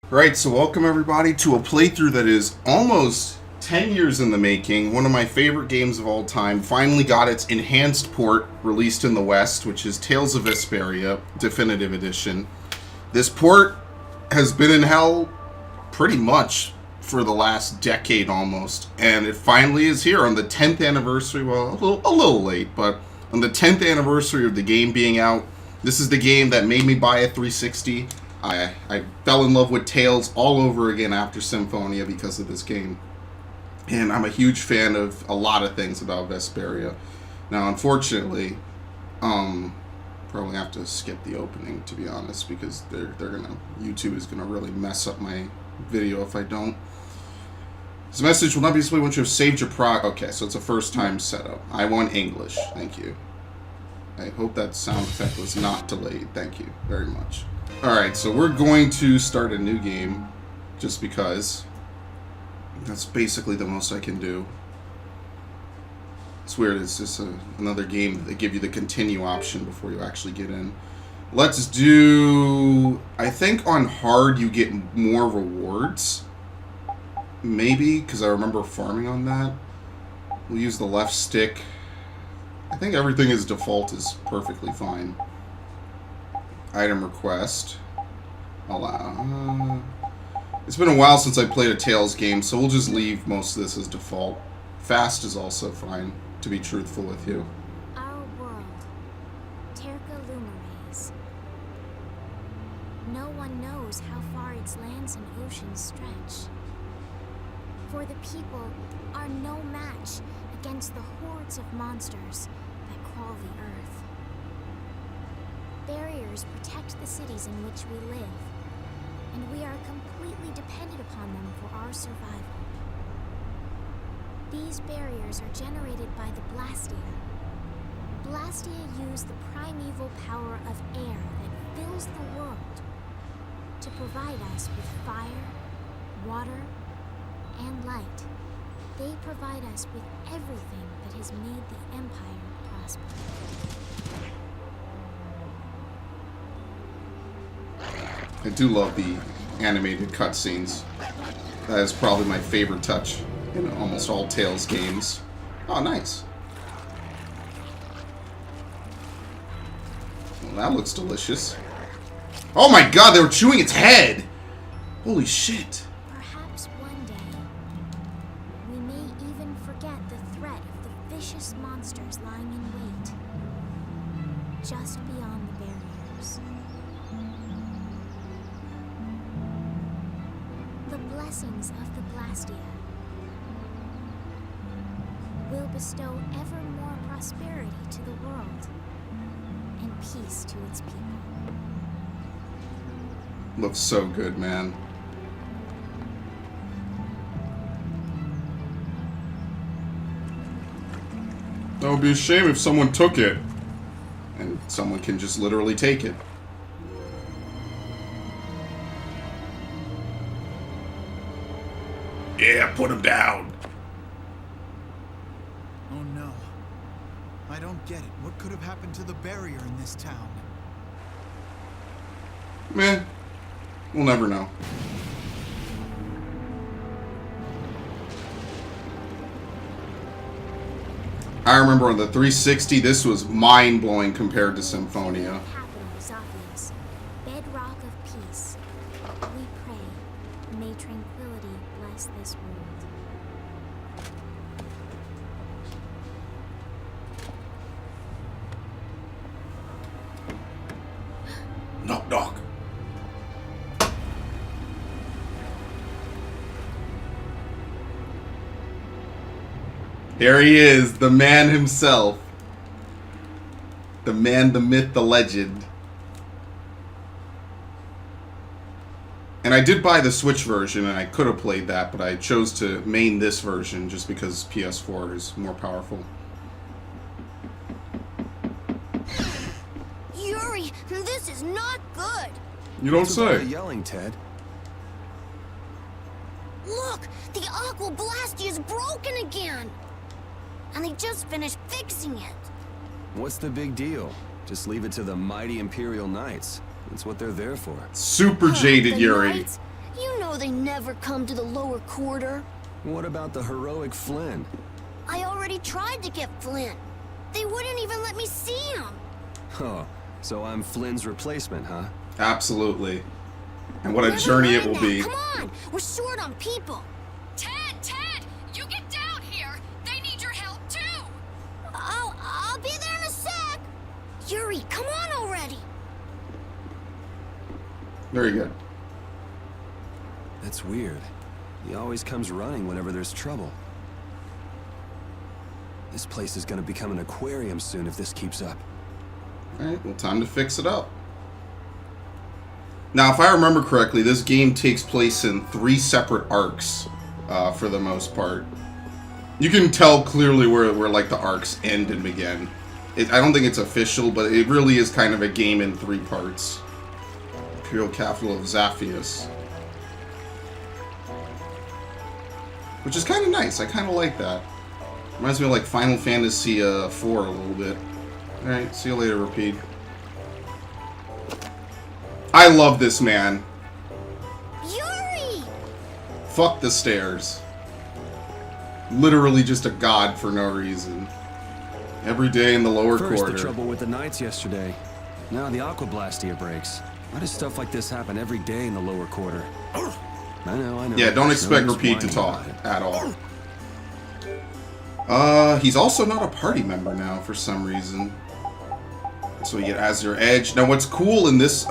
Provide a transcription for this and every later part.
Right, so welcome everybody to a playthrough that is almost 10 years in the making. One of my favorite games of all time. Finally got its enhanced port released in the West, which is Tales of Vesperia Definitive Edition. This port has been in hell pretty much for the last decade almost, and it finally is here on the 10th anniversary. Well, a little late, but on the 10th anniversary of the game being out. This is the game that made me buy a 360. I fell in love with Tales all over again after Symphonia because of this game. And I'm a huge fan of a lot of things about Vesperia. Now, unfortunately, probably have to skip the opening, to be honest, because YouTube is gonna really mess up my video if I don't. This message will not be displayed once you have saved your Okay, so it's a first time setup. I want English. Thank you. I hope that sound effect was not delayed. Thank you very much. Alright, so we're going to start a new game, just because. That's basically the most I can do. It's weird, it's just another game that give you the continue option before you actually get in. Let's do... I think on hard you get more rewards. Maybe, because I remember farming on that. We'll use the left stick. I think everything as default is perfectly fine. Item request. Allow. It's been a while since I played a Tales game, so we'll just leave most of this as default. Fast is also fine, to be truthful with you. Our world. Terca Luminaries. No one knows how far its lands and oceans stretch. For the people are no match against the hordes of monsters that crawl the earth. Barriers protect the cities in which we live, and we are completely dependent upon them for our survival. These barriers are generated by the Blastia. Blastia use the primeval power of air that fills the world to provide us with fire, water, and light. They provide us with everything that has made the Empire prosper. I do love the animated cutscenes. That is probably my favorite touch in almost all Tales games. Oh, nice. Well, that looks delicious. Oh my god, they were chewing its head! Holy shit. Perhaps one day, we may even forget the threat of the vicious monsters lying in wait, just beyond the barriers. The blessings of the Blastia will bestow ever more prosperity to the world and peace to its people. Looks so good, man. That would be a shame if someone took it. And someone can just literally take it. Yeah, put him down. Oh no. I don't get it. What could have happened to the barrier in this town? Man, we'll never know. I remember on the 360, this was mind-blowing compared to Symphonia. Capital Zophius, bedrock of peace. We pray, may tranquility bless this world. Knock, knock. Here he is, the man himself. The man, the myth, the legend. And I did buy the Switch version, and I could have played that, but I chose to main this version just because PS4 is more powerful. Yuri, this is not good. You don't What's all say. the yelling, Ted? Look, the Aqua Blastia is broken again. And they just finished fixing it. What's the big deal? Just leave it to the mighty Imperial Knights. That's what they're there for. Super jaded The Yuri. Knights? You swore they never come to the lower quarter. What about the heroic Flynn? I already tried to get Flint. They wouldn't even let me see him. Huh. So I'm Flynn's replacement, huh? Absolutely. And what a Never journey it mind will that. be. Come on, we're short on people. Ted! You get down here! They need your help too! I'll be there in a sec. Yuri, come on already. Very good. That's weird. He always comes running whenever there's trouble. This place is gonna become an aquarium soon if this keeps up. Alright, well, time to fix it up. Now, if I remember correctly, this game takes place in 3 separate arcs, for the most part. You can tell clearly where like, the arcs end and begin. I don't think it's official, but it really is kind of a game in 3 parts. Imperial capital of Zaphius. Which is kind of nice. I kind of like that. Reminds me of like Final Fantasy 4 a little bit. Alright, see you later, Repeat. I love this man. Yuri! Fuck the stairs. Literally just a god for no reason. Every day in the lower First quarter. the trouble with the knights yesterday. Now the Aqua Blastia breaks. Why does stuff like this happen every day in the lower quarter? I know. Yeah, don't No expect one's Repeat to whining talk about it. at all. He's also not a party member now for some reason. So you get Azure Edge. Now what's cool in this,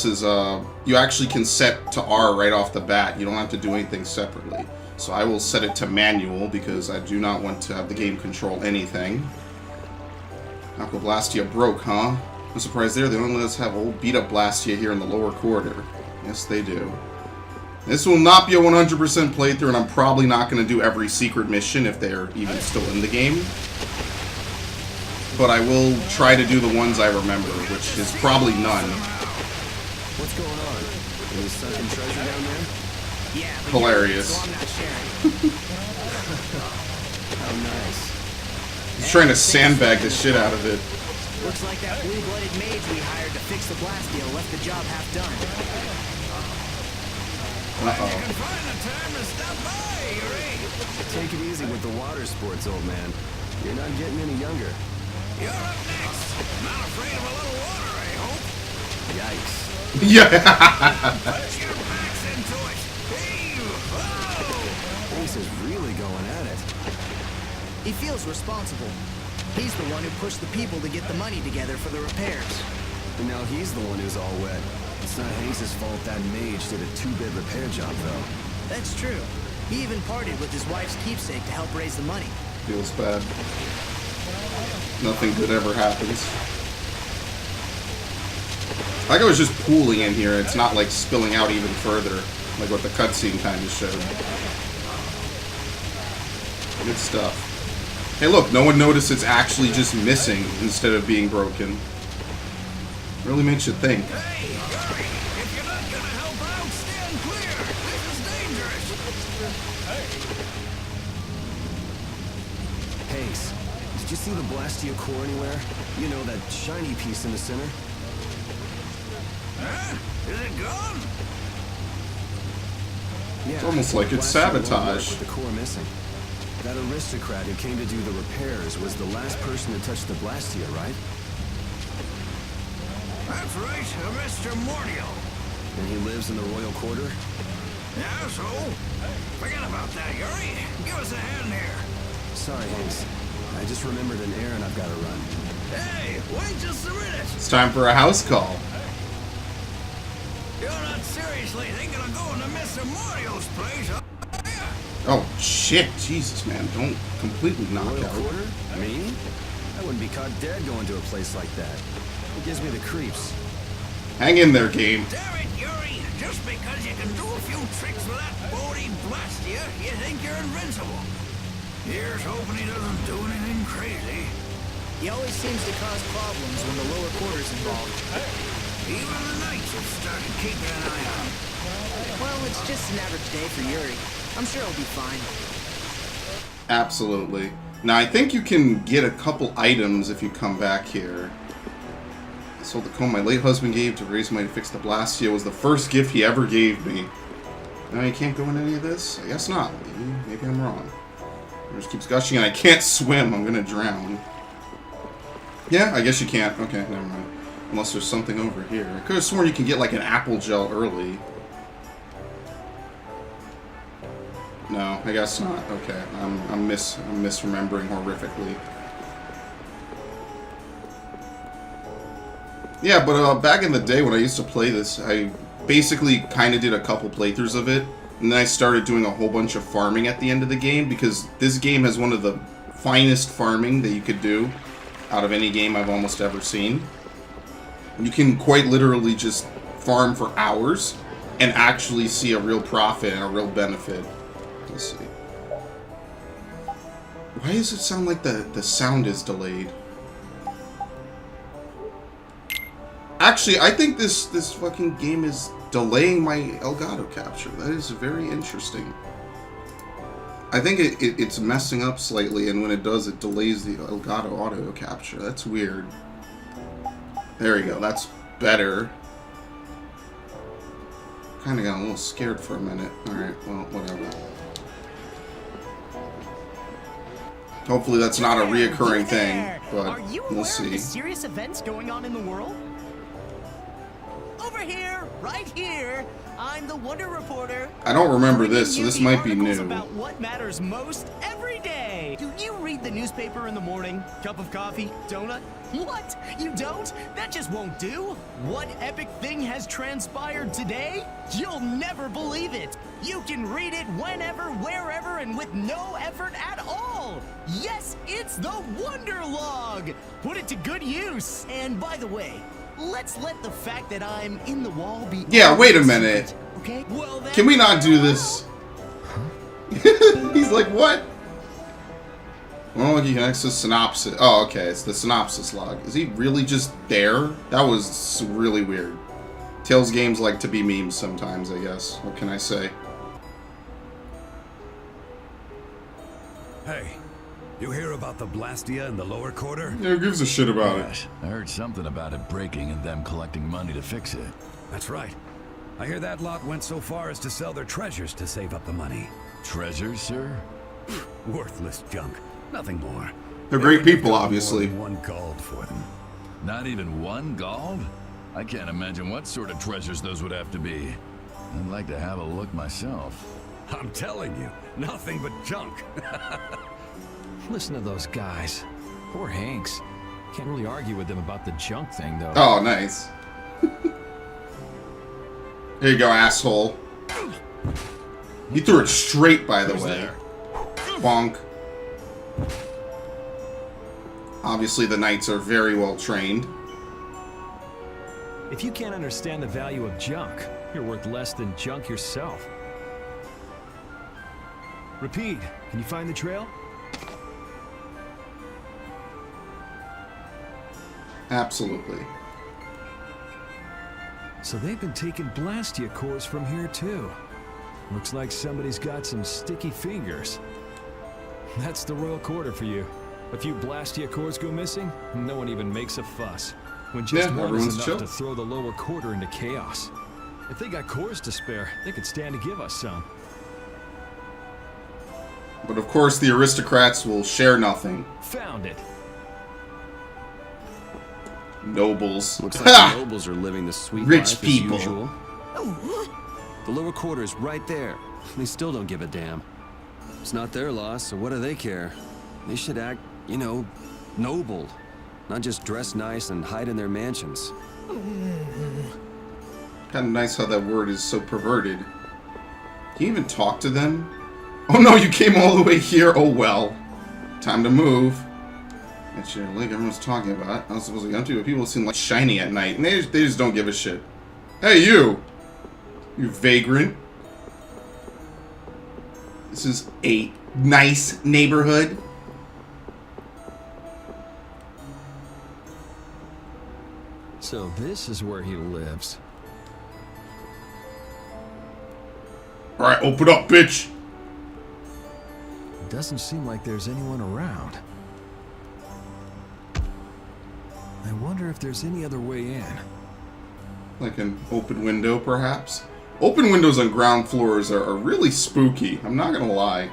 is you actually can set to R right off the bat. You don't have to do anything separately. So I will set it to manual because I do not want to have the game control anything. Aqua Blastia broke, huh? I'm surprised there. They only let us have old beat up Blastia here in the lower quarter. Yes, they do. This will not be a 100% playthrough, and I'm probably not going to do every secret mission if they're even still in the game. But I will try to do the ones I remember, which is probably none. What's going on? Any sunken treasure down there? Yeah, but Hilarious. so I'm not sharing. How nice. He's trying to sandbag the shit out of it. Looks like that blue-blooded mage we hired to fix the blast deal left the job half done. Uh-oh. Take it easy with the water sports, old man. You're not getting any younger. You're up next. Not afraid of a little water, I hope. Yikes. Yeah. Put your backs into it. Hey, Ace is really going at it. He feels responsible. He's the one who pushed the people to get the money together for the repairs. And now he's the one who's all wet. It's not Hanks's fault that mage did a 2-bit repair job, though. That's true. He even partied with his wife's keepsake to help raise the money. Feels bad. Nothing good ever happens. Like I was just pooling in here. It's not like spilling out even further, like what the cutscene kind of showed. Good stuff. Hey, look, no one noticed it's actually just missing instead of being broken. Really makes you think. hey, Yuri, if you're not gonna help out, stand clear. This is dangerous. Hanks, did you see the Blastia core anywhere? You know, that shiny piece in the center? Huh? Is it gone? Yeah. It's almost like it's Blastia won't work sabotage. with the core missing. That aristocrat who came to do the repairs was the last person to touch the Blastia, right? That's right, Mr. Mordial. And he lives in the royal quarter? Yeah, so? Forget about that, Yuri. Give us a hand here. Sorry, Hanks. I just remembered an errand I've got to run. Hey, wait just a minute. It's time for a house call. You're not seriously thinking of going to Mr. Mordial's place, huh? Oh, shit. Jesus, man. Don't completely knock Royal out. quarter? Me? I wouldn't be caught dead going to a place like that. It gives me the creeps. Hang in there, game. Damn it, Yuri. Just because you can do a few tricks with that Bodhi Blastia, you think you're invincible. Here's hoping he doesn't do anything crazy. He always seems to cause problems when the lower quarter's involved. Even the knights have started keeping an eye on him. Well, it's just an average day for Yuri. I'm sure he'll be fine. Absolutely. Now, I think you can get a couple items if you come back here. I sold the comb my late husband gave to raise money to fix the Blastia. It was the first gift he ever gave me. No, you can't go in any of this? I guess not. Maybe I'm wrong. It just keeps gushing and I can't swim. I'm gonna drown. Yeah, I guess you can't. Okay, never mind. Unless there's something over here. I could have sworn you can get like an apple gel early. No, I guess not. Okay, I'm misremembering horrifically. Yeah, but back in the day when I used to play this, I basically kind of did a couple playthroughs of it, and then I started doing a whole bunch of farming at the end of the game, because this game has one of the finest farming that you could do out of any game I've almost ever seen. You can quite literally just farm for hours and actually see a real profit and a real benefit. Let's see. Why does it sound like the sound is delayed? Actually, I think this fucking game is delaying my Elgato capture. That is very interesting. I think it's messing up slightly, and when it does, it delays the Elgato audio capture. That's weird. There we go. That's better. Kind of got a little scared for a minute. Alright, well, whatever. Hopefully that's not a reoccurring thing, but we'll see. Are you aware of the serious events going on in the world? Over here, right here, I'm the Wonder Reporter. I don't remember this, so Bringing this you might the be articles new. About what matters most every day. Do you read the newspaper in the morning? Cup of coffee? Donut? What? You don't? That just won't do. What epic thing has transpired today? You'll never believe it. You can read it whenever, wherever, and with no effort at all. Yes, it's the Wonder Log. Put it to good use. And by the way, let's let the fact that I'm in the wall be... Yeah, wait a minute. Okay? Well, then, Can we not do this? He's like, what? Well, you can access synopsis. Oh, okay, it's the synopsis log. Is he really just there? That was really weird. Tales games like to be memes sometimes, I guess. What can I say? Hey, you hear about the Blastia in the lower quarter? Yeah, who gives a shit about it? Yes, I heard something about it breaking and them collecting money to fix it. That's right. I hear that lot went so far as to sell their treasures to save up the money. Treasures, sir? Worthless junk. Nothing more. They're great They people, got more obviously. than one gold for them. Not even one gold? I can't imagine what sort of treasures those would have to be. I'd like to have a look myself. I'm telling you, nothing but junk. Listen to those guys. Poor Hanks. Can't really argue with them about the junk thing, though. Oh, nice. Here you go, asshole. He threw it straight, by the way. Bonk. Obviously, the knights are very well trained. If you can't understand the value of junk, you're worth less than junk yourself. Repeat, can you find the trail? Absolutely. So they've been taking Blastia cores from here too. Looks like somebody's got some sticky fingers. That's the royal quarter for you. A few Blastia cores go missing, no one even makes a fuss. When just Yeah, one everyone's is enough chill. to throw the lower quarter into chaos. If they got cores to spare, they could stand to give us some. But of course, the aristocrats will share nothing. Found it. Nobles. Looks like the nobles are living the sweet Rich life people. as usual. The lower quarter is right there. They still don't give a damn. It's not their loss, so what do they care? They should act, you know, noble. Not just dress nice and hide in their mansions. Kind of nice how that word is so perverted. Can you even talk to them? Oh no, you came all the way here. Oh well. Time to move. That's your leg everyone's talking about. I was supposed to go to, but people seem like shiny at night. And they just don't give a shit. Hey, you! You vagrant. This is a nice neighborhood. So this is where he lives. Alright, open up, bitch! Doesn't seem like there's anyone around. I wonder if there's any other way in. Like an open window, perhaps? Open windows on ground floors are really spooky. I'm not gonna lie.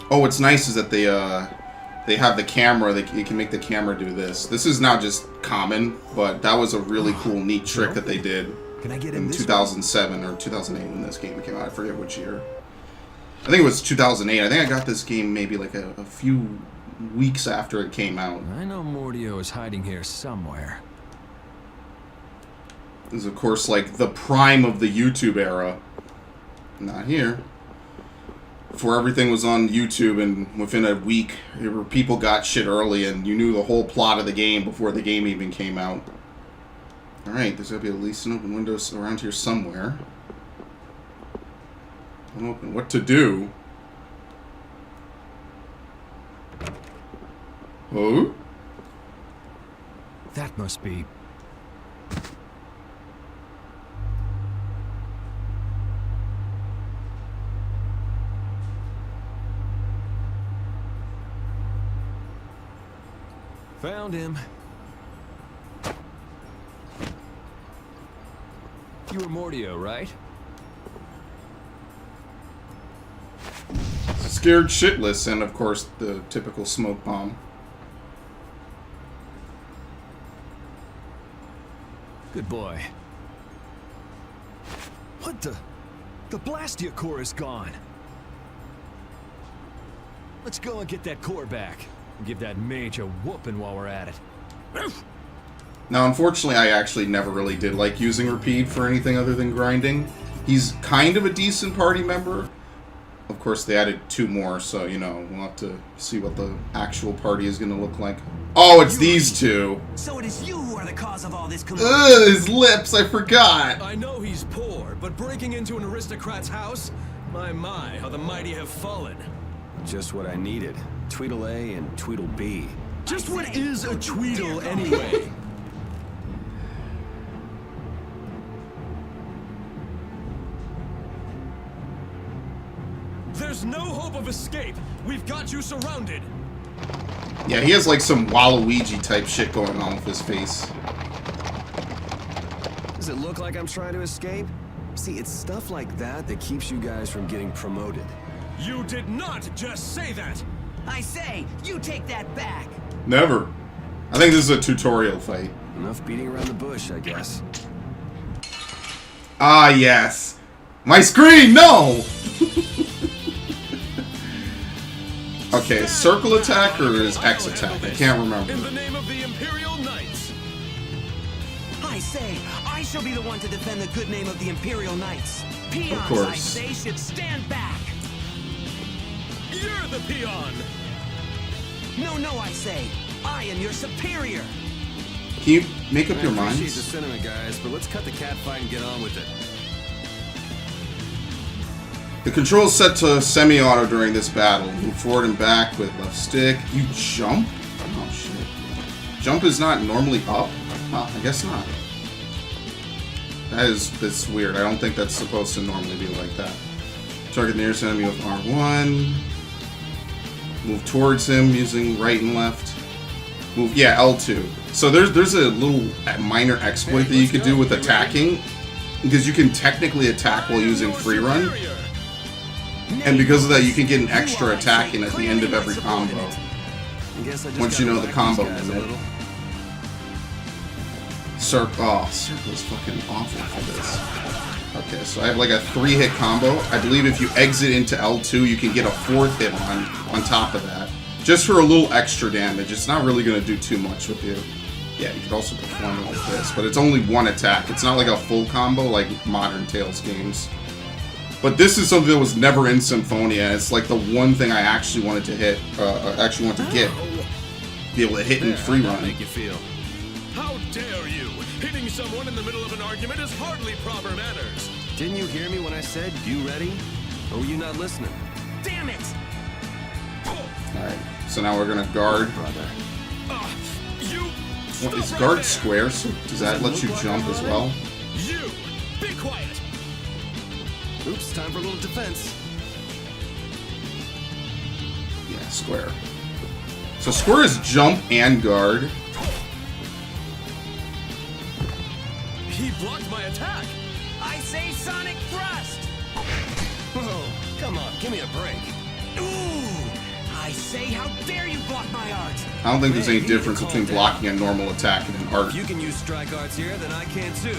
Oh, what's nice is that they have the camera. You can make the camera do this. This is now just common, but that was a really cool, neat trick that they did Can I get in this 2007 or 2008 when this game came out. I forget which year. I think it was 2008. I think I got this game maybe like a few weeks after it came out. I know Mordio is hiding here somewhere. This is, of course, like the prime of the YouTube era. Not here. Before everything was on YouTube, and within a week, people got shit early, and you knew the whole plot of the game before the game even came out. Alright, there's gotta be at least an open window around here somewhere. Open. What to do? Oh? That must be... Found him. You were Mordio, right? Scared shitless, and of course the typical smoke bomb. Good boy. What the? The Blastia core is gone. Let's go and get that core back. And give that mage a whooping while we're at it. Now, unfortunately, I actually never really did like using Repeat for anything other than grinding. He's kind of a decent party member. Of course, they added 2 more, so, you know, we'll have to see what the actual party is going to look like. Oh, it's these 2. So it is you who are the cause of all this commotion. Ugh, his lips, I forgot. I know he's poor, but breaking into an aristocrat's house? My, how the mighty have fallen. Just what I needed. Tweedle A and Tweedle B. Just what is a Tweedle anyway? There's no hope of escape. We've got you surrounded. Yeah, he has like some Waluigi type shit going on with his face. Does it look like I'm trying to escape? See, it's stuff like that that keeps you guys from getting promoted. You did not just say that! I say, you take that back. Never. I think this is a tutorial fight. Enough beating around the bush, I guess. Ah, yes. My screen, no! Okay, circle attack or is X attack? I can't remember. In the name of the Imperial Knights. I say, I shall be the one to defend the good name of the Imperial Knights. Peons, Of course. I say, should stand back. You're the peon. No, I say, I am your superior. Can you make up your I appreciate minds? the sentiment, guys, but let's cut the cat fight and get on with it. The controls set to semi-auto during this battle. Move forward and back with left stick. You jump? Oh shit. Jump is not normally up? Huh, I guess not. That's weird. I don't think that's supposed to normally be like that. Target the nearest enemy with R1. Move towards him using right and left. Move, yeah, L2. So there's a little minor exploit that you could do with attacking, because you can technically attack while using free run. And because of that, you can get an extra attack in at the end of every combo. Once you know the combo limit. Circle is fucking awful for this. Okay, so I have like a 3-hit combo. I believe if you exit into L2, you can get a 4th hit on top of that. Just for a little extra damage. It's not really going to do too much with you. Yeah, you could also perform it like this, but it's only 1 attack. It's not like a full combo like modern Tales games. But this is something that was never in Symphonia. It's like the one thing I actually wanted to hit, get. Be able to hit in free run. Make you feel. How dare you! Hitting someone in the middle of an argument is hardly proper manners. Didn't you hear me when I said, you ready? Or were you not listening? Damn it! Alright, so now we're gonna guard. Brother. What, is guard square? So does that let you jump as well? You! Be quiet! Oops, time for a little defense. Yeah, square. So square is jump and guard. He blocked my attack! I say Sonic Thrust! Whoa, come on, give me a break. Ooh! I say, how dare you block my art! I don't think there's Hey, any you need to difference calm between down. blocking a normal attack and an art. If you can use strike arts here, then I can too.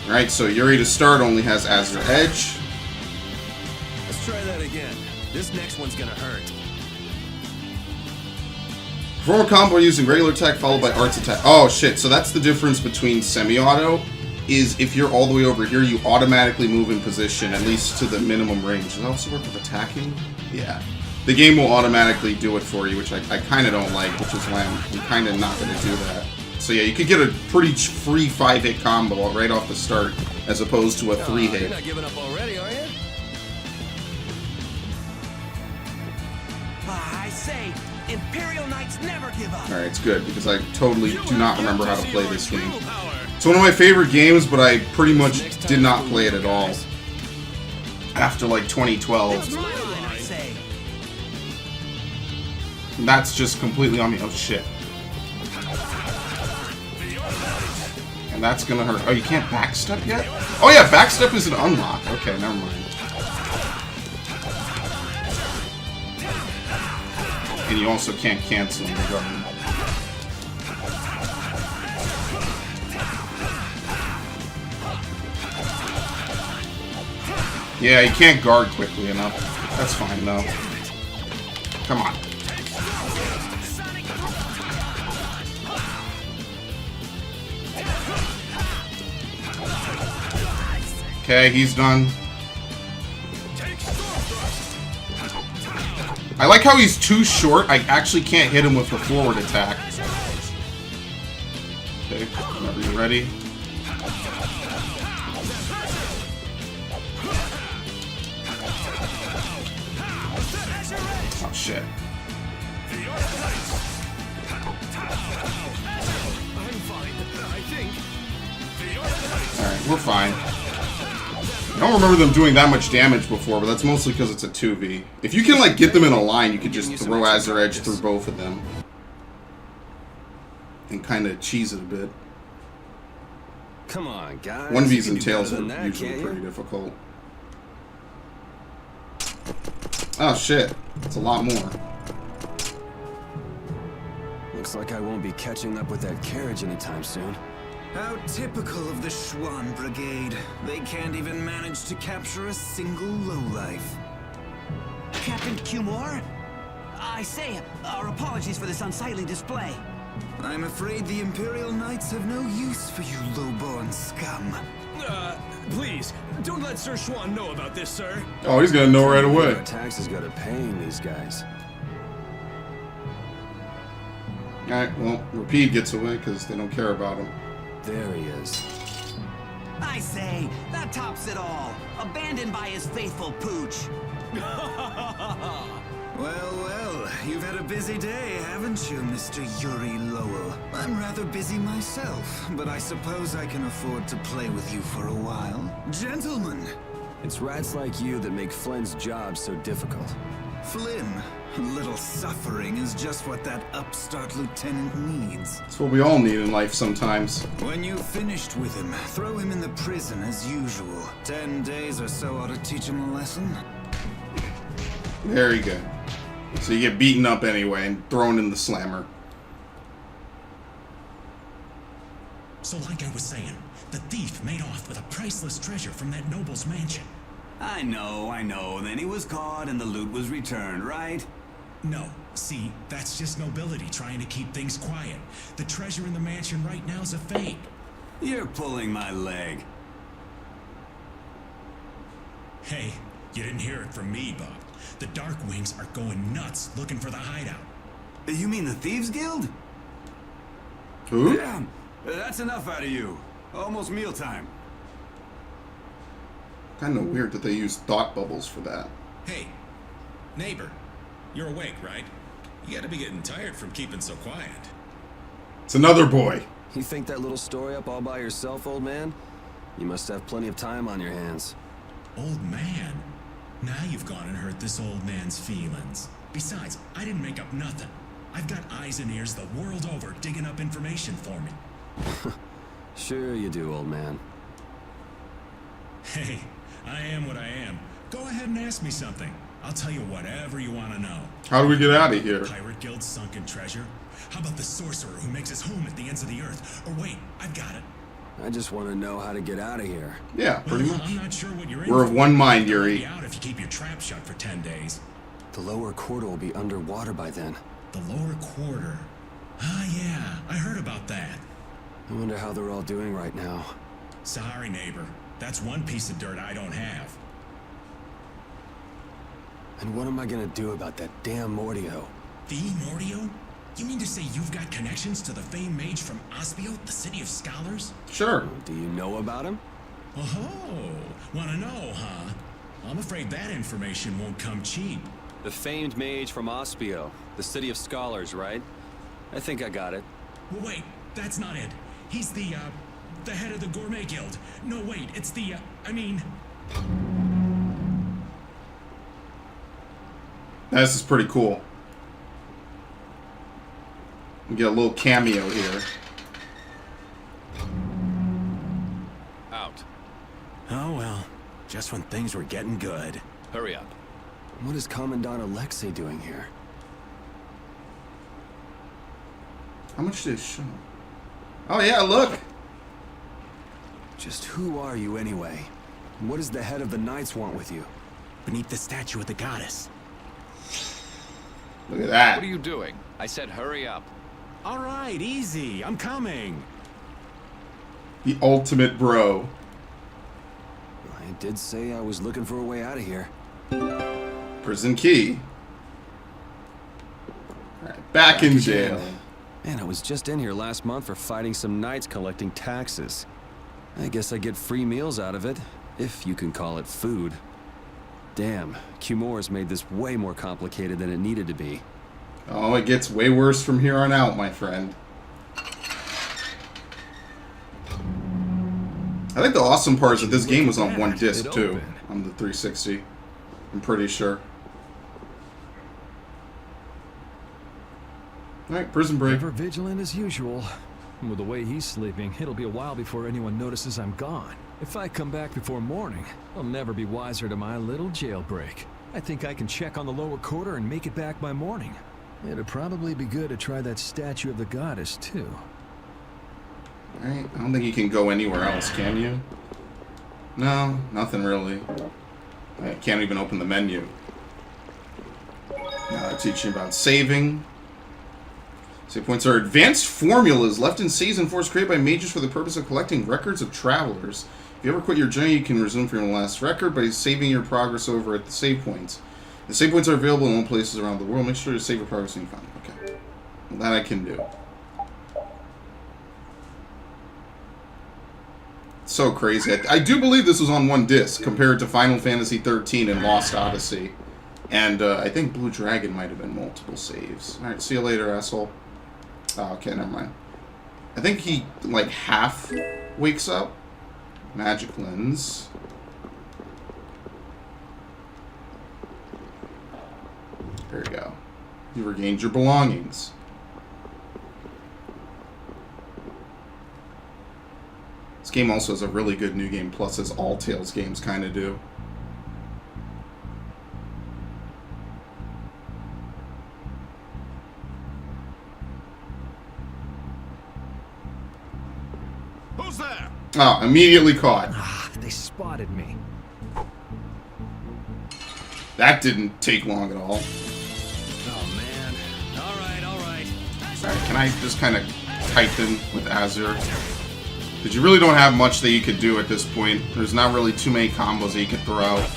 Alright, so Yuri to start only has Azure Edge. Let's try that again. This next one's gonna hurt. Perform a combo using regular attack followed by arts attack. Oh shit, so that's the difference between semi-auto, is if you're all the way over here, you automatically move in position, at least to the minimum range. Does that also work with attacking? Yeah. The game will automatically do it for you, which I kind of don't like, which is why I'm kind of not going to do that. So yeah, you could get a pretty free 5-hit combo right off the start, as opposed to a 3-hit. You're not giving up already, are you? I say, Imperial Knights never give up! Alright, it's good, because I totally do not remember how to play this game. It's one of my favorite games, but I pretty much did not play it at all. After like 2012. It's my line, I say. And that's just completely on me. Oh shit. And that's gonna hurt. Oh, you can't backstep yet? Oh yeah, backstep is an unlock. Okay, never mind. And you also can't cancel in the garden. Yeah, you can't guard quickly enough. That's fine though. Come on. Okay, he's done. I like how he's too short. I actually can't hit him with the forward attack. Okay, whenever you're ready. Oh shit. Alright, we're fine. I don't remember them doing that much damage before, but that's mostly because it's a 2v. If you can, like, get them in a line, you could just throw Azure Edge through both of them. And kind of cheese it a bit. Come on, guys. 1vs You and can do tails better are than that, usually can't you? pretty difficult. Oh shit, it's a lot more. Looks like I won't be catching up with that carriage anytime soon. How typical of the Schwann Brigade. They can't even manage to capture a single lowlife. Captain Cumore? I say, our apologies for this unsightly display. I'm afraid the Imperial Knights have no use for you lowborn scum. Please, don't let Sir Schwann know about this, sir. Oh, he's gonna know right away. Our taxes go to paying these guys. Alright, well, Rapide gets away because they don't care about him. There he is. I say, that tops it all. Abandoned by his faithful pooch. Well, you've had a busy day, haven't you, Mr. Yuri Lowell? I'm rather busy myself, but I suppose I can afford to play with you for a while. Gentlemen! It's rats like you that make Flynn's job so difficult. Flynn, a little suffering is just what that upstart lieutenant needs. That's what we all need in life sometimes. When you've finished with him, throw him in the prison as usual. 10 days or so ought to teach him a lesson. Very good. So you get beaten up anyway and thrown in the slammer. So like I was saying, the thief made off with a priceless treasure from that noble's mansion. I know. Then he was caught and the loot was returned, right? No, see, that's just nobility trying to keep things quiet. The treasure in the mansion right now is a fake. You're pulling my leg. Hey, you didn't hear it from me, Bob. The Dark Wings are going nuts looking for the hideout. You mean the Thieves Guild? Who? Damn, that's enough out of you. Almost mealtime. Kind of weird that they use thought bubbles for that. Hey, neighbor, you're awake, right? You gotta be getting tired from keeping so quiet. It's another boy. You think that little story up all by yourself, old man? You must have plenty of time on your hands. Old man? Now you've gone and hurt this old man's feelings. Besides, I didn't make up nothing. I've got eyes and ears the world over digging up information for me. Sure you do, old man. Hey, I am what I am. Go ahead and ask me something. I'll tell you whatever you want to know. How do we get out of here? Pirate Guild's sunken treasure? How about the sorcerer who makes his home at the ends of the earth? Or wait, I've got it. I just want to know how to get out of here. Yeah, pretty much. I'm not sure what you're in We're of for. one mind, I'll let Yuri. you out if you keep your trap shut for 10 days. The lower quarter will be underwater by then. The lower quarter. Ah, yeah, I heard about that. I wonder how they're all doing right now. Sorry, neighbor. That's one piece of dirt I don't have. And what am I gonna do about that damn Mordio? The Mordio? You mean to say you've got connections to the famed mage from Ospio, the city of scholars? Sure. Do you know about him? Oh, wanna know, huh? I'm afraid that information won't come cheap. The famed mage from Ospio, the city of scholars, right? I think I got it. Well, wait, that's not it. He's the head of the Gourmet Guild. No, wait, it's the, This is pretty cool. We get a little cameo here. Out. Oh well, just when things were getting good. Hurry up. What is Commandant Alexei doing here? How much did it show? Oh yeah, look! Just who are you anyway? What does the head of the Knights want with you? Beneath the statue of the goddess. Look at that. What are you doing? I said hurry up. All right, easy. I'm coming. The ultimate bro. I did say I was looking for a way out of here. Prison key. Alright, back in jail. Man, I was just in here last month for fighting some knights collecting taxes. I guess I get free meals out of it, if you can call it food. Damn, Cumor's made this way more complicated than it needed to be. Oh, it gets way worse from here on out, my friend. I think the awesome part is that this game was on one disc, too. On the 360. I'm pretty sure. Alright, prison break. Ever vigilant as usual. And with the way he's sleeping, it'll be a while before anyone notices I'm gone. If I come back before morning, I'll never be wiser to my little jailbreak. I think I can check on the lower quarter and make it back by morning. It'd probably be good to try that statue of the goddess, too. Alright, I don't think you can go anywhere else, can you? No, nothing really. I can't even open the menu. Now they're teaching about saving. Save points are advanced formulas left in saves and forts created by mages for the purpose of collecting records of travelers. If you ever quit your journey, you can resume from your last record by saving your progress over at the save points. The save points are available in all places around the world. Make sure to save your progress when you find them. Okay. Well, that I can do. So crazy. I do believe this was on one disc compared to Final Fantasy XIII and Lost Odyssey. And I think Blue Dragon might have been multiple saves. Alright, see you later, asshole. Oh, okay, never mind. I think he, like, half wakes up. Magic lens. There you go. You regained your belongings. This game also has a really good New Game Plus, as all Tales games kind of do. Who's there? Oh, immediately caught. Ah, they spotted me. That didn't take long at all. Oh man. All right, all right. Alright, can I just kind of type in with Azure? Because you really don't have much that you could do at this point. There's not really too many combos that you could throw out.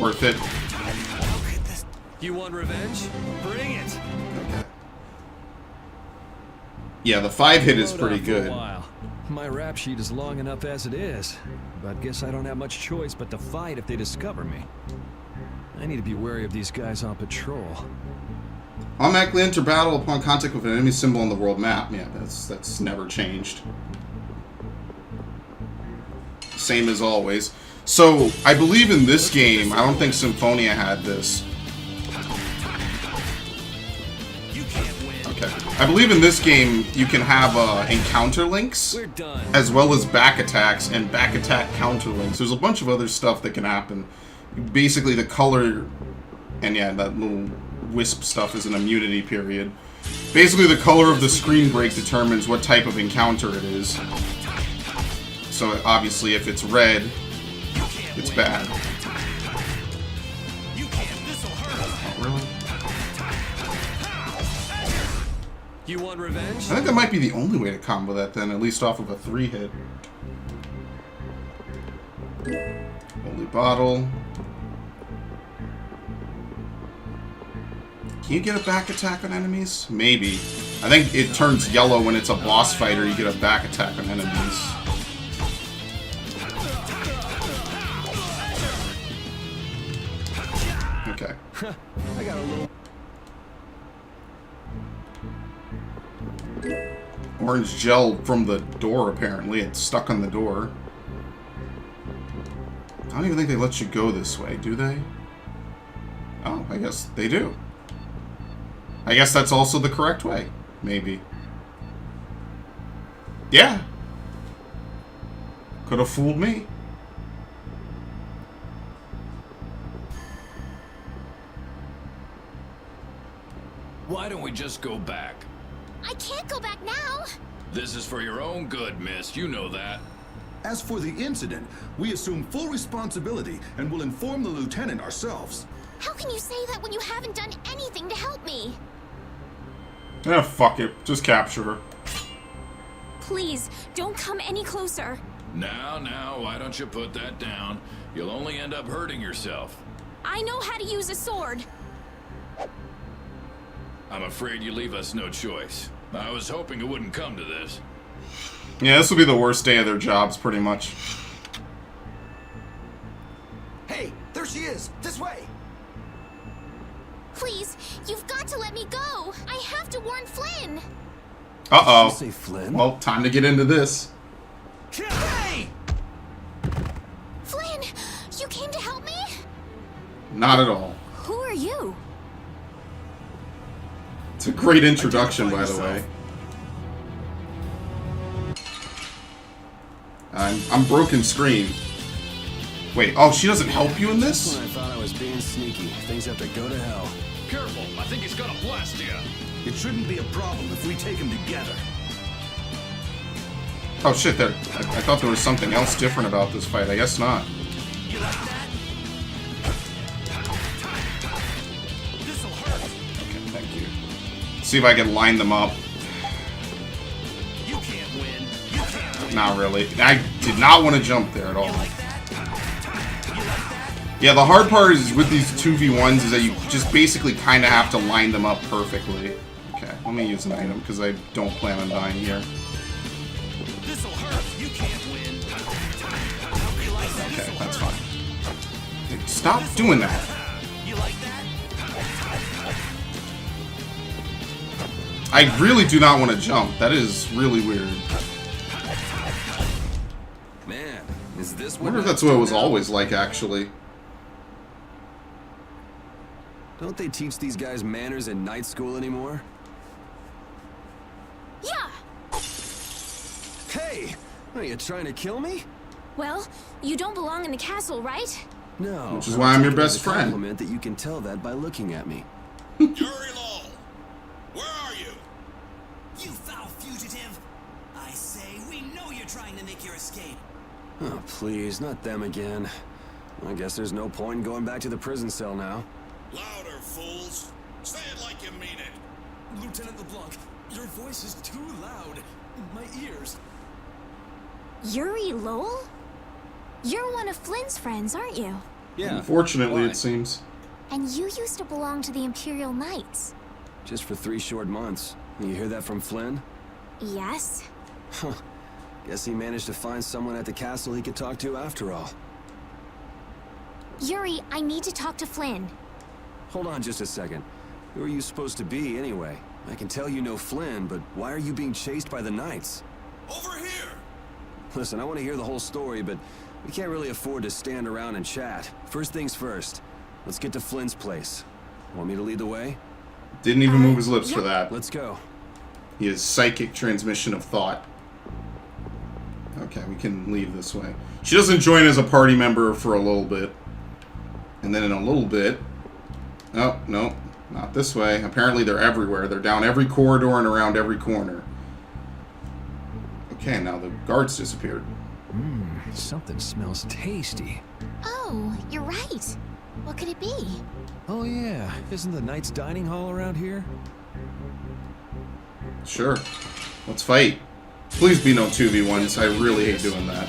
Worth it. You want revenge? Bring it! Okay. Yeah, the 5-hit is pretty good. My rap sheet is long enough as it is, but guess I don't have much choice but to fight if they discover me. I need to be wary of these guys on patrol. Automatically enter battle upon contact with an enemy symbol on the world map. Yeah, that's never changed. Same as always. So, I believe in this game, I don't think Symphonia had this. Okay. I believe in this game you can have encounter links as well as back attacks and back attack counter links. There's a bunch of other stuff that can happen. Basically the color, and yeah, that little wisp stuff is an immunity period. Basically the color of the screen break determines what type of encounter it is. So obviously if it's red, it's bad. Oh, really? You want revenge? I think that might be the only way to combo that then, at least off of a 3-hit. Holy bottle. Can you get a back attack on enemies? Maybe. I think it turns yellow when it's a boss fight or you get a back attack on enemies. Okay. I got a little... Orange gel from the door, apparently. It's stuck on the door. I don't even think they let you go this way, do they? Oh, I guess they do. I guess that's also the correct way. Maybe. Yeah. Could have fooled me. Why don't we just go back? I can't go back now. This is for your own good, miss. You know that. As for the incident, we assume full responsibility and will inform the lieutenant ourselves. How can you say that when you haven't done anything to help me? Yeah, fuck it. Just capture her. Please, don't come any closer. Now, why don't you put that down? You'll only end up hurting yourself. I know how to use a sword. I'm afraid you leave us no choice. I was hoping it wouldn't come to this. Yeah, this will be the worst day of their jobs, pretty much. Hey, there she is! This way! Please, you've got to let me go. I have to warn Flynn. Uh-oh. Did you say Flynn? Well, time to get into this. Hey! Flynn, you came to help me? Not at all. Who are you? It's a great introduction, by the way. I'm broken screen. Wait, oh, she doesn't help you in this? When I thought I was being sneaky, things have to go to hell. Careful, I think he's gonna blast you. It shouldn't be a problem if we take him together. Oh shit, there. I thought there was something else different about this fight. I guess not. You like that? This'll hurt. Okay, thank you. See if I can line them up. You can't win. You can't win. Not really. I did not want to jump there at all. You like that? You like that? Yeah, the hard part is with these 2v1s is that you just basically kind of have to line them up perfectly. Okay, let me use an item because I don't plan on dying here. This'll hurt. You can't win. You like that? Okay, that's fine. Hey, stop doing that. You like that? I really do not want to jump. That is really weird. Man, is this I what wonder if that's what it was always like, actually. Don't they teach these guys manners in night school anymore? Yeah. Hey! Are you trying to kill me? Well, you don't belong in the castle, right? No. Which is why I'm your take it as best a friend. compliment that you can tell that by looking at me. Yuri Lowell, where are you? You foul fugitive! I say, we know you're trying to make your escape. Oh, please, not them again. I guess there's no point in going back to the prison cell now. Louder, fools. Say it like you mean it. Lieutenant LeBlanc, your voice is too loud. My ears. Yuri Lowell? You're one of Flynn's friends, aren't you? Yeah. Unfortunately, Why? it seems. And you used to belong to the Imperial Knights. Just for 3 short months. You hear that from Flynn? Yes? Huh. Guess he managed to find someone at the castle he could talk to after all. Yuri, I need to talk to Flynn. Hold on just a second. Who are you supposed to be, anyway? I can tell you know Flynn, but why are you being chased by the Knights? Over here. Listen, I want to hear the whole story, but we can't really afford to stand around and chat. First things first. Let's get to Flynn's place. Want me to lead the way? Didn't even move his lips for yeah. that. Let's go. He has psychic transmission of thought. Okay, we can leave this way. She doesn't join as a party member for a little bit. And then in a little bit... Oh, no. Not this way. Apparently they're everywhere. They're down every corridor and around every corner. Okay, now the guards disappeared. Something smells tasty. Oh, you're right. What could it be? Oh yeah, isn't the Knight's dining hall around here? Sure. Let's fight. Please be no 2v1s. I really hate doing that.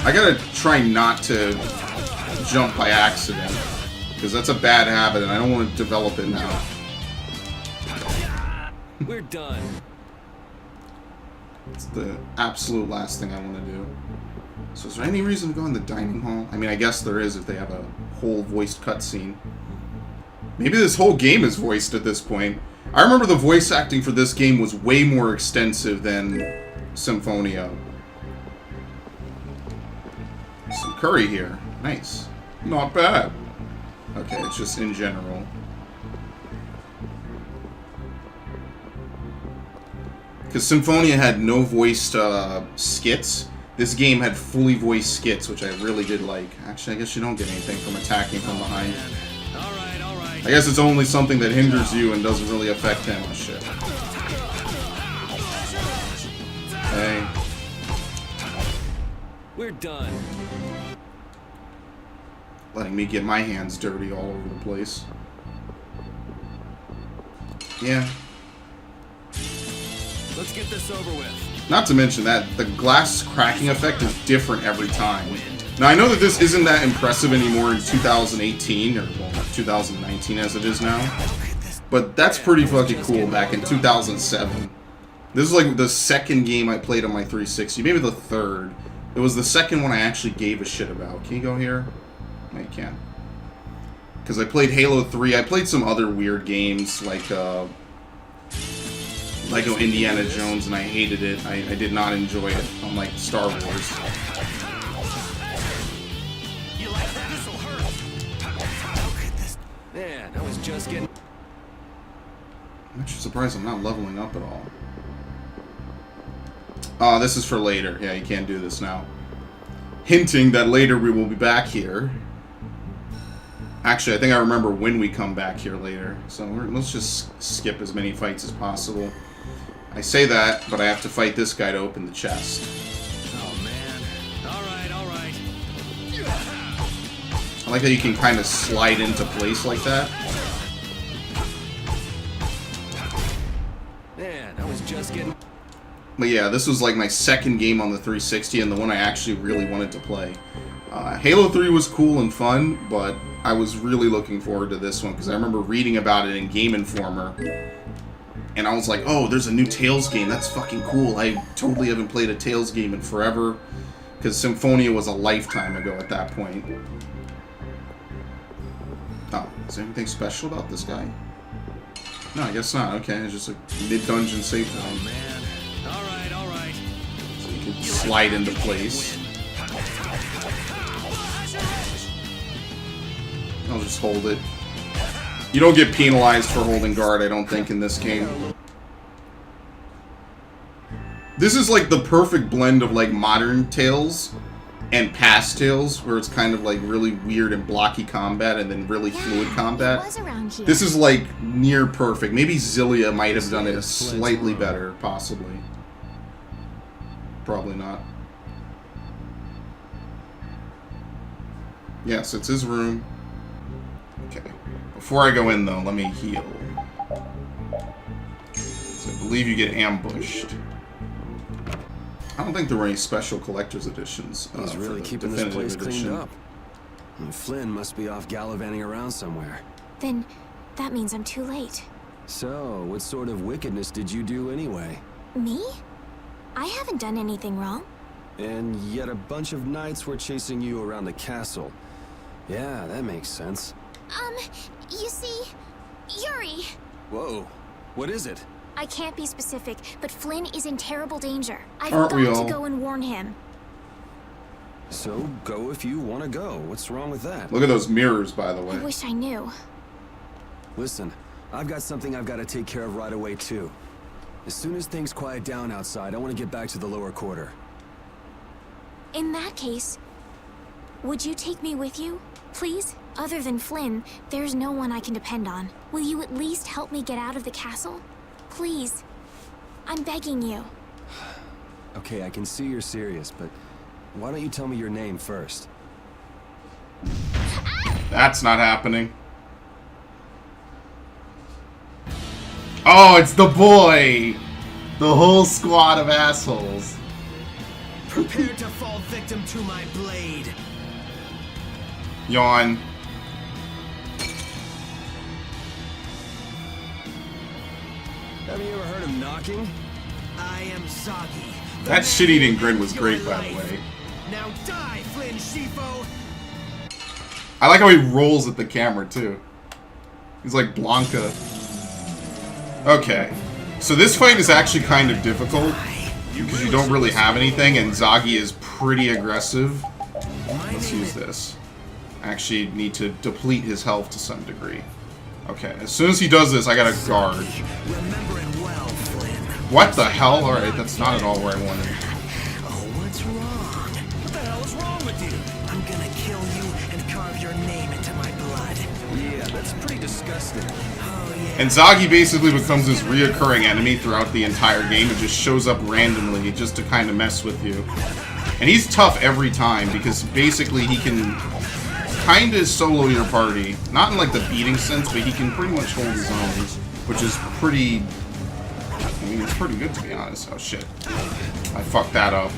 I gotta try not to jump by accident, because that's a bad habit and I don't want to develop it now. We're done. It's the absolute last thing I want to do. So is there any reason to go in the dining hall? I mean, I guess there is if they have a whole voiced cutscene. Maybe this whole game is voiced at this point. I remember the voice acting for this game was way more extensive than Symphonia. Some curry here. Nice. Not bad. Okay, it's just in general. Because Symphonia had no voiced skits. This game had fully voiced skits, which I really did like. Actually, I guess you don't get anything from attacking from behind. I guess it's only something that hinders you and doesn't really affect him. Oh, shit. Hey. We're done. Letting me get my hands dirty all over the place. Yeah. Let's get this over with. Not to mention that the glass cracking effect is different every time. Now, I know that this isn't that impressive anymore in 2018, or well, 2019 as it is now, but that's pretty fucking cool back in 2007. This is like the second game I played on my 360, maybe the third. It was the second one I actually gave a shit about. Can you go here? No, you can't. Because I played Halo 3, I played some other weird games, like, Lego Indiana Jones, and I hated it. I did not enjoy it, unlike Star Wars. Man, I was just getting... I'm actually surprised I'm not leveling up at all. Oh, this is for later. Yeah, you can't do this now. Hinting that later we will be back here. Actually, I think I remember when we come back here later. So let's just skip as many fights as possible. I say that, but I have to fight this guy to open the chest. Oh, man. All right. I like how you can kind of slide into place like that. Man, I was just getting... But yeah, this was like my second game on the 360 and the one I actually really wanted to play. Halo 3 was cool and fun, but I was really looking forward to this one because I remember reading about it in Game Informer. And I was like, oh, there's a new Tales game. That's fucking cool. I totally haven't played a Tales game in forever. Because Symphonia was a lifetime ago at that point. Oh, is there anything special about this guy? No, I guess not. Okay, it's just a mid-dungeon save point. Oh, man. All right. So you can slide into place. I'll just hold it. You don't get penalized for holding guard, I don't think, in this game. This is like the perfect blend of like modern Tales and past Tales, where it's kind of like really weird and blocky combat and then really fluid combat. This is like near perfect. Maybe Zillia might have done it slightly better, possibly. Probably not. Yes, it's his room. Okay. Before I go in, though, let me heal. So I believe you get ambushed. I don't think there were any special collector's editions. He's really keeping this place cleaned up. And Flynn must be off gallivanting around somewhere. Then that means I'm too late. So, what sort of wickedness did you do anyway? Me? I haven't done anything wrong. And yet a bunch of knights were chasing you around the castle. Yeah, that makes sense. You see, Yuri. Whoa, what is it? I can't be specific, but Flynn is in terrible danger. I've Aren't we got all? to go and warn him. So, go if you want to go. What's wrong with that? Look at those mirrors, by the way. I wish I knew. Listen, I've got something I've got to take care of right away, too. As soon as things quiet down outside, I want to get back to the lower quarter. In that case, would you take me with you, please? Other than Flynn, there's no one I can depend on. Will you at least help me get out of the castle? Please. I'm begging you. Okay, I can see you're serious, but why don't you tell me your name first? That's not happening. Oh, it's the boy! The whole squad of assholes. Prepare to fall victim to my blade. Yawn. Have you ever heard of knocking? I am Soggy. That shit-eating grin was great, by the way. Now die, Flynn Shifo! I like how he rolls at the camera, too. He's like Blanca. Okay. So this fight is actually kind of difficult, because you don't really have anything, and Zagi is pretty aggressive. Let's use this. I actually need to deplete his health to some degree. Okay, as soon as he does this, I gotta guard. What the hell? Alright, that's not at all where I wanted. Oh, what's wrong? What the hell is wrong with you? I'm gonna kill you and carve your name into my blood. Yeah, that's pretty disgusting. Oh, yeah. And Zagi basically becomes this reoccurring enemy throughout the entire game. It just shows up randomly just to kind of mess with you. And he's tough every time because basically he can kind of solo your party. Not in like the beating sense, but he can pretty much hold his own, which is pretty... I mean, it's pretty good to be honest. Oh shit. I fucked that up.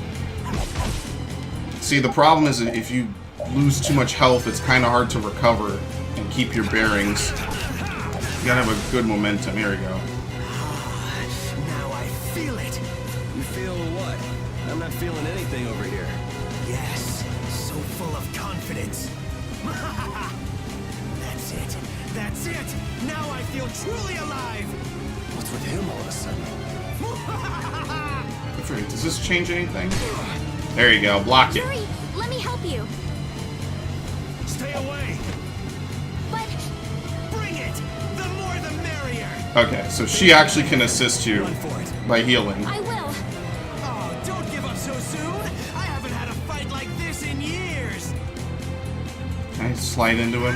See, the problem is if you lose too much health, it's kind of hard to recover and keep your bearings. You gotta have a good momentum. Here we go. Now I feel it. You feel what? I'm not feeling anything over here. Yes, so full of confidence. That's it. That's it. Now I feel truly alive. What's with him all of a sudden? Does this change anything? There you go. Block it. Yuri, let me help you. Stay away. But Bring it. The more the merrier. Okay, so she actually can assist you by healing. I will. Oh, don't give up so soon. I haven't had a fight like this in years. Can I slide into him?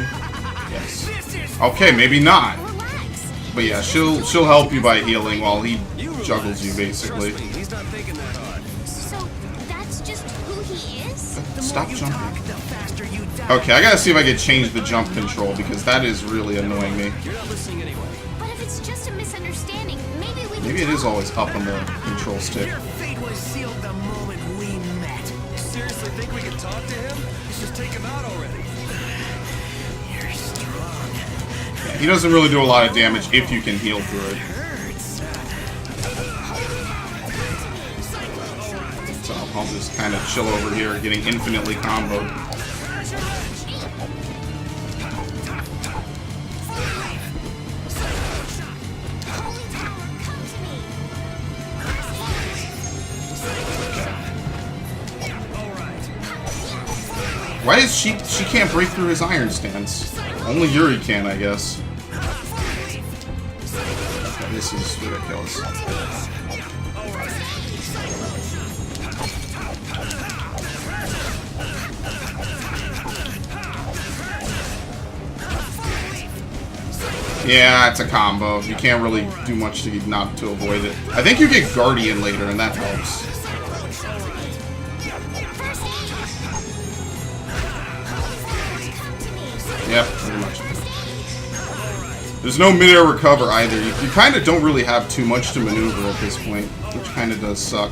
Yes. This is Okay, maybe not. Relax. But yeah, she'll help you by healing while he juggles you basically. Trust me, he's not thinking that hard. So that's just who he is? Stop jumping. the faster you die. Okay, I gotta see if I can change the jump control because that is really annoying me. You're not listening anyway. But if it's just a misunderstanding, maybe we can Maybe it is talk. always up on the control stick. Your fate was sealed the moment we met. Seriously think we can talk to him? Let's just take him out already. You're strong. Yeah, he doesn't really do a lot of damage if you can heal through it. Hurts. So I'll just kind of chill over here, getting infinitely comboed. Why is she can't break through his iron stance? Only Yuri can, I guess. Okay, this is ridiculous. Yeah, it's a combo. You can't really do much to not to avoid it. I think you get Guardian later, and that helps. Yep, pretty much. There's no mid-air recover either. You kind of don't really have too much to maneuver at this point, which kind of does suck.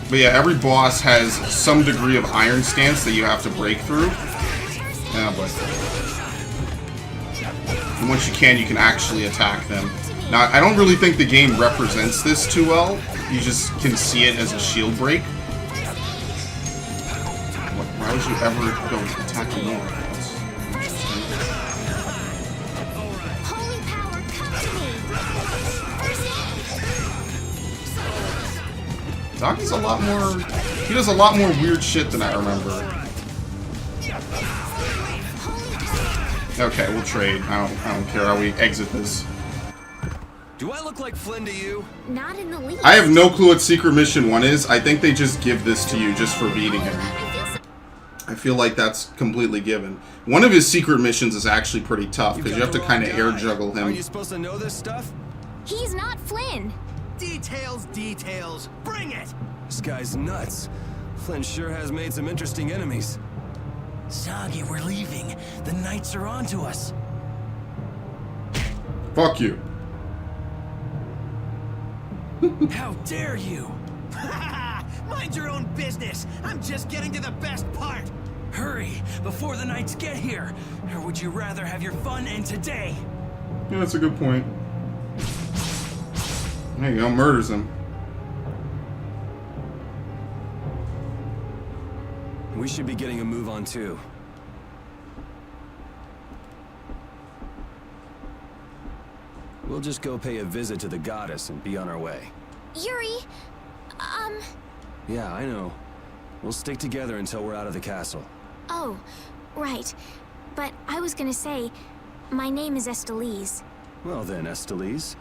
But yeah, every boss has some degree of iron stance that you have to break through. Yeah, but... And once you can actually attack them. Now, I don't really think the game represents this too well. You just can see it as a shield break. Why would you ever go attacking more? That's interesting. Holy power, come to me. Zagi's a lot more... He does a lot more weird shit than I remember. Okay, we'll trade. I don't care how we exit this. Do I look like Flynn to you? Not in the least. I have no clue what secret mission 1 is. I think they just give this to you just for beating him. I feel like that's completely given. One of his secret missions is actually pretty tough because you have to kind of air juggle him. Aren't you supposed to know this stuff? He's not Flynn. Details, details. Bring it! This guy's nuts. Flynn sure has made some interesting enemies. Sagi, we're leaving. The Knights are onto us. Fuck you. How dare you? Mind your own business. I'm just getting to the best part. Hurry, before the Knights get here. Or would you rather have your fun end today? Yeah, that's a good point. There you go, murders him. We should be getting a move on too. We'll just go pay a visit to the goddess and be on our way. Yuri, Yeah, I know. We'll stick together until we're out of the castle. Oh, right. But I was gonna say, my name is Estelise. Well then, Estelise,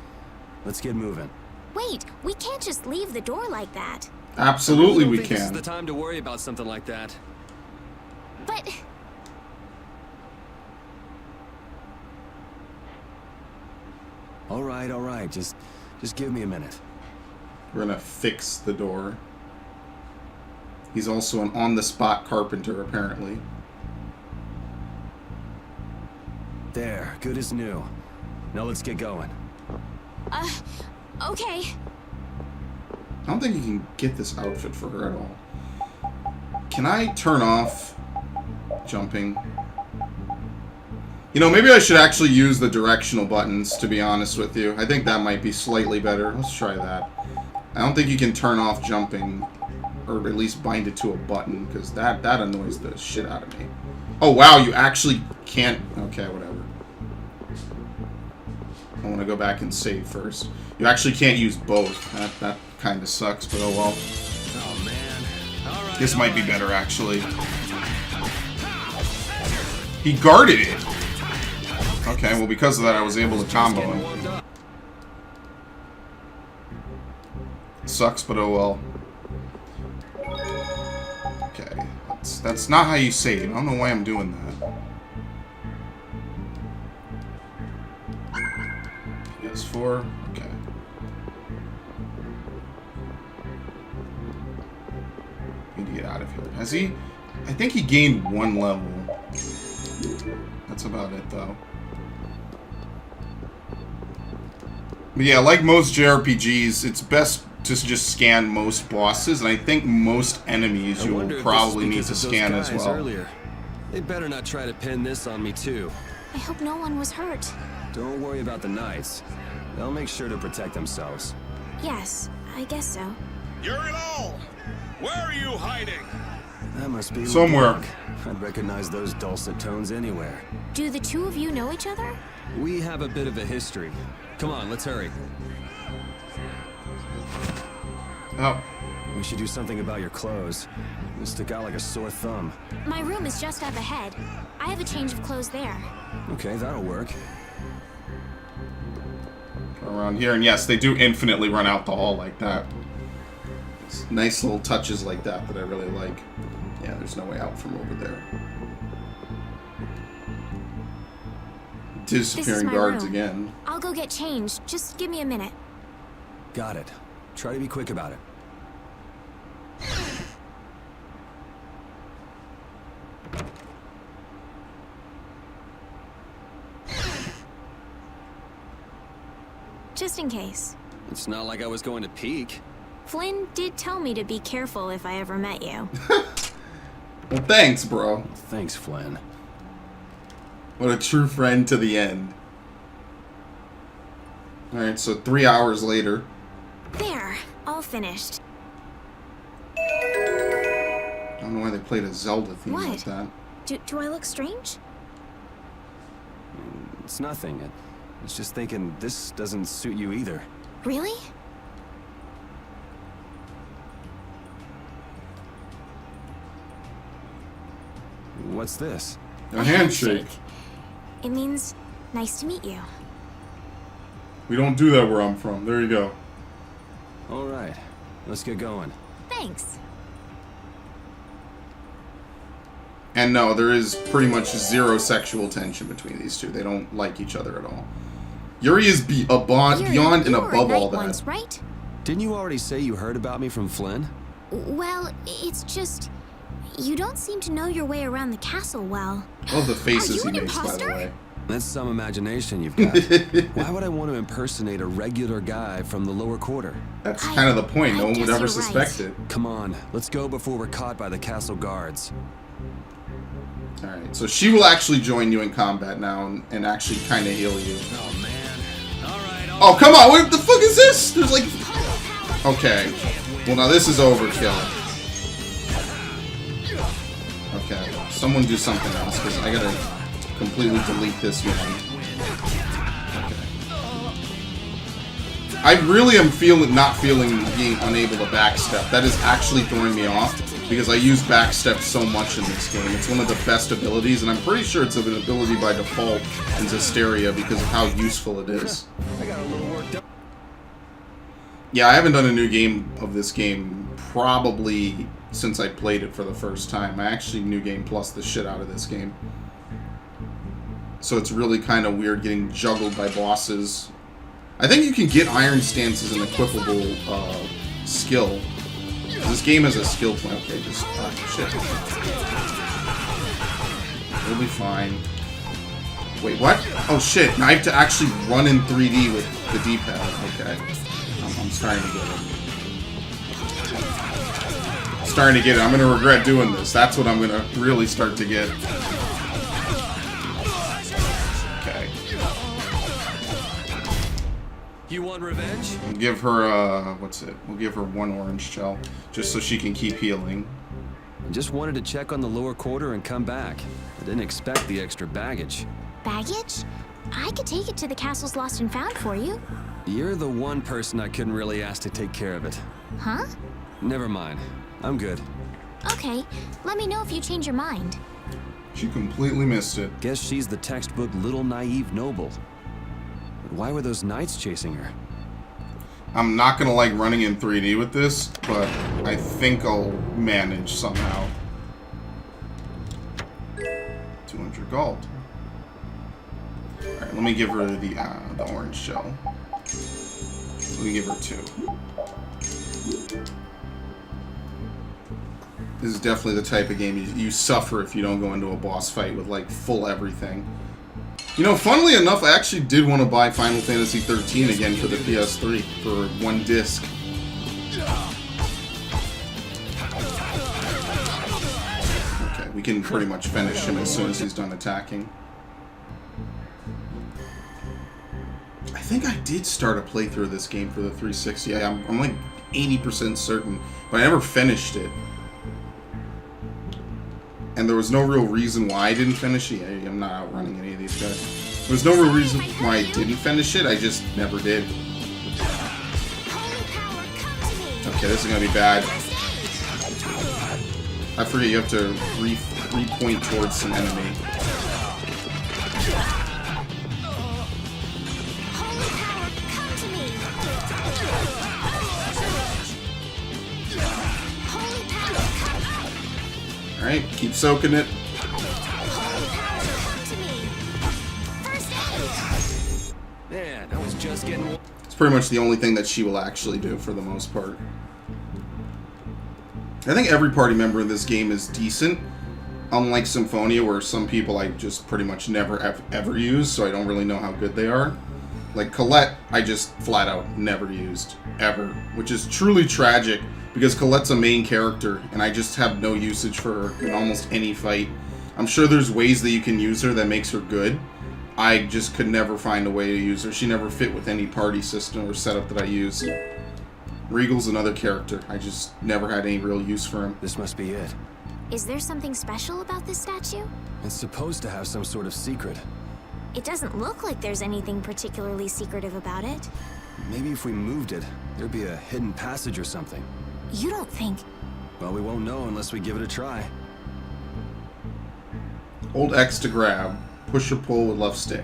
let's get moving. Wait, we can't just leave the door like that. Absolutely we This is can. the time to worry about something like that. But... All right. Just give me a minute. We're gonna fix the door. He's also an on-the-spot carpenter, apparently. There, good as new. Now let's get going. Okay. I don't think you can get this outfit for her at all. Can I turn off jumping? You know, maybe I should actually use the directional buttons, to be honest with you. I think that might be slightly better. Let's try that. I don't think you can turn off jumping, or at least bind it to a button, because that annoys the shit out of me. Oh, wow, you actually can't... Okay, whatever. I want to go back and save first. You actually can't use both. That kind of sucks, but oh well. Oh, man. All right, This might be better, actually. He guarded it! Okay, well, because of that, I was able to combo him. Sucks, but oh well. Okay, that's not how you save. I don't know why I'm doing that. PS4, okay. Need to get out of here. Has he? I think he gained 1 level. That's about it, though. But yeah, like most JRPGs, it's best to just scan most bosses, and I think most enemies you will probably need to scan as well. Earlier. They better not try to pin this on me too. I hope no one was hurt. Don't worry about the Knights. They'll make sure to protect themselves. Yes, I guess so. Yuri Lowell! Where are you hiding? That must be somewhere. Luke. I'd recognize those dulcet tones anywhere. Do the two of you know each other? We have a bit of a history. Come on, let's hurry. Oh. We should do something about your clothes. You stick out like a sore thumb. My room is just up ahead. I have a change of clothes there. Okay, that'll work. Around here, and yes, they do infinitely run out the hall like that. It's nice little touches like that I really like. Yeah, there's no way out from over there. Disappearing guards room. again. I'll go get changed. Just give me a minute. Got it. Try to be quick about it. Just in case. It's not like I was going to peek. Flynn did tell me to be careful if I ever met you. Well, thanks, bro. Thanks, Flynn. What a true friend to the end. Alright, so 3 hours later. There, all finished. I don't know why they played a Zelda theme like that. Do I look strange? It's nothing. I was just thinking this doesn't suit you either. Really? What's this? A handshake. It means nice to meet you. We don't do that where I'm from. There you go. All right, let's get going. Thanks. And no, there is pretty much zero sexual tension between these two. They don't like each other at all. Yuri is beyond and above all that. Once, right? Didn't you already say you heard about me from Flynn? Well, it's just you don't seem to know your way around the castle well. Oh, the faces he Are you an makes, imposter? by the way. That's some imagination you've got. Why would I want to impersonate a regular guy from the lower quarter? That's kind of the point. No one would ever you're suspect right. it. Come on, let's go before we're caught by the castle guards. Alright, so she will actually join you in combat now and actually kind of heal you. Oh, man. All right. Oh, come on! What the fuck is this? There's like... Okay. Well, now this is overkill. Okay. Someone do something else, because I gotta completely delete this man. Okay. I really am not feeling being unable to backstep. That is actually throwing me off, because I use backstep so much in this game. It's one of the best abilities, and I'm pretty sure it's an ability by default in Vesperia because of how useful it is. I got a little worked up. Yeah, I haven't done a new game of this game probably since I played it for the first time. I actually New Game Plus the shit out of this game. So it's really kind of weird getting juggled by bosses. I think you can get Iron Stance as an equipable skill. This game has a skill point. Okay, just shit. We'll be fine. Wait, what? Oh shit! Now I have to actually run in 3D with the D-pad. Okay, I'm starting to get it. Starting to get it. I'm gonna regret doing this. That's what I'm gonna really start to get. Okay. You want revenge? We'll give her what's it? We'll give her 1 orange shell, just so she can keep healing. I just wanted to check on the lower quarter and come back. I didn't expect the extra baggage. Baggage? I could take it to the castle's lost and found for you. You're the one person I couldn't really ask to take care of it. Huh? Never mind. I'm good. Okay, let me know if you change your mind. She completely missed it. Guess she's the textbook little naive noble. But why were those knights chasing her? I'm not gonna like running in 3D with this, but I think I'll manage somehow. 200 gold. Alright, let me give her the orange shell. Let me give her 2. This is definitely the type of game you suffer if you don't go into a boss fight with like full everything. You know, funnily enough, I actually did want to buy Final Fantasy 13 again for the PS3 for 1 disc. Okay, we can pretty much finish him as soon as he's done attacking. I think I did start a playthrough of this game for the 360. I'm like 80% certain, but I never finished it. And there was no real reason why I didn't finish it. I'm not outrunning any of these guys. There was no real reason why I didn't finish it. I just never did. Okay, this is gonna be bad. I forget you have to re-point towards some enemy. Alright, keep soaking it. Man, I was just getting... It's pretty much the only thing that she will actually do for the most part. I think every party member in this game is decent. Unlike Symphonia, where some people I just pretty much never ever use, so I don't really know how good they are. Like Colette, I just flat out never used, ever. Which is truly tragic, because Colette's a main character, and I just have no usage for her in almost any fight. I'm sure there's ways that you can use her that makes her good. I just could never find a way to use her. She never fit with any party system or setup that I use. Regal's another character. I just never had any real use for him. This must be it. Is there something special about this statue? It's supposed to have some sort of secret. It doesn't look like there's anything particularly secretive about it. Maybe if we moved it, there'd be a hidden passage or something. You don't think... Well, we won't know unless we give it a try. Hold X to grab. Push or pull with left stick.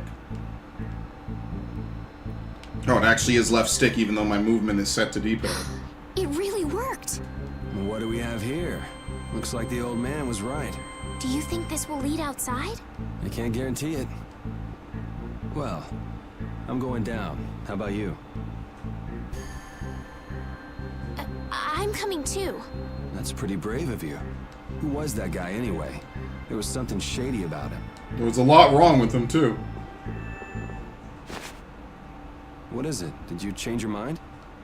Oh, it actually is left stick even though my movement is set to D-pad. It really worked. What do we have here? Looks like the old man was right. Do you think this will lead outside? I can't guarantee it. Well, I'm going down. How about you? I'm coming too. That's pretty brave of you. Who was that guy anyway? There was something shady about him. There was a lot wrong with him too. What is it? Did you change your mind?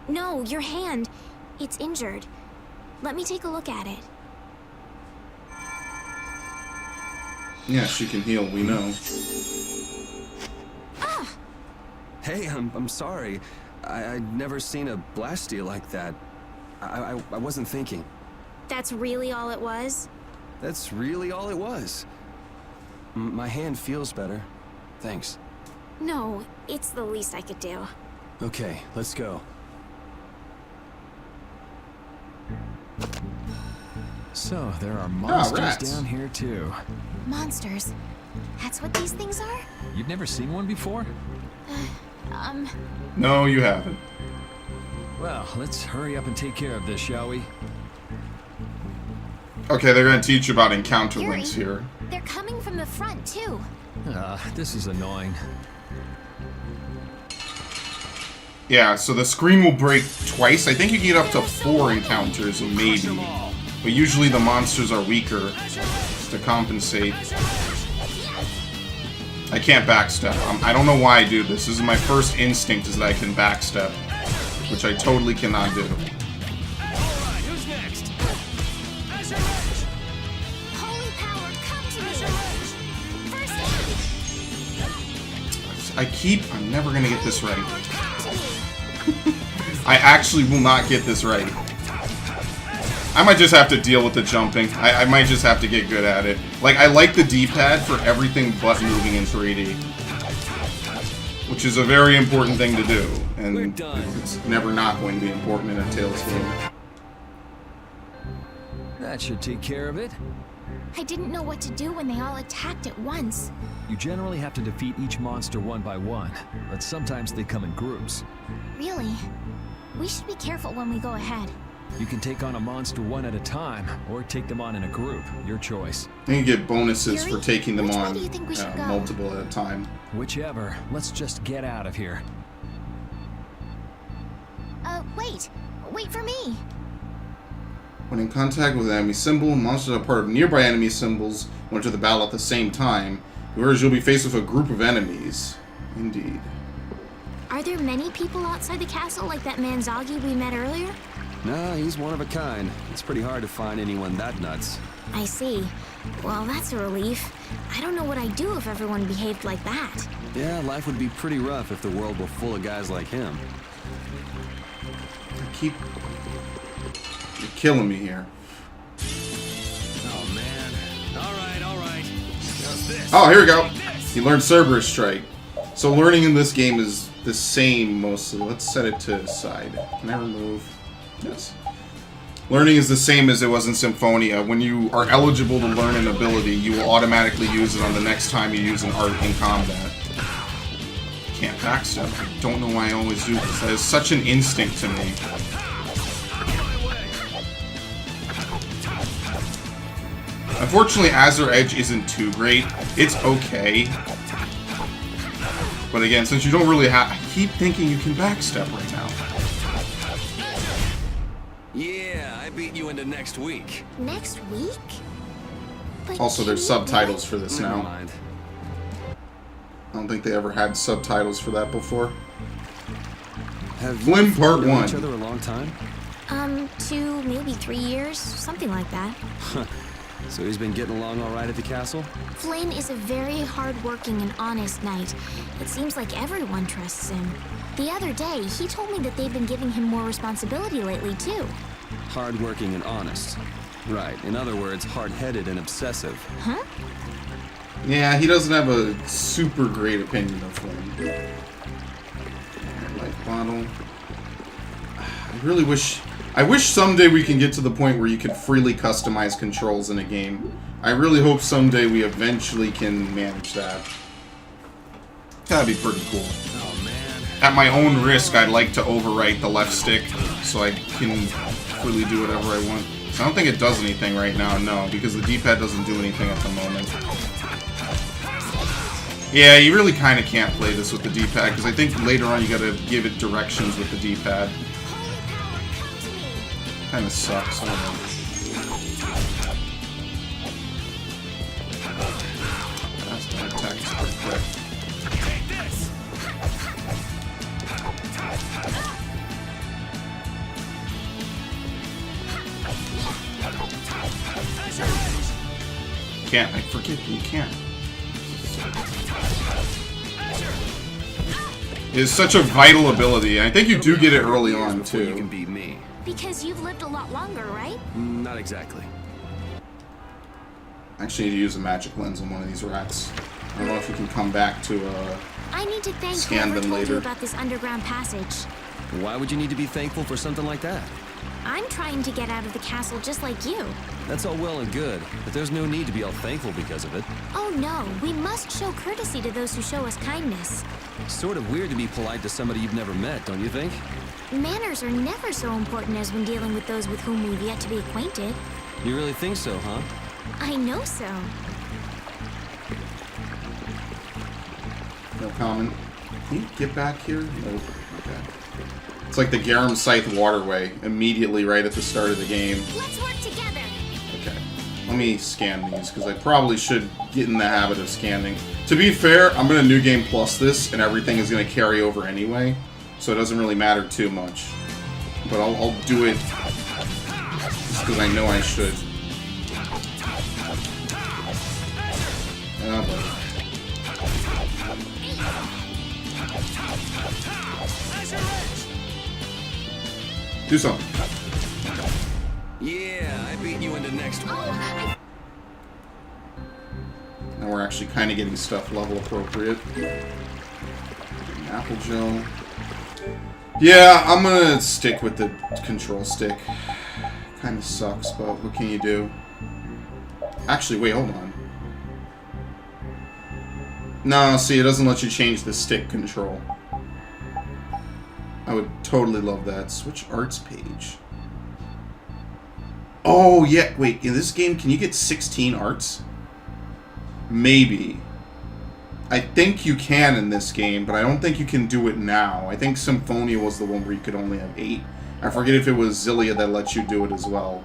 No, your hand. It's injured. Let me take a look at it. Yeah, she can heal, we know. Ah! Hey, I'm sorry. I'd never seen a Blastia like that. I wasn't thinking. That's really all it was? That's really all it was. My hand feels better. Thanks. No, it's the least I could do. Okay, let's go. So, there are monsters rats. down here too. Monsters? That's what these things are? You've never seen one before? No, you haven't. Well, let's hurry up and take care of this, shall we? Okay, they're gonna teach you about encounter Yuri, links here. They're coming from the front, too. This is annoying. Yeah, so the screen will break twice. I think you can get up to 4 encounters, maybe. But usually the monsters are weaker to compensate. I can't backstep. I don't know why I do this. This is my first instinct is that I can backstep, which I totally cannot do. Alright, who's next? Holy power, come to me! First aid! I'm never gonna get this right. Power, come to me! I actually will not get this right. I might just have to deal with the jumping. I might just have to get good at it. Like, I like the D-pad for everything but moving in 3D. Which is a very important thing to do. And it's never not going to be important in a Tales game. That should take care of it. I didn't know what to do when they all attacked at once. You generally have to defeat each monster one by one, but sometimes they come in groups. Really? We should be careful when we go ahead. You can take on a monster one at a time, or take them on in a group. Your choice. And you get bonuses Yuri, for taking them which way on do you think we should go? multiple at a time. Whichever. Let's just get out of here. Wait. Wait for me. When in contact with an enemy symbol, monsters are part of nearby enemy symbols will enter the battle at the same time. Whereas you'll be faced with a group of enemies. Indeed. Are there many people outside the castle like that man Zoggy we met earlier? Nah, he's one of a kind. It's pretty hard to find anyone that nuts. I see. Well, that's a relief. I don't know what I'd do if everyone behaved like that. Yeah, life would be pretty rough if the world were full of guys like him. You're killing me here. Oh, man. All right. Just this. Oh, here we go. You learned Cerberus Strike. So learning in this game is the same mostly. Let's set it to side. Can I remove? Yes. Learning is the same as it was in Symphonia. When you are eligible to learn an ability, you will automatically use it on the next time you use an art in combat. Can't backstep. I don't know why I always do this. That is such an instinct to me. Unfortunately, Azure Edge isn't too great. It's okay. But again, since you don't really have... I keep thinking you can backstep right now. Yeah, I beat you into next week. Next week? But Also, there's subtitles for this Never now. mind. I don't think they ever had subtitles for that before. Have Flynn you Part known 1. each other a long time? 2, maybe 3 years, something like that. So he's been getting along all right at the castle? Flynn is a very hard-working and honest knight. It seems like everyone trusts him. The other day, he told me that they've been giving him more responsibility lately, too. Hardworking and honest. Right. In other words, hard-headed and obsessive. Huh? Yeah, he doesn't have a super great opinion of Flynn. Light bottle. I really wish... I wish someday we can get to the point where you can freely customize controls in a game. I really hope someday we eventually can manage that. That'd be pretty cool. Oh man. At my own risk, I'd like to overwrite the left stick so I can freely do whatever I want. So I don't think it does anything right now, no, because the D-pad doesn't do anything at the moment. Yeah, you really kind of can't play this with the D-pad, because I think later on you gotta give it directions with the D-pad. Kind of sucks. That's that attack is pretty quick. Can't. I forget you can't. It's such a vital ability. I think you do get it early on too. You can beat me. Because you've lived a lot longer, right? Not exactly. I actually need to use a magic lens on one of these rats. I don't know if you can come back to I need to thank scan whoever them told you later. about this underground passage. Why would you need to be thankful for something like that? I'm trying to get out of the castle just like you. That's all well and good, but there's no need to be all thankful because of it. Oh no, we must show courtesy to those who show us kindness. Sort of weird to be polite to somebody you've never met, don't you think? Manners are never so important as when dealing with those with whom we've yet to be acquainted. You really think so, huh? I know so. No comment. Can you get back here? Nope. Okay. It's like the Garum Scythe waterway, immediately right at the start of the game. Let's work together. Okay. Let me scan these, because I probably should get in the habit of scanning. To be fair, I'm going to New Game Plus this, and everything is going to carry over anyway, so it doesn't really matter too much. But I'll do it just because I know I should. Oh, boy. Do something. Yeah, I beat you into next one. Now we're actually kind of getting stuff level appropriate. Apple gel. Yeah, I'm gonna stick with the control stick. Kind of sucks, but what can you do? Actually, wait, hold on. No, see, it doesn't let you change the stick control. I would totally love that. Switch arts page. Oh, yeah. Wait, in this game, can you get 16 arts? Maybe. I think you can in this game, but I don't think you can do it now. I think Symphonia was the one where you could only have 8. I forget if it was Zillia that lets you do it as well.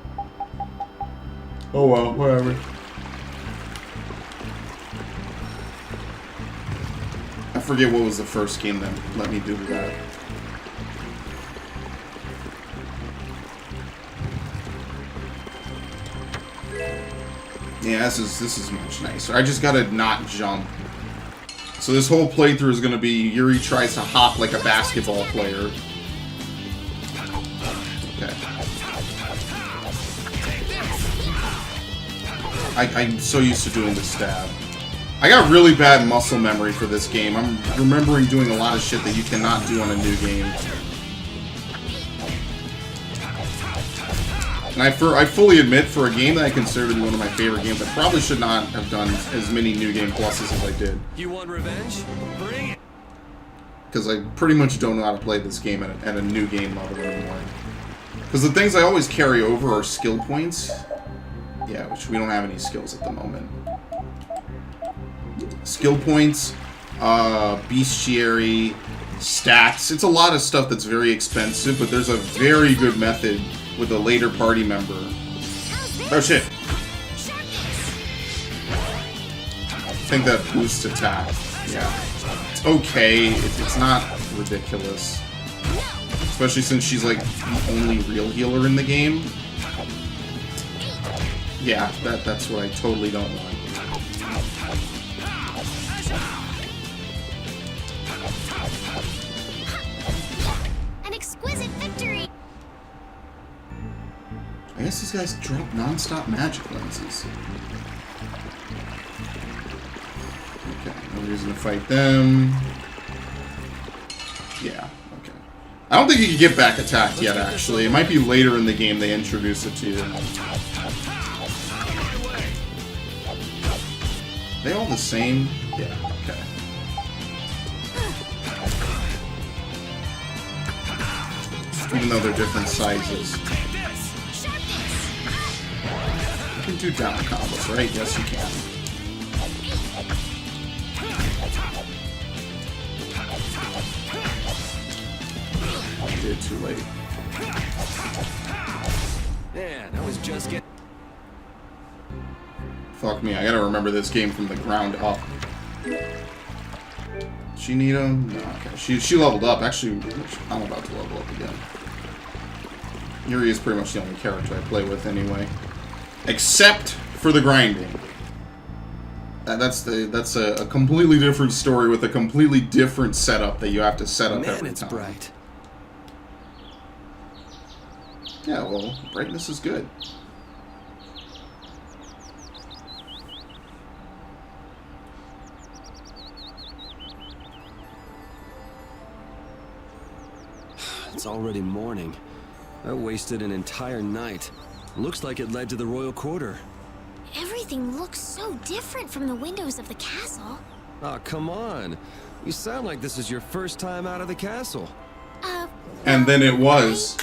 Oh well, whatever. I forget what was the first game that let me do that. Yeah, this is much nicer. I just gotta not jump. So this whole playthrough is gonna be Yuri tries to hop like a basketball player. Okay. I'm so used to doing the stab. I got really bad muscle memory for this game. I'm remembering doing a lot of shit that you cannot do on a new game. And I fully admit, for a game that I consider to be one of my favorite games, I probably should not have done as many New Game Pluses as I did. You want revenge? Bring it! Because I pretty much don't know how to play this game at a new game level anymore. Because the things I always carry over are skill points. Yeah, which we don't have any skills at the moment. Skill points, bestiary, stats. It's a lot of stuff that's very expensive, but there's a very good method with a later party member. Oh shit. I think that boosts attack. Yeah. It's okay. It's not ridiculous. Especially since she's like the only real healer in the game. Yeah, that's what I totally don't want. An exquisite victory! I guess these guys drop non-stop magic lenses. Okay, no reason to fight them. Yeah, okay. I don't think you can get back attacked yet, actually. It might be later in the game they introduce it to you. Are they all the same? Yeah, okay. even though they're different sizes. You can do down combos, right? Yes, you can. I did too late. Man, I was just getting... Fuck me, I gotta remember this game from the ground up. She need him? No, okay. She leveled up. Actually, I'm about to level up again. Yuri is pretty much the only character I play with anyway. Except for the grinding. That's a completely different story with a completely different setup that you have to set up every time. Man, it's bright. Yeah, well, brightness is good. It's already morning. I wasted an entire night. Looks like it led to the royal quarter. Everything looks so different from the windows of the castle. Oh, come on. You sound like this is your first time out of the castle. And then it was.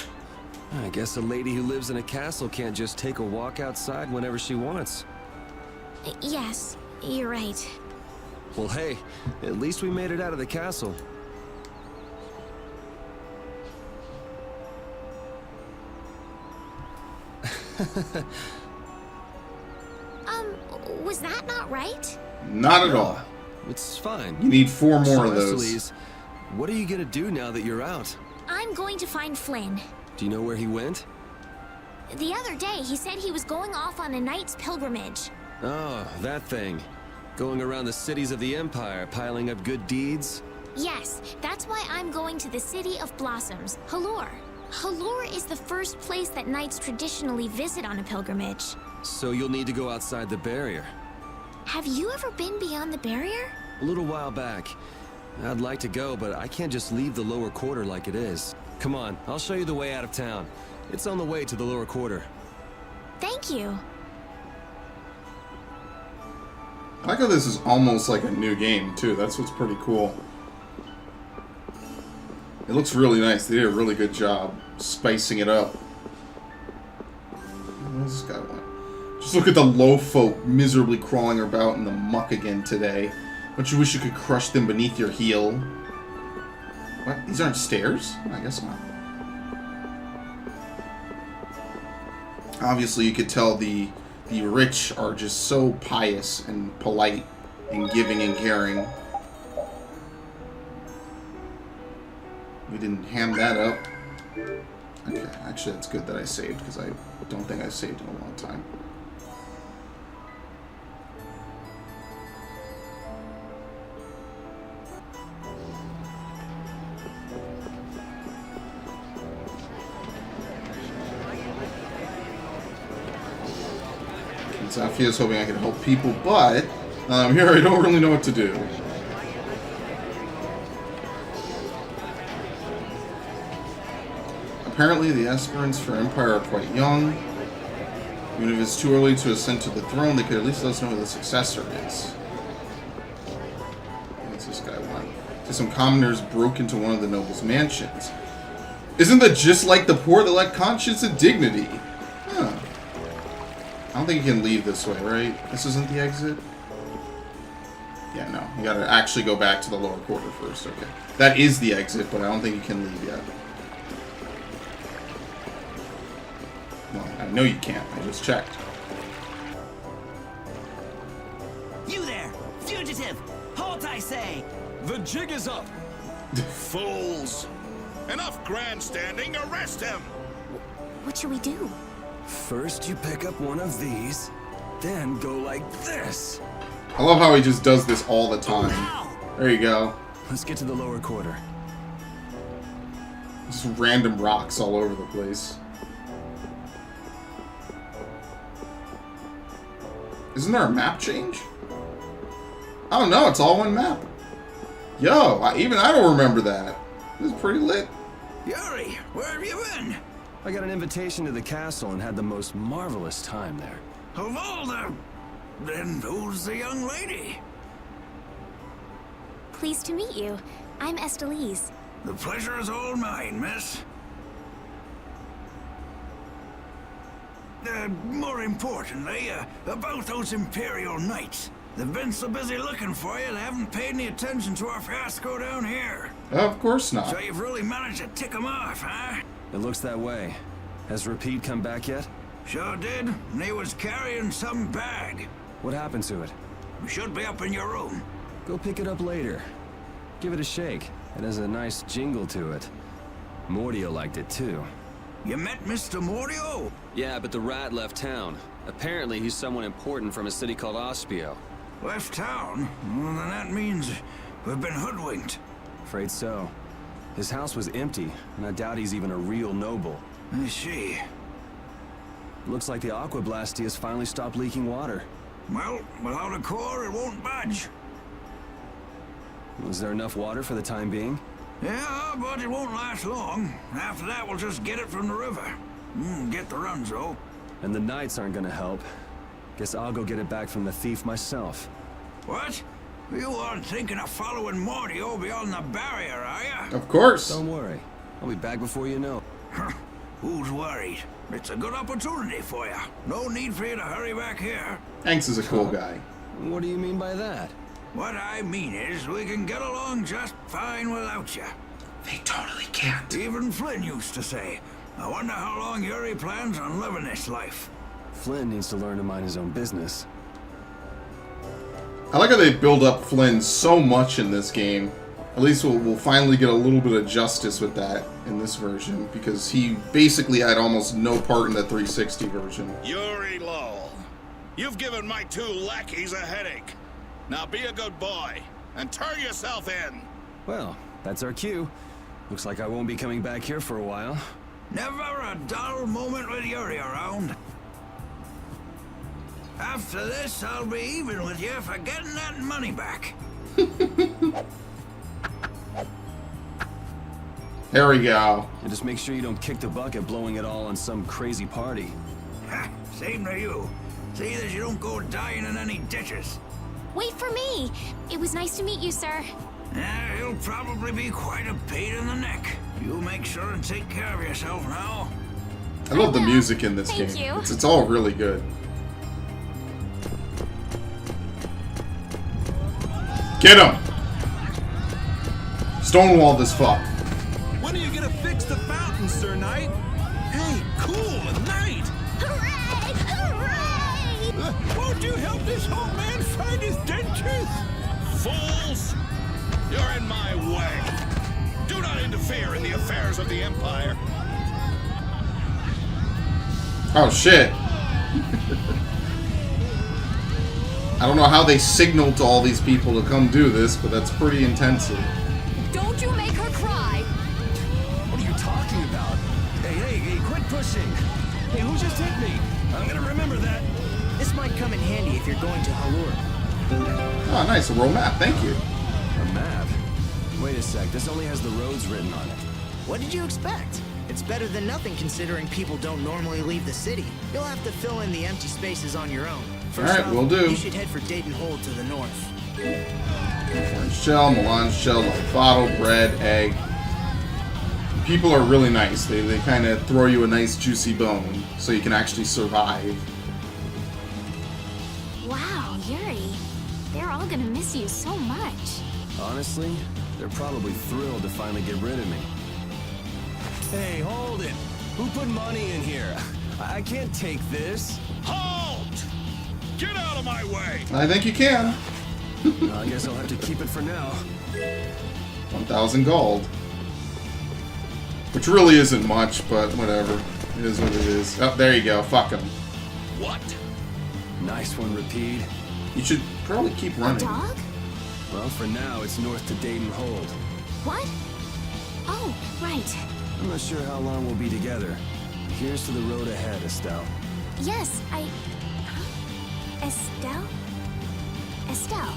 I guess a lady who lives in a castle can't just take a walk outside whenever she wants. Yes, you're right. Well, hey, at least we made it out of the castle. Was that not right? Not at all. It's fine. You need 4 more So, of those. Esteliz, what are you gonna do now that you're out? I'm going to find Flynn. Do you know where he went? The other day, he said he was going off on a knight's pilgrimage. Oh, that thing. Going around the cities of the Empire, piling up good deeds? Yes, that's why I'm going to the City of Blossoms, Halure. Halure is the first place that knights traditionally visit on a pilgrimage. So you'll need to go outside the barrier. Have you ever been beyond the barrier? A little while back. I'd like to go, but I can't just leave the lower quarter like it is. Come on, I'll show you the way out of town. It's on the way to the lower quarter. Thank you. I like how this is almost like a new game, too. That's what's pretty cool. It looks really nice. They did a really good job spicing it up. Where's this guy went? Just look at the low folk miserably crawling about in the muck again today. Don't you wish you could crush them beneath your heel? What? These aren't stairs? I guess not. Obviously, you could tell the rich are just so pious and polite and giving and caring. We didn't ham that up. Okay, actually that's good that I saved, because I don't think I saved in a long time. Zafia's hoping I can help people, but now I'm here, I don't really know what to do. Apparently, the aspirants for Empire are quite young. Even if it's too early to ascend to the throne, they could at least let us know who the successor is. What's this guy want? So some commoners broke into one of the nobles' mansions. Isn't that just like the poor that lack conscience and dignity? Huh. I don't think you can leave this way, right? This isn't the exit? Yeah, no. You gotta actually go back to the lower quarter first. Okay. That is the exit, but I don't think you can leave yet. Well, I know you can't. I just checked. You there! Fugitive! Halt, I say! The jig is up! Fools! Enough grandstanding! Arrest him! What should we do? First you pick up one of these, then go like this. I love how he just does this all the time. There you go. Let's get to the lower quarter. Just random rocks all over the place. Isn't there a map change? Oh no, it's all one map. Yo, even I don't remember that. This is pretty lit. Yuri, where have you been? I got an invitation to the castle and had the most marvelous time there. Of all the... Then who's the young lady? Pleased to meet you. I'm Esteliz. The pleasure is all mine, miss. more importantly, about those Imperial Knights. They've been so busy looking for you, they haven't paid any attention to our fiasco down here. Of course not. So you've really managed to tick them off, huh? It looks that way. Has Repeat come back yet? Sure did, and he was carrying some bag. What happened to it? It should be up in your room. Go pick it up later. Give it a shake. It has a nice jingle to it. Mordio liked it too. You met Mr. Mordio? Yeah, but the rat left town. Apparently he's someone important from a city called Ospio. Left town? Well, then that means we've been hoodwinked. Afraid so. His house was empty, and I doubt he's even a real noble. I see. Looks like the Aqua Blastia's finally stopped leaking water. Well, without a core, it won't budge. Was there enough water for the time being? Yeah, but it won't last long. After that, we'll just get it from the river. Get the runs, though. And the Knights aren't gonna help. Guess I'll go get it back from the thief myself. What? You aren't thinking of following Mordio beyond the barrier, are you? Of course. Don't worry. I'll be back before you know. Who's worried? It's a good opportunity for you. No need for you to hurry back here. Hanks is a cool guy. What do you mean by that? What I mean is, we can get along just fine without you. They totally can't. Even Flynn used to say, I wonder how long Yuri plans on living this life. Flynn needs to learn to mind his own business. I like how they build up Flynn so much in this game. At least we'll finally get a little bit of justice with that in this version, because he basically had almost no part in the 360 version. Yuri Lowell, you've given my two lackeys a headache. Now be a good boy and turn yourself in. Well, that's our cue. Looks like I won't be coming back here for a while. Never a dull moment with Yuri around. After this, I'll be even with you for getting that money back. There we go. And just make sure you don't kick the bucket blowing it all on some crazy party. Ha, same to you. See that you don't go dying in any ditches. Wait for me! It was nice to meet you, sir. Yeah, you'll probably be quite a pain in the neck. You make sure and take care of yourself now. I love the music in this Thank game. you. It's all really good. Get him! Stonewall this fuck. When are you gonna fix the fountain, Sir Knight? Hey, cool, a knight! Hooray! Hooray! Won't you help this old man find his dentures? Fools! You're in my way. Do not interfere in the affairs of the Empire. Oh shit. I don't know how they signaled to all these people to come do this, but that's pretty intensive. Don't you make her cry! What are you talking about? Hey, quit pushing! Hey, who just hit me? I'm gonna remember that. This might come in handy if you're going to Halur. Oh, nice. A world map. Thank you. A map? Wait a sec, this only has the roads written on it. What did you expect? It's better than nothing considering people don't normally leave the city. You'll have to fill in the empty spaces on your own. First Alright, off, will do. You should head for Dayton Hold to the north. Orange shell, melange shell, bottle, bread, egg. People are really nice. They kind of throw you a nice juicy bone so you can actually survive. Wow, Yuri. They're all gonna miss you so much. Honestly, they're probably thrilled to finally get rid of me. Hey, hold it! Who put money in here? I can't take this. Halt! Get out of my way! I think you can. I guess I'll have to keep it for now. 1,000 gold. Which really isn't much, but whatever. It is what it is. Oh, there you go. Fuck him. What? Nice one, Repeat. You should probably keep running. Dog? Well, for now, it's north to Dayton Hold. What? Oh, right. I'm not sure how long we'll be together. Here's to the road ahead, Estelle. Yes, Huh? Estelle? Estelle.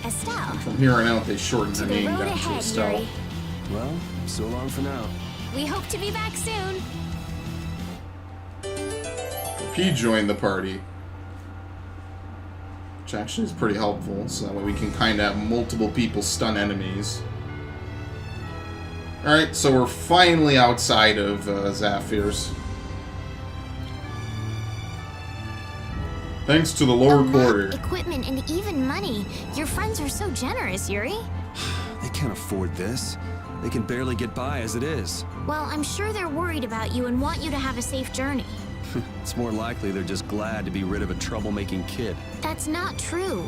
Estelle. From here on out, they shortened To her the name road down to ahead, Estelle. Yuri. Well, so long for now. We hope to be back soon. He joined the party. Which actually is pretty helpful, so that way we can kind of have multiple people stun enemies. Alright, so we're finally outside of Zaphir's. Thanks to the lower quarter. Equipment and even money. Your friends are so generous, Yuri. They can't afford this. They can barely get by as it is. Well, I'm sure they're worried about you and want you to have a safe journey. It's more likely they're just glad to be rid of a troublemaking kid. That's not true.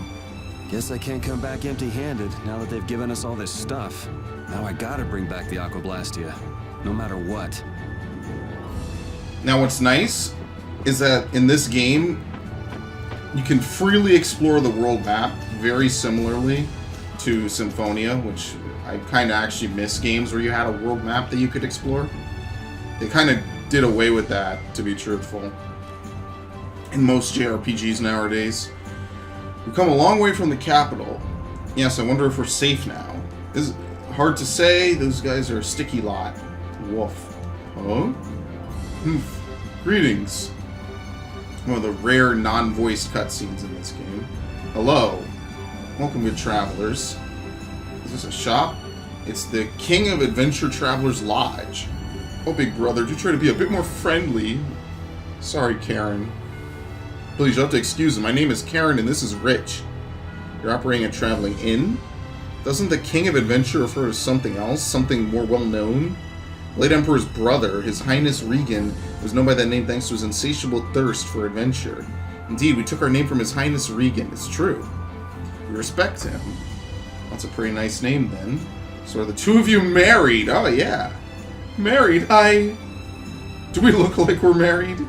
Guess I can't come back empty-handed now that they've given us all this stuff. Now I gotta bring back the Aquablastia, no matter what. Now what's nice is that in this game, you can freely explore the world map very similarly to Symphonia, which I kind of actually miss games where you had a world map that you could explore. They kind of did away with that, to be truthful, in most JRPGs nowadays. We've come a long way from the capital. Yes, I wonder if we're safe now. It's hard to say. Those guys are a sticky lot. Woof. Huh? Greetings. One of the rare non-voiced cutscenes in this game. Hello. Welcome, good travelers. Is this a shop? It's the King of Adventure Travelers Lodge. Oh, big brother, do try to be a bit more friendly. Sorry, Karen. Please, you'll have to excuse me. My name is Karen, and this is Rich. You're operating a traveling inn? Doesn't the King of Adventure refer to something else? Something more well-known? The late Emperor's brother, His Highness Regan, was known by that name thanks to his insatiable thirst for adventure. Indeed, we took our name from His Highness Regan. It's true. We respect him. That's a pretty nice name, then. So are the two of you married? Oh, yeah. Married? Do we look like we're married?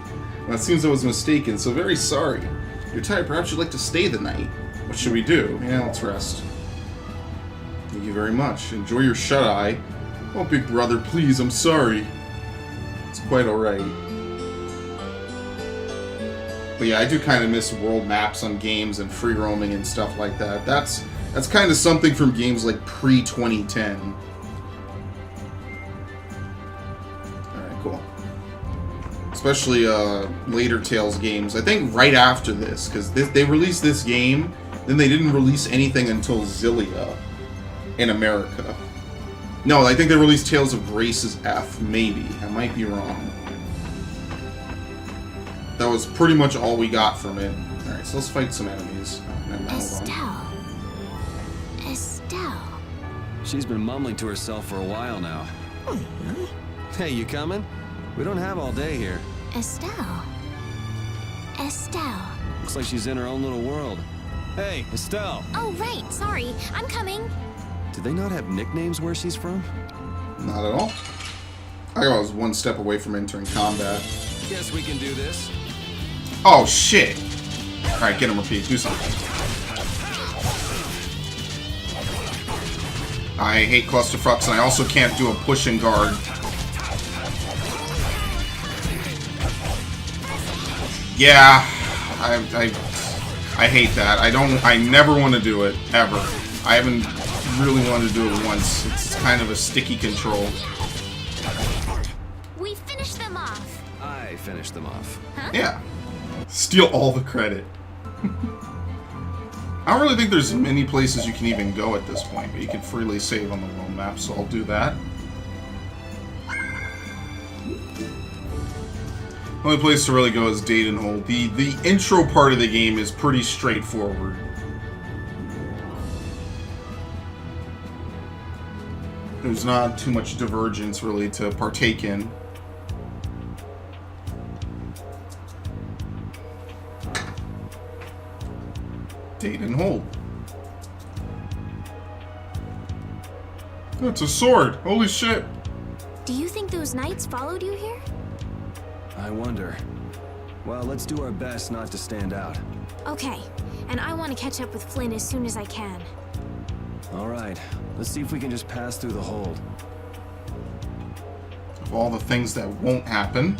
Well, it seems I was mistaken, so very sorry. You're tired. Perhaps you'd like to stay the night. What should we do? Yeah, let's rest. Thank you very much. Enjoy your shut-eye. Oh, big brother, please, I'm sorry. It's quite alright. But yeah, I do kind of miss world maps on games and free roaming and stuff like that. That's kind of something from games like pre-2010. Alright, cool. Especially later Tales games. I think right after this, because they released this game, then they didn't release anything until Xillia in America. No, I think they released Tales of Grace's F, maybe. I might be wrong. That was pretty much all we got from it. Alright, so let's fight some enemies. Oh, never mind, Estelle. Estelle. She's been mumbling to herself for a while now. Hey, you coming? We don't have all day here. Estelle. Estelle. Looks like she's in her own little world. Hey, Estelle. Oh, right. Sorry. I'm coming. Do they not have nicknames where she's from? Not at all. I was one step away from entering combat. Guess we can do this. Oh, shit. Alright, get him, Repeat. Do something. I hate clusterfucks, and I also can't do a push and guard. Yeah, I hate that. I never want to do it, ever. I haven't really wanted to do it once. It's kind of a sticky control. We finished them off. I finished them off. Huh? Yeah. Steal all the credit. I don't really think there's many places you can even go at this point, but you can freely save on the world map, so I'll do that. The only place to really go is Dadenhold. The intro part of the game is pretty straightforward. There's not too much divergence really to partake in. Dadenhold. That's a sword. Holy shit. Do you think those knights followed you here? I wonder. Well, let's do our best not to stand out. Okay, and I want to catch up with Flynn as soon as I can. Alright, let's see if we can just pass through the hold. Of all the things that won't happen.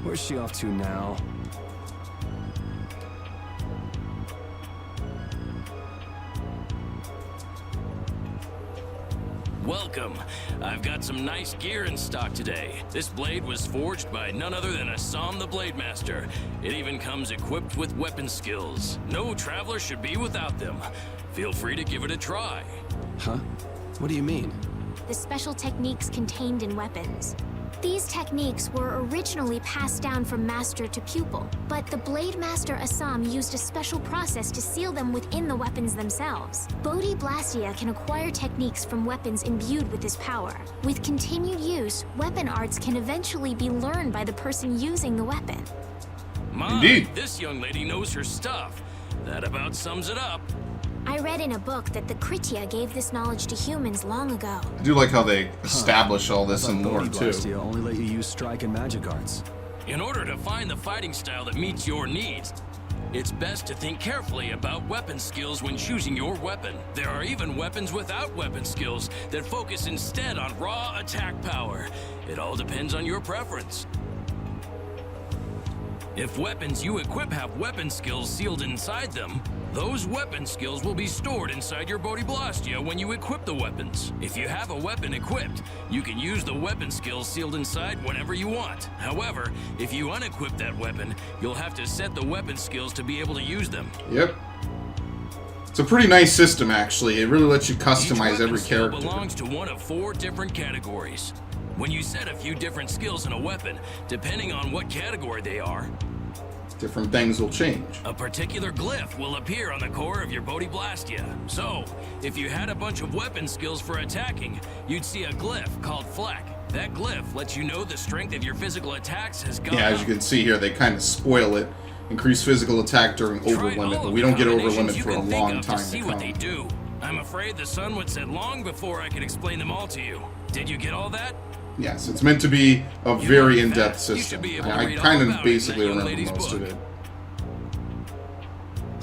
Where's she off to now? Welcome. I've got some nice gear in stock today. This blade was forged by none other than Assam the Blade Master. It even comes equipped with weapon skills. No traveler should be without them. Feel free to give it a try. Huh? What do you mean? The special techniques contained in weapons. These techniques were originally passed down from master to pupil, but the Blade Master Assam used a special process to seal them within the weapons themselves. Bodhi Blastia can acquire techniques from weapons imbued with this power. With continued use, weapon arts can eventually be learned by the person using the weapon. My, this young lady knows her stuff. That about sums it up. I read in a book that the Kritya gave this knowledge to humans long ago. I do like how they establish all this in lore, too. Blastia only let you use strike and magic arts. In order to find the fighting style that meets your needs, it's best to think carefully about weapon skills when choosing your weapon. There are even weapons without weapon skills that focus instead on raw attack power. It all depends on your preference. If weapons you equip have weapon skills sealed inside them, those weapon skills will be stored inside your Bodhi Blastia when you equip the weapons. If you have a weapon equipped, you can use the weapon skills sealed inside whenever you want. However, if you unequip that weapon, you'll have to set the weapon skills to be able to use them. Yep. It's a pretty nice system, actually. It really lets you customize every skill character. Belongs to one of 4 different categories. When you set a few different skills in a weapon, depending on what category they are, different things will change. A particular glyph will appear on the core of your Bodhi Blastia. So, if you had a bunch of weapon skills for attacking, you'd see a glyph called Fleck. That glyph lets you know the strength of your physical attacks has gone Yeah, as you can see here, they kind of spoil it. Increase physical attack during over limit, but we don't get over limit for a long time to come. What they do. I'm afraid the sun would set long before I could explain them all to you. Did you get all that? Yes, it's meant to be a very in-depth system. I kind of basically remember most of it.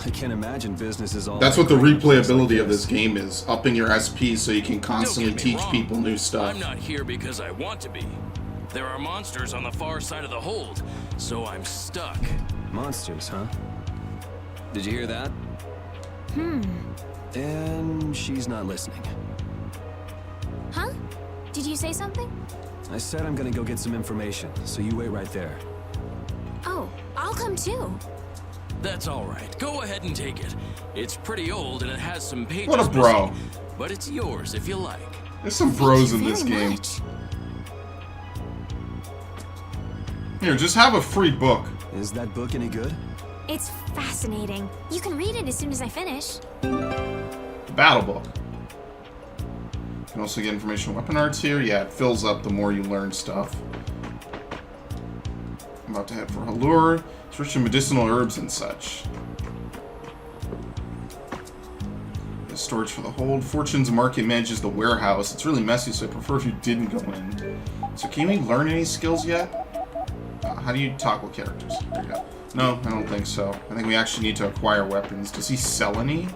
I can't imagine business is all. That's what the replayability of this game is, upping your SP so you can constantly teach people new stuff. I'm not here because I want to be. There are monsters on the far side of the hold, so I'm stuck. Monsters, huh? Did you hear that? And she's not listening. Huh? Did you say something? I said I'm gonna go get some information, so you wait right there. Oh, I'll come too. That's all right. Go ahead and take it. It's pretty old and it has some pages. What a bro. missing, but it's yours if you like. There's some bros in this game. Here, just have a free book. Is that book any good? It's fascinating. You can read it as soon as I finish. Battle book. You can also get information on weapon arts here. Yeah, it fills up the more you learn stuff. I'm about to head for Halur. It's rich in medicinal herbs and such. The storage for the hold. Fortune's market manages the warehouse. It's really messy, so I prefer if you didn't go in. So can we learn any skills yet? How do you talk with characters? There you go. No, I don't think so. I think we actually need to acquire weapons. Does he sell any?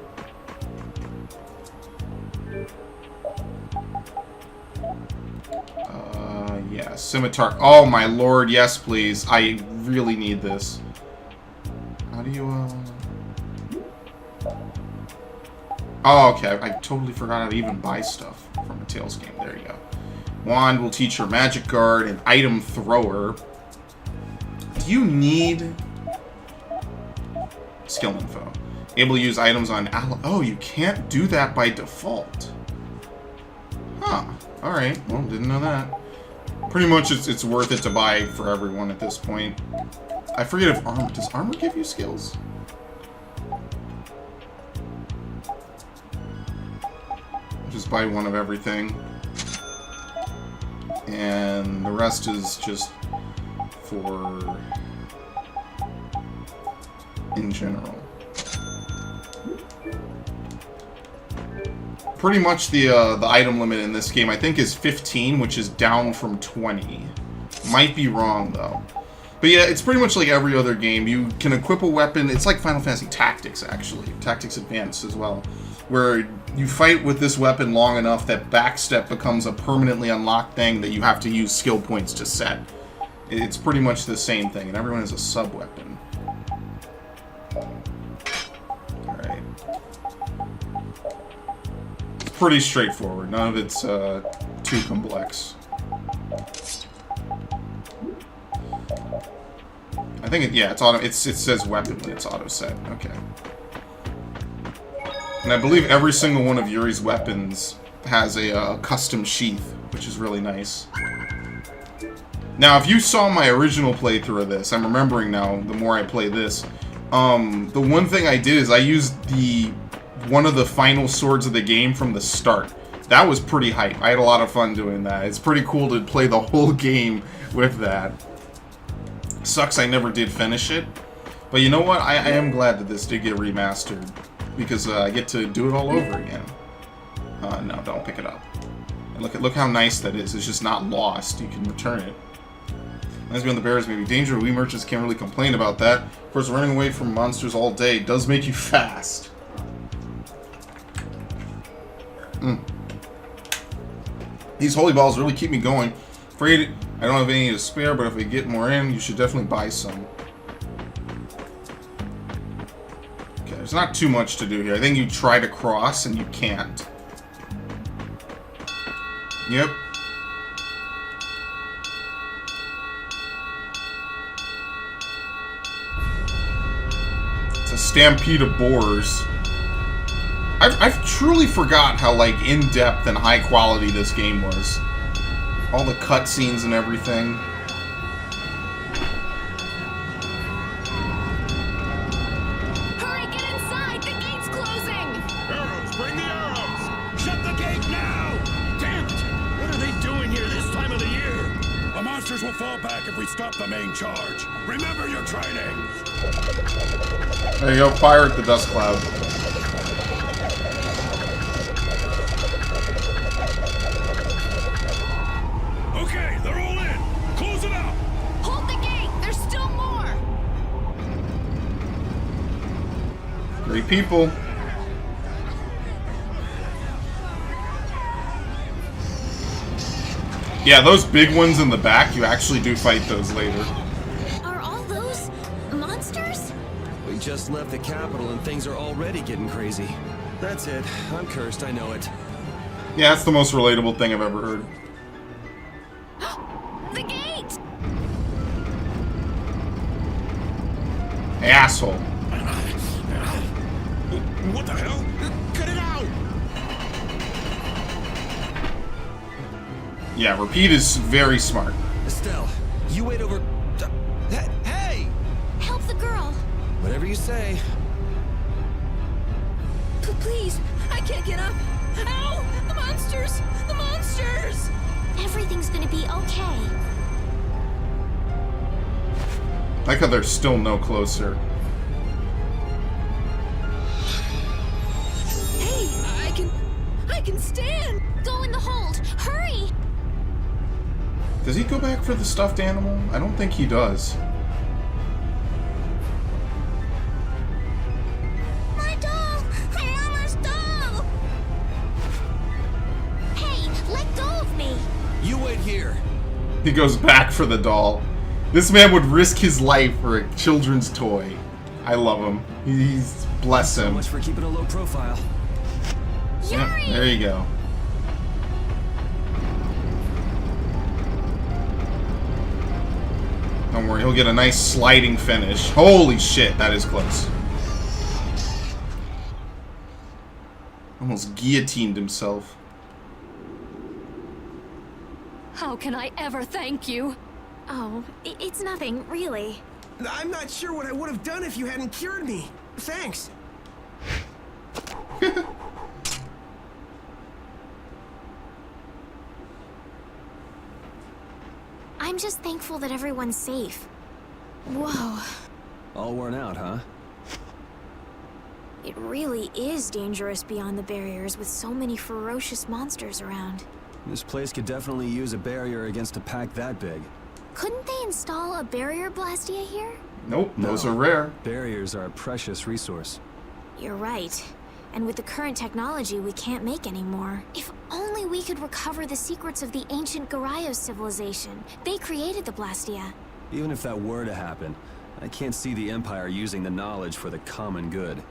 Yeah, scimitar. Oh my lord, yes please. I really need this. How do you, Oh, okay. I totally forgot how to even buy stuff from a Tales game. There you go. Wand will teach her magic guard and item thrower. Do you need skill info? Able to use items on Oh, you can't do that by default. Huh. Alright. Well, didn't know that. Pretty much it's worth it to buy for everyone at this point. I forget if armor... Does armor give you skills? Just buy one of everything. And the rest is just for... in general. Pretty much the item limit in this game, I think, is 15, which is down from 20. Might be wrong, though. But yeah, it's pretty much like every other game. You can equip a weapon. It's like Final Fantasy Tactics, actually. Tactics Advanced as well. Where you fight with this weapon long enough that backstep becomes a permanently unlocked thing that you have to use skill points to set. It's pretty much the same thing, and everyone has a sub-weapon. Alright. It's pretty straightforward. None of it's too complex. I think yeah, it's auto. It says weapon when it's auto set. Okay. And I believe every single one of Yuri's weapons has a custom sheath, which is really nice. Now, if you saw my original playthrough of this, I'm remembering now, the more I play this, the one thing I did is I used one of the final swords of the game from the start. That was pretty hype. I had a lot of fun doing that. It's pretty cool to play the whole game with that. Sucks I never did finish it. But you know what? I am glad that this did get remastered. Because I get to do it all over again. No, don't pick it up. And look how nice that is. It's just not lost. You can return it. Reminds me on the bears may be dangerous. We merchants can't really complain about that. Of course, running away from monsters all day does make you fast. These holy balls really keep me going. Afraid I don't have any to spare, but if we get more in, you should definitely buy some. Okay, there's not too much to do here. I think you try to cross and you can't. Yep. It's a stampede of boars. I've truly forgot how, like, in-depth and high-quality this game was. All the cutscenes and everything. Hurry, get inside! The gate's closing! Arrows, bring the arrows! Shut the gate now! Damn it! What are they doing here this time of the year? The monsters will fall back if we stop the main charge. Remember your training! There you go, fire at the dust cloud. Okay, they're all in! Close it up! Hold the gate! There's still more! 3 people. Yeah, those big ones in the back, you actually do fight those later. Are all those monsters? We just left the capital and things are already getting crazy. That's it. I'm cursed, I know it. Yeah, that's the most relatable thing I've ever heard. The gate! Hey, asshole. What the hell? Cut it out! Yeah, Repeat is very smart. Estelle, you wait over... Hey! Help the girl. Whatever you say. Please, I can't get up. Ow! The monsters! The monsters! Everything's gonna be okay. I like how they're still no closer. Hey, I can stand! Go in the hold. Hurry! Does he go back for the stuffed animal? I don't think he does. My doll! My mama's doll! Hey, let go of me. You wait here. He goes back for the doll. This man would risk his life for a children's toy. I love him. He's bless So him. much for keeping a low profile. Yeah, there you go. Don't worry, he'll get a nice sliding finish. Holy shit, that is close. Almost guillotined himself. How can I ever thank you? Oh, it's nothing, really. I'm not sure what I would have done if you hadn't cured me. Thanks. I'm just thankful that everyone's safe. Whoa. All worn out, huh? It really is dangerous beyond the barriers with so many ferocious monsters around. This place could definitely use a barrier against a pack that big. Couldn't they install a barrier blastia here? Nope, those are rare. Barriers are a precious resource. You're right. And with the current technology, we can't make any more. If only we could recover the secrets of the ancient Garayos civilization. They created the blastia. Even if that were to happen, I can't see the Empire using the knowledge for the common good.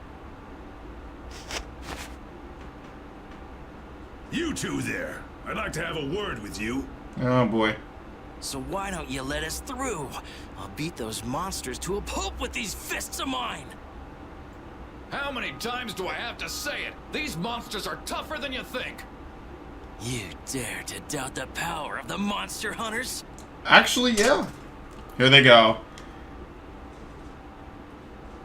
You two there. I'd like to have a word with you. Oh boy. So why don't you let us through? I'll beat those monsters to a pulp with these fists of mine. How many times do I have to say it? These monsters are tougher than you think. You dare to doubt the power of the monster hunters? Actually, yeah. Here they go.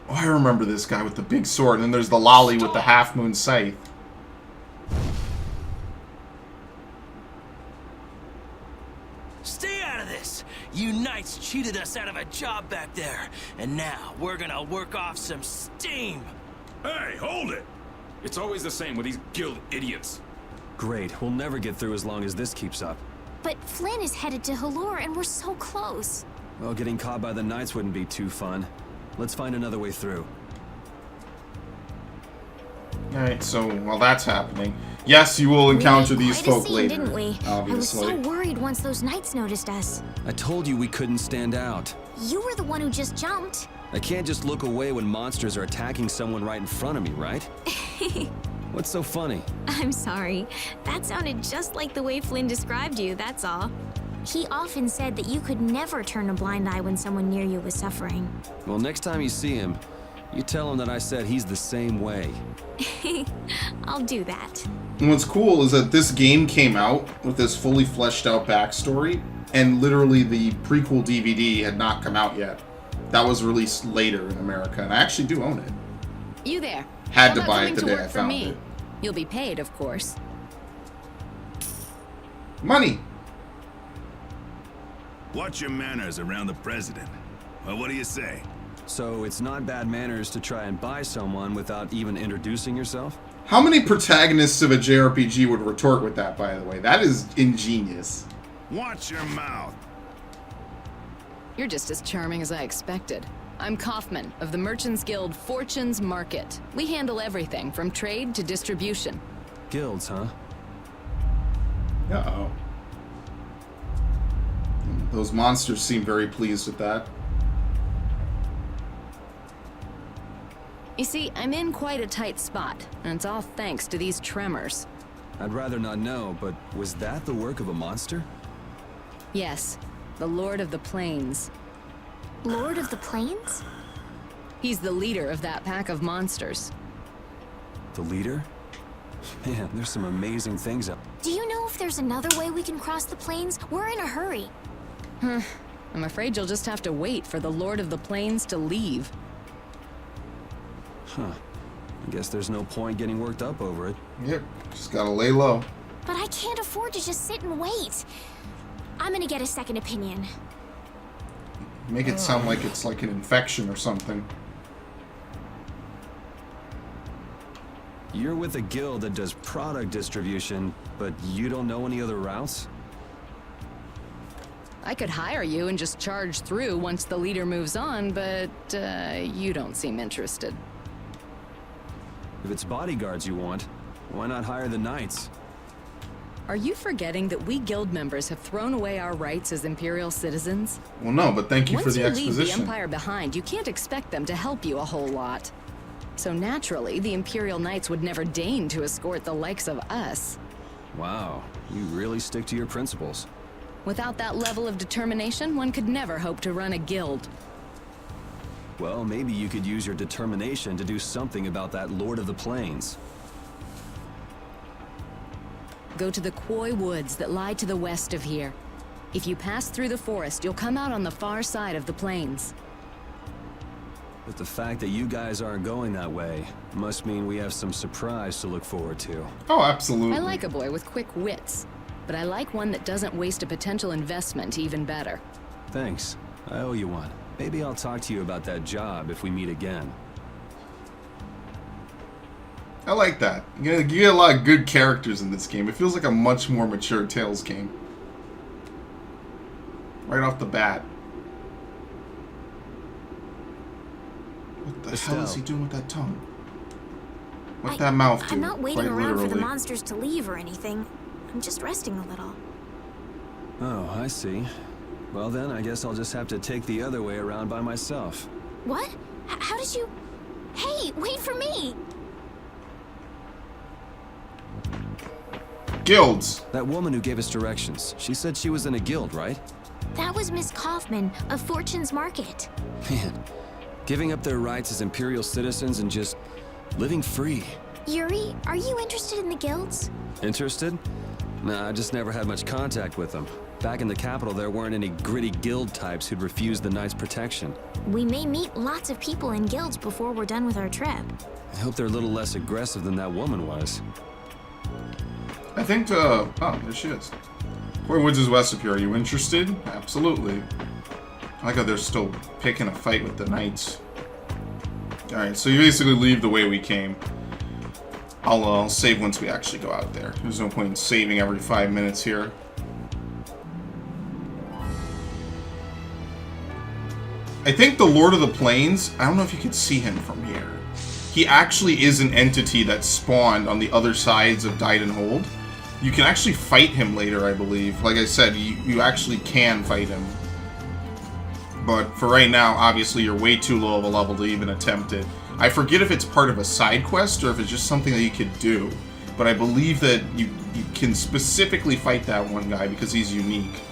Oh, I remember this guy with the big sword. And then there's the lolly with the half-moon scythe. Stay out of this! You knights cheated us out of a job back there, and now we're gonna work off some steam! Hey, hold it! It's always the same with these guild idiots. Great, we'll never get through as long as this keeps up. But Flynn is headed to Halor and we're so close. Well, getting caught by the knights wouldn't be too fun. Let's find another way through. Alright, so while that's happening, yes, you will encounter these Quite a folk scene, later, didn't we? I was obviously. so worried once those knights noticed us. I told you we couldn't stand out. You were the one who just jumped. I can't just look away when monsters are attacking someone right in front of me, right? What's so funny? I'm sorry. That sounded just like the way Flynn described you, that's all. He often said that you could never turn a blind eye when someone near you was suffering. Well, next time you see him, you tell him that I said he's the same way. I'll do that. And what's cool is that this game came out with this fully fleshed out backstory, and literally the prequel DVD had not come out yet. That was released later in America, and I actually do own it. You there? Had How to about buy it coming the to day work I for found me? it. You'll be paid, of course. Money! Watch your manners around the president. Well, what do you say? So it's not bad manners to try and buy someone without even introducing yourself? How many protagonists of a JRPG would retort with that, by the way? That is ingenious. Watch your mouth. You're just as charming as I expected. I'm Kaufman of the Merchants Guild Fortune's Market. We handle everything from trade to distribution. Guilds, huh? Uh-oh. Those monsters seem very pleased with that. You see, I'm in quite a tight spot, and it's all thanks to these tremors. I'd rather not know, but was that the work of a monster? Yes, the Lord of the Plains. Lord of the Plains? He's the leader of that pack of monsters. The leader? Man, there's some amazing things up. Do you know if there's another way we can cross the plains? We're in a hurry. I'm afraid you'll just have to wait for the Lord of the Plains to leave. Huh. I guess there's no point getting worked up over it. Yep, just gotta lay low. But I can't afford to just sit and wait. I'm gonna get a second opinion. Make it sound like it's like an infection or something. You're with a guild that does product distribution, but you don't know any other routes? I could hire you and just charge through once the leader moves on, but you don't seem interested. If it's bodyguards you want, why not hire the knights? Are you forgetting that we guild members have thrown away our rights as Imperial citizens? Well, no, but thank you for the Once you leave the exposition. Empire behind, you can't expect them to help you a whole lot. So naturally, the Imperial Knights would never deign to escort the likes of us. Wow, you really stick to your principles. Without that level of determination, one could never hope to run a guild. Well, maybe you could use your determination to do something about that Lord of the Plains. Go to the Quoy Woods that lie to the west of here. If you pass through the forest, you'll come out on the far side of the plains. But the fact that you guys aren't going that way must mean we have some surprise to look forward to. Oh, absolutely. I like a boy with quick wits, but I like one that doesn't waste a potential investment even better. Thanks. I owe you one. Maybe I'll talk to you about that job if we meet again. I like that. You get a lot of good characters in this game. It feels like a much more mature Tales game. Right off the bat. What the hell is he doing with that tongue? What's that mouth do? I'm not waiting Quite around for the literally. monsters to leave or anything. I'm just resting a little. Oh, I see. Well then, I guess I'll just have to take the other way around by myself. What? How did you... Hey, wait for me! Guilds. That woman who gave us directions, she said she was in a guild, right? That was Miss Kaufman of Fortune's Market. Man, giving up their rights as Imperial citizens and just living free. Yuri, are you interested in the guilds? Interested? Nah, I just never had much contact with them. Back in the capital, there weren't any gritty guild types who'd refuse the Knight's protection. We may meet lots of people in guilds before we're done with our trip. I hope they're a little less aggressive than that woman was. I think, oh, there she is. Koi Woods is Vesperia. Are you interested? Absolutely. I like how they're still picking a fight with the Knights. Alright, so you basically leave the way we came. I'll save once we actually go out there. There's no point in saving every 5 minutes here. I think the Lord of the Plains, I don't know if you can see him from here. He actually is an entity that spawned on the other sides of Hold. You can actually fight him later, I believe. Like I said, you actually can fight him. But for right now, obviously you're way too low of a level to even attempt it. I forget if it's part of a side quest or if it's just something that you could do. But I believe that you can specifically fight that one guy because he's unique.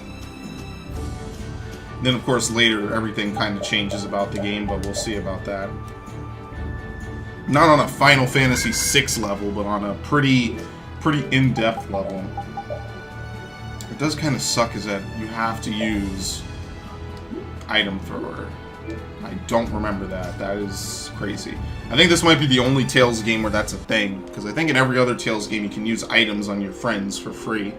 Then, of course, later everything kind of changes about the game, but we'll see about that. Not on a Final Fantasy VI level, but on a pretty in-depth level. It does kind of suck is that you have to use item thrower. I don't remember that. That is crazy. I think this might be the only Tales game where that's a thing, because I think in every other Tales game you can use items on your friends for free.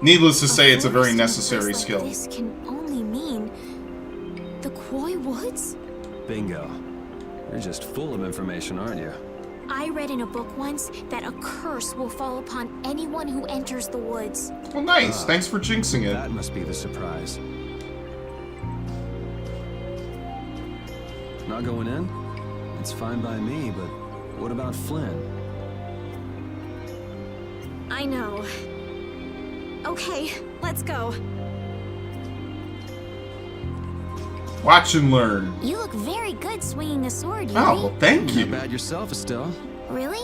Needless to say, it's a very necessary skill. This can only mean the Koi Woods? Bingo. You're just full of information, aren't you? I read in a book once that a curse will fall upon anyone who enters the woods. Well, nice. Thanks for jinxing it. That must be the surprise. Not going in? It's fine by me, but what about Flynn? I know. Okay, let's go. Watch and learn. You look very good swinging a sword, Yuri. Oh, well, thank you. Not bad yourself, Estelle. Really?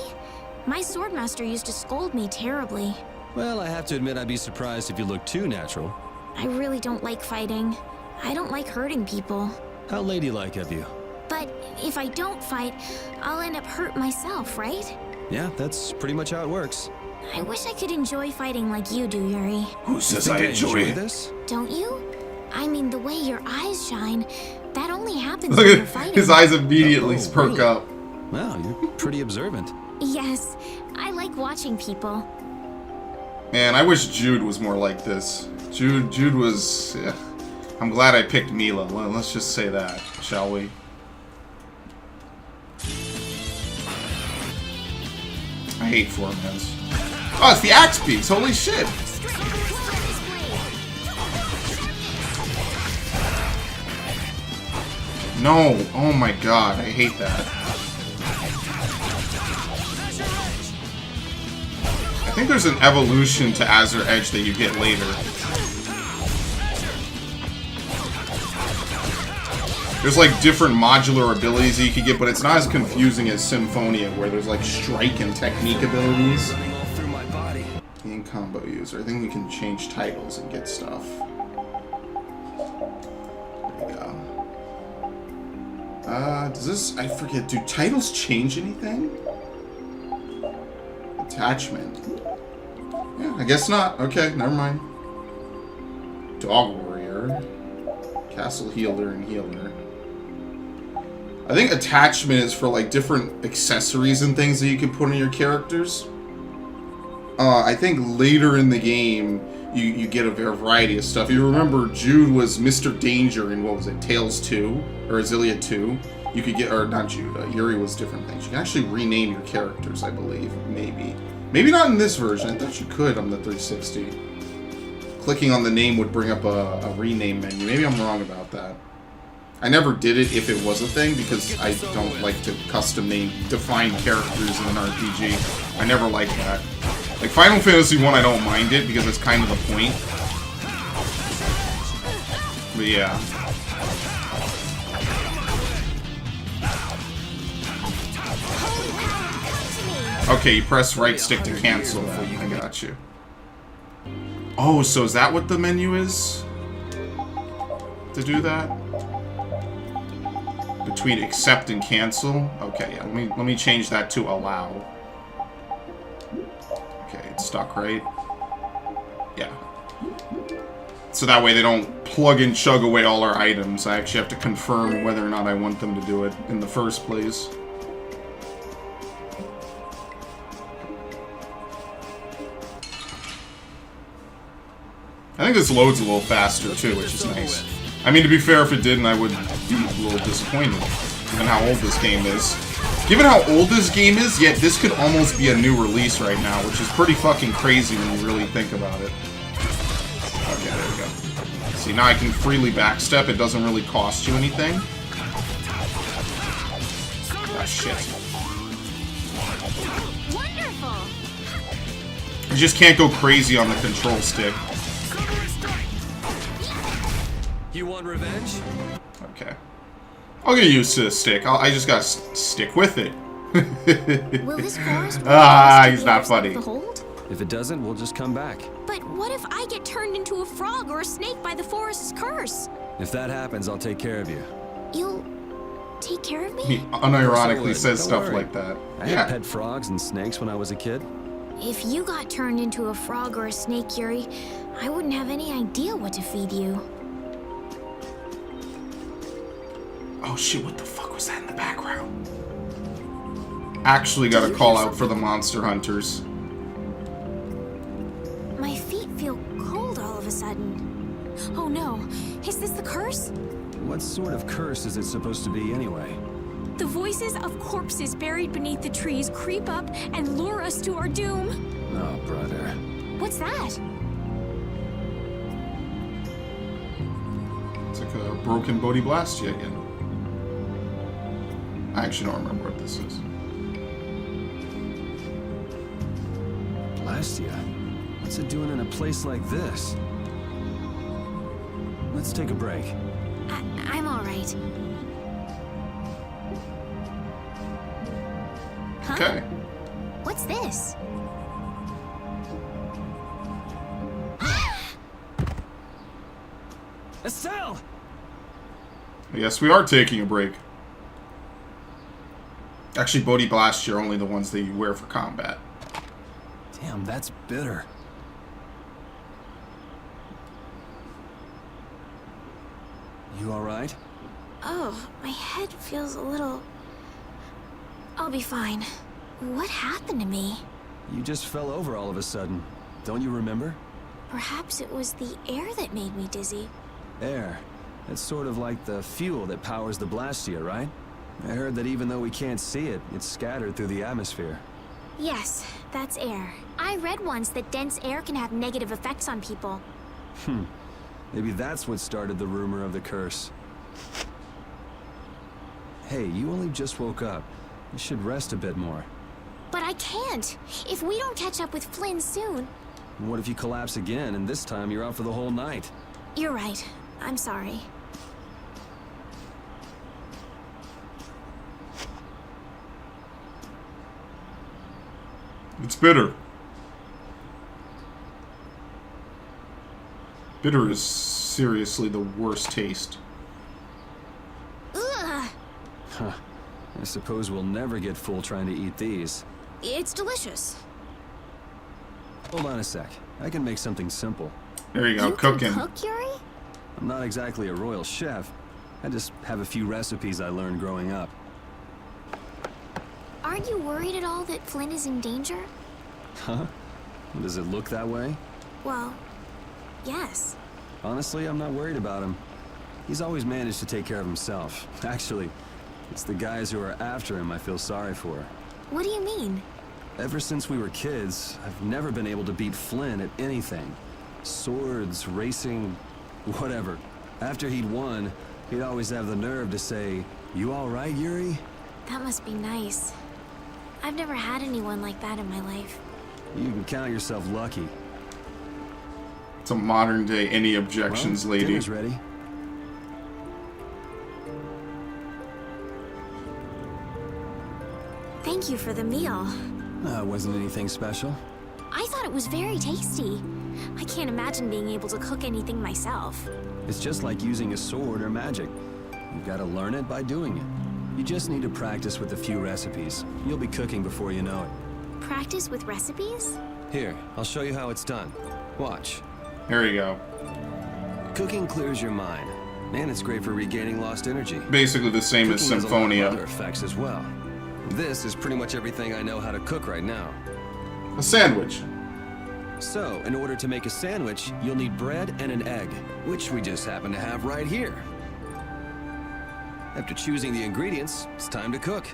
My swordmaster used to scold me terribly. Well, I have to admit I'd be surprised if you looked too natural. I really don't like fighting. I don't like hurting people. How ladylike of you. But if I don't fight, I'll end up hurt myself, right? Yeah, that's pretty much how it works. I wish I could enjoy fighting like you do, Yuri. Who says I enjoy this? Don't you? I mean, the way your eyes shine, that only happens Look when you're at fighting. his eyes immediately perk really? up. Wow, you're pretty observant. Yes, I like watching people. Man, I wish Jude was more like this. Jude was... Yeah. I'm glad I picked Mila. Well, let's just say that, shall we? I hate Four-Mans. Oh, it's the Axe Beast! Holy shit! No! Oh my god, I hate that. I think there's an evolution to Azure Edge that you get later. There's like different modular abilities that you could get, but it's not as confusing as Symphonia, where there's like strike and technique abilities. Game combo user. I think we can change titles and get stuff. There we go. Does this... I forget. Do titles change anything? Attachment. Yeah, I guess not. Okay, never mind. Dog Warrior. Castle Healer and Healer. I think attachment is for like different accessories and things that you can put on your characters. I think later in the game you get a variety of stuff. You remember Jude was Mr. Danger in, what was it, Tales 2 or Azalea 2? You could get, or not Jude, Yuri was different things. You can actually rename your characters, I believe, maybe. Maybe not in this version. I thought you could on the 360. Clicking on the name would bring up a rename menu. Maybe I'm wrong about that. I never did it if it was a thing because I don't like to custom define characters in an RPG. I never liked that. Like Final Fantasy 1, I don't mind it because it's kind of the point. But yeah. Okay, you press right stick to cancel that. I got you. Oh, so is that what the menu is? To do that? Between accept and cancel? Okay, yeah, let me change that to allow. Okay, it's stuck, right? Yeah. So that way they don't plug and chug away all our items. I actually have to confirm whether or not I want them to do it in the first place. I think this loads a little faster too, which is nice. I mean, to be fair, if it didn't, I would be a little disappointed, given how old this game is. Given how old this game is, yet this could almost be a new release right now, which is pretty fucking crazy when you really think about it. Okay, there we go. See, now I can freely backstep. It doesn't really cost you anything. Ah, shit. Wonderful. You just can't go crazy on the control stick. You want revenge? Okay. I'll get used to the stick. I just gotta stick with it. Will this forest he's not funny. If it doesn't, we'll just come back. But what if I get turned into a frog or a snake by the forest's curse? If that happens, I'll take care of you. You'll take care of me? He unironically says Don't stuff worry. like that. I had pet frogs and snakes when I was a kid. If you got turned into a frog or a snake, Yuri, I wouldn't have any idea what to feed you. Oh shit, what the fuck was that in the background? Actually gotta call out for the monster hunters. My feet feel cold all of a sudden. Oh no, is this the curse? What sort of curse is it supposed to be anyway? The voices of corpses buried beneath the trees creep up and lure us to our doom. Oh, brother. What's that? It's like a broken Bodhi Blastia again. I actually don't remember what this is. Blastia? What's it doing in a place like this? Let's take a break. I'm all right. Huh? Okay. What's this? Estelle! Yes, we are taking a break. Actually, Bodhi Blastia are only the ones that you wear for combat. Damn, that's bitter. You alright? Oh, my head feels a little... I'll be fine. What happened to me? You just fell over all of a sudden. Don't you remember? Perhaps it was the air that made me dizzy. Air. It's sort of like the fuel that powers the Blastia, right? I heard that even though we can't see it, it's scattered through the atmosphere. Yes, that's air. I read once that dense air can have negative effects on people. Maybe that's what started the rumor of the curse. Hey, you only just woke up. You should rest a bit more. But I can't. If we don't catch up with Flynn soon... What if you collapse again, and this time you're out for the whole night? You're right. I'm sorry. It's bitter. Bitter is seriously the worst taste. Ugh! Huh. I suppose we'll never get full trying to eat these. It's delicious. Hold on a sec. I can make something simple. There you go, cooking. Can cook, Yuri? I'm not exactly a royal chef. I just have a few recipes I learned growing up. Aren't you worried at all that Flynn is in danger? Huh? Does it look that way? Well, yes. Honestly, I'm not worried about him. He's always managed to take care of himself. Actually, it's the guys who are after him I feel sorry for. What do you mean? Ever since we were kids, I've never been able to beat Flynn at anything. Swords, racing, whatever. After he'd won, he'd always have the nerve to say, "You all right, Yuri?" That must be nice. I've never had anyone like that in my life. You can count yourself lucky. It's a modern day any objections, Well, lady. Dinner's ready. Thank you for the meal. Wasn't anything special. I thought it was very tasty. I can't imagine being able to cook anything myself. It's just like using a sword or magic. You've got to learn it by doing it. You just need to practice with a few recipes. You'll be cooking before you know it. Practice with recipes? Here, I'll show you how it's done. Watch. There you go. Cooking clears your mind, and it's great for regaining lost energy. Basically the same as Cooking has a lot of Symphonia. other effects as well. This is pretty much everything I know how to cook right now. A sandwich. So, in order to make a sandwich, you'll need bread and an egg, which we just happen to have right here. After choosing the ingredients, it's time to cook.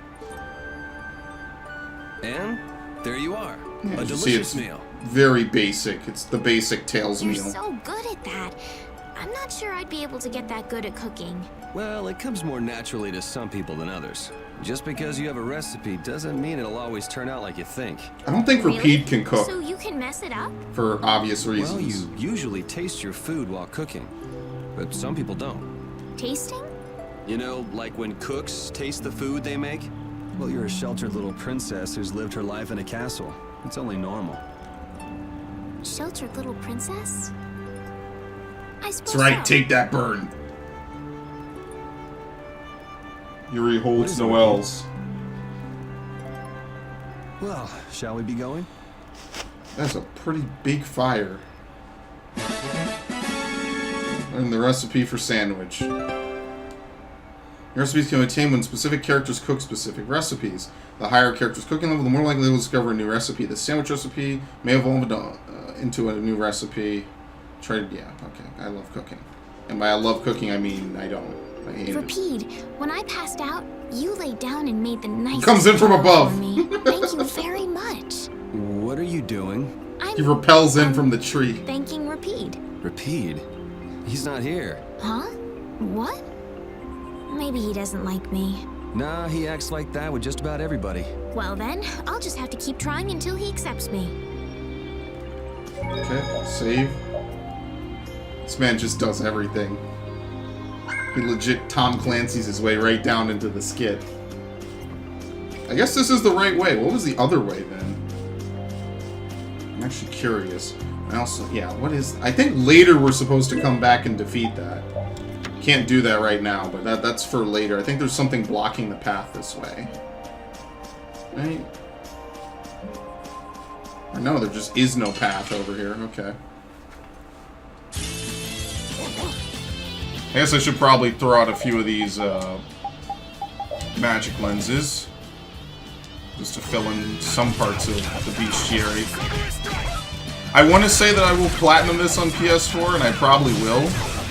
And there you are, Yeah, a you see, delicious it's meal. very basic. It's the basic Tails You're meal. so good at that. I'm not sure I'd be able to get that good at cooking. Well, it comes more naturally to some people than others. Just because you have a recipe doesn't mean it'll always turn out like you think. I don't think Really? Rapide can cook So you can mess it up? for obvious reasons. Well, you usually taste your food while cooking, but some people don't. Tasting? You know, like when cooks taste the food they make? Well, you're a sheltered little princess who's lived her life in a castle. It's only normal. Sheltered little princess? I suppose That's right, so. take that burn. Yuri holds Noel's. Well, shall we be going? That's a pretty big fire. And the recipe for sandwich. Recipes can be obtained when specific characters cook specific recipes. The higher a character's cooking level, the more likely they will discover a new recipe. The sandwich recipe may evolve into a new recipe. Yeah, okay. I love cooking. And by I love cooking, I mean I don't. I hate it. Rapide, when I passed out, you laid down and made the nicest Comes in from meal above. for me. Thank you very much. What are you doing? He repels in from the tree. Thanking Rapide. Rapide? He's not here. Huh? What? Maybe he doesn't like me. Nah, he acts like that with just about everybody. Well then, I'll just have to keep trying until he accepts me. Okay, save. This man just does everything. He legit Tom Clancy's his way right down into the skit. I guess this is the right way. What was the other way then? I'm actually curious. I also, yeah, what is... I think later we're supposed to come back and defeat that. Can't do that right now, but that's for later. I think there's something blocking the path this way. Right? Or no, there just is no path over here. Okay. I guess I should probably throw out a few of these magic lenses. Just to fill in some parts of the bestiary. I want to say that I will platinum this on PS4, and I probably will.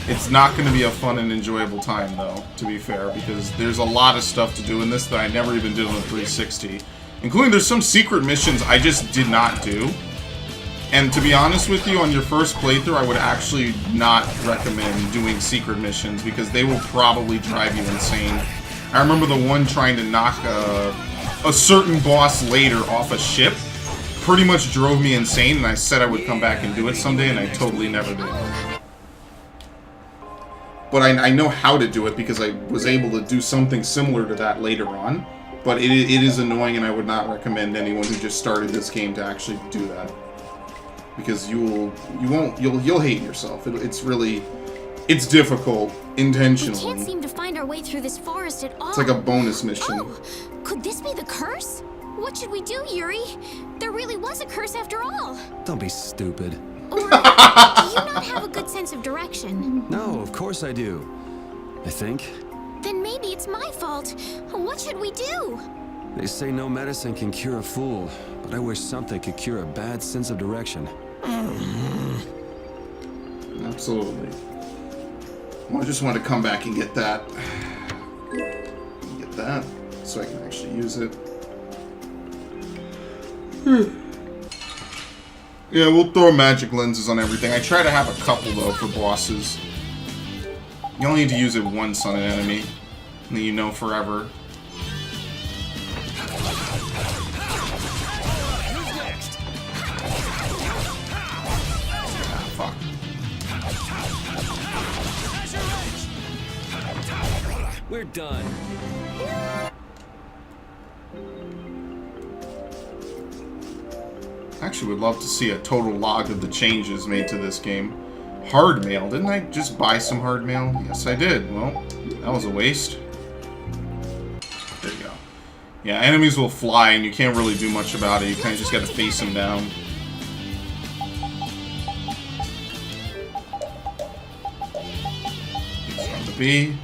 It's not going to be a fun and enjoyable time, though, to be fair, because there's a lot of stuff to do in this that I never even did on the 360. Including there's some secret missions I just did not do. And to be honest with you, on your first playthrough, I would actually not recommend doing secret missions, because they will probably drive you insane. I remember the one trying to knock a certain boss later off a ship. Pretty much drove me insane, and I said I would come back and do it someday, and I totally never did. But I know how to do it because I was able to do something similar to that later on. But it is annoying, and I would not recommend anyone who just started this game to actually do that, because you'll hate yourself. It's difficult intentionally. We can't seem to find our way through this forest at all. It's like a bonus mission. Oh, could this be the curse? What should we do, Yuri? There really was a curse after all. Don't be stupid. Or do you not have a good sense of direction? No, of course I do. I think. Then maybe it's my fault. What should we do? They say no medicine can cure a fool, but I wish something could cure a bad sense of direction. Absolutely. Well, I just want to come back and get that. Get that, so I can actually use it. Yeah, we'll throw magic lenses on everything. I try to have a couple, though, for bosses. You only need to use it once on an enemy, and then you know forever. Fuck. We're done. Actually, would love to see a total log of the changes made to this game. Hard mail. Didn't I just buy some hard mail? Yes, I did. Well, that was a waste. There you go. Yeah, enemies will fly, and you can't really do much about it. You kind of just got to face them down. be.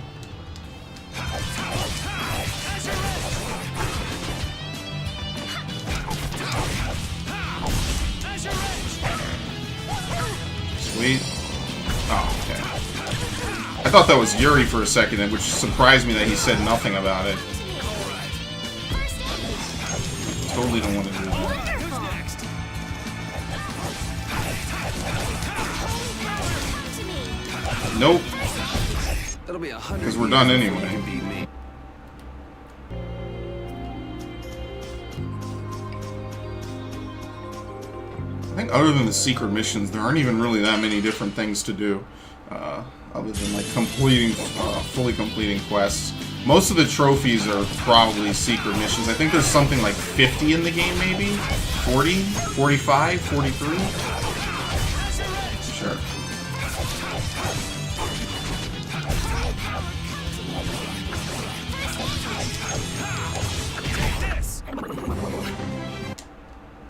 Sweet. Oh, okay. I thought that was Yuri for a second, which surprised me that he said nothing about it. Totally don't want to do that. Nope. That'll be 100 because we're done anyway. I think other than the secret missions, there aren't even really that many different things to do, other than like completing, fully completing quests. Most of the trophies are probably secret missions. I think there's something like 50 in the game, maybe 40, 45, 43. Sure.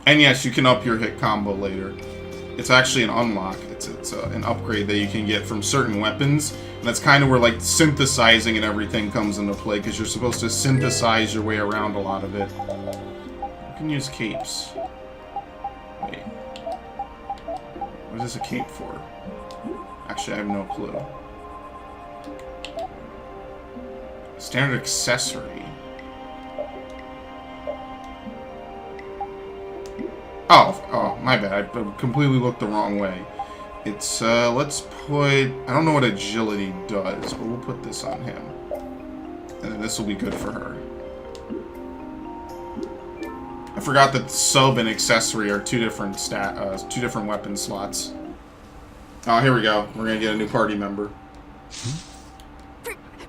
And yes, you can up your hit combo later. It's actually an unlock. It's an upgrade that you can get from certain weapons. And that's kind of where like synthesizing and everything comes into play, because you're supposed to synthesize your way around a lot of it. You can use capes. Wait. What is this a cape for? Actually, I have no clue. Standard accessory. Oh, my bad. I completely looked the wrong way. It's, let's put... I don't know what agility does, but we'll put this on him. And then this will be good for her. I forgot that sub and accessory are two different weapon slots. Oh, here we go. We're gonna get a new party member.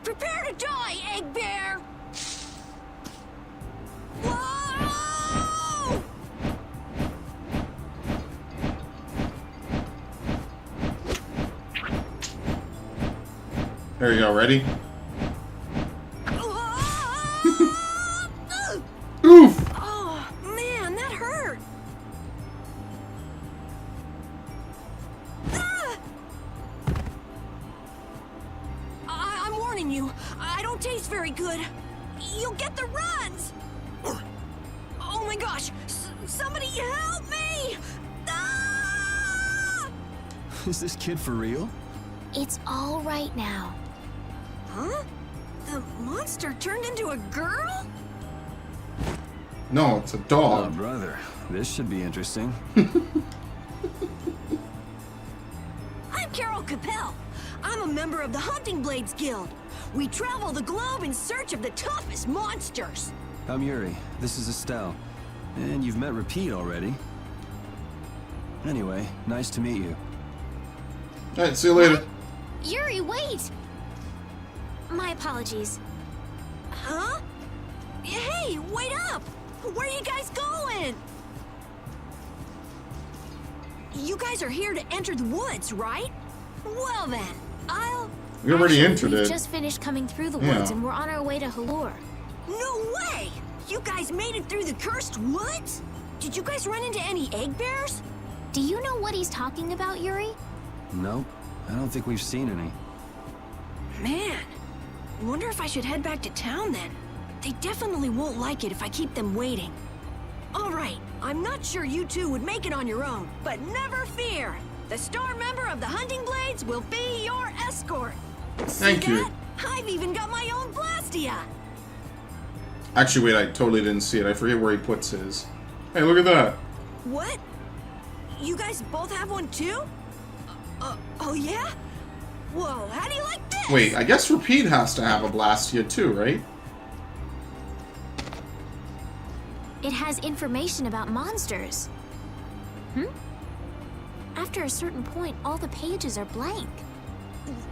Prepare to die, Egg Bear! Whoa! There you go, ready? Oof! Oh, man, that hurt! I'm warning you, I don't taste very good. You'll get the runs! Oh my gosh, somebody help me! Ah! Is this kid for real? It's all right now. Huh? The monster turned into a girl? No, it's a dog. Oh, brother. This should be interesting. I'm Carol Capel. I'm a member of the Hunting Blades Guild. We travel the globe in search of the toughest monsters. I'm Yuri. This is Estelle. And you've met Repeat already. Anyway, nice to meet you. Alright, see you later. Yuri, wait! My apologies. Huh? Hey, wait up! Where are you guys going? You guys are here to enter the woods, right? Well then, We already entered We've it. just finished coming through the Yeah. woods and we're on our way to Halur. No way! You guys made it through the cursed woods? Did you guys run into any egg bears? Do you know what he's talking about, Yuri? Nope. I don't think we've seen any. Man, I wonder if I should head back to town then. They definitely won't like it if I keep them waiting. All right, I'm not sure you two would make it on your own, but never fear. The star member of the Hunting Blades will be your escort. Thank See you. that? I've even got my own Blastia. Actually, wait, I totally didn't see it. I forget where he puts his. Hey, look at that. What? You guys both have one too? Oh yeah? Whoa, how do you like this? Wait, I guess Repeat has to have a Blastia too, right? It has information about monsters. After a certain point, all the pages are blank.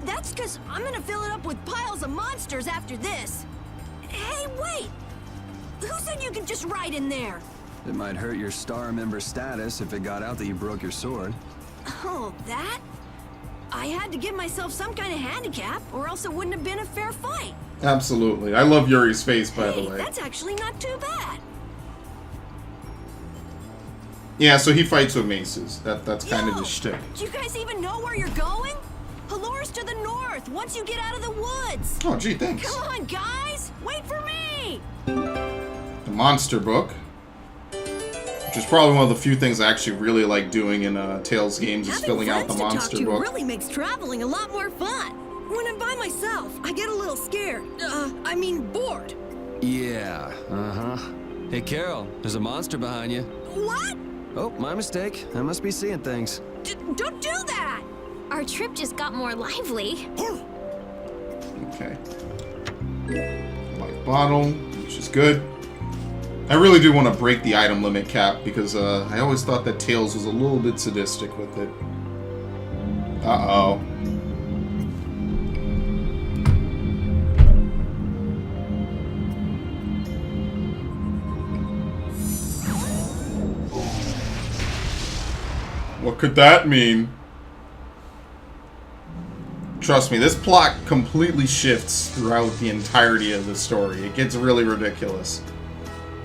That's because I'm gonna fill it up with piles of monsters after this. Hey, wait! Who said you could just write in there? It might hurt your star member status if it got out that you broke your sword. Oh, that? I had to give myself some kind of handicap, or else it wouldn't have been a fair fight. Absolutely. I love Yuri's face, by Hey, the way. that's actually not too bad. Yeah, so he fights with maces. That's kind of his shtick. Do you guys even know where you're going? Hallore's to the north, once you get out of the woods! Oh, gee, thanks. Come on, guys! Wait for me! The monster book. Which is probably one of the few things I actually really like doing in Tales games, is filling out the monster book. Really makes traveling a lot more fun. When I'm by myself, I get a little scared. I mean bored. Yeah, Hey, Carol, there's a monster behind you. What? Oh, my mistake. I must be seeing things. Don't do that! Our trip just got more lively. Okay. Light bottle, which is good. I really do want to break the item limit cap because I always thought that Tails was a little bit sadistic with it. Uh-oh. What could that mean? Trust me, this plot completely shifts throughout the entirety of the story. It gets really ridiculous.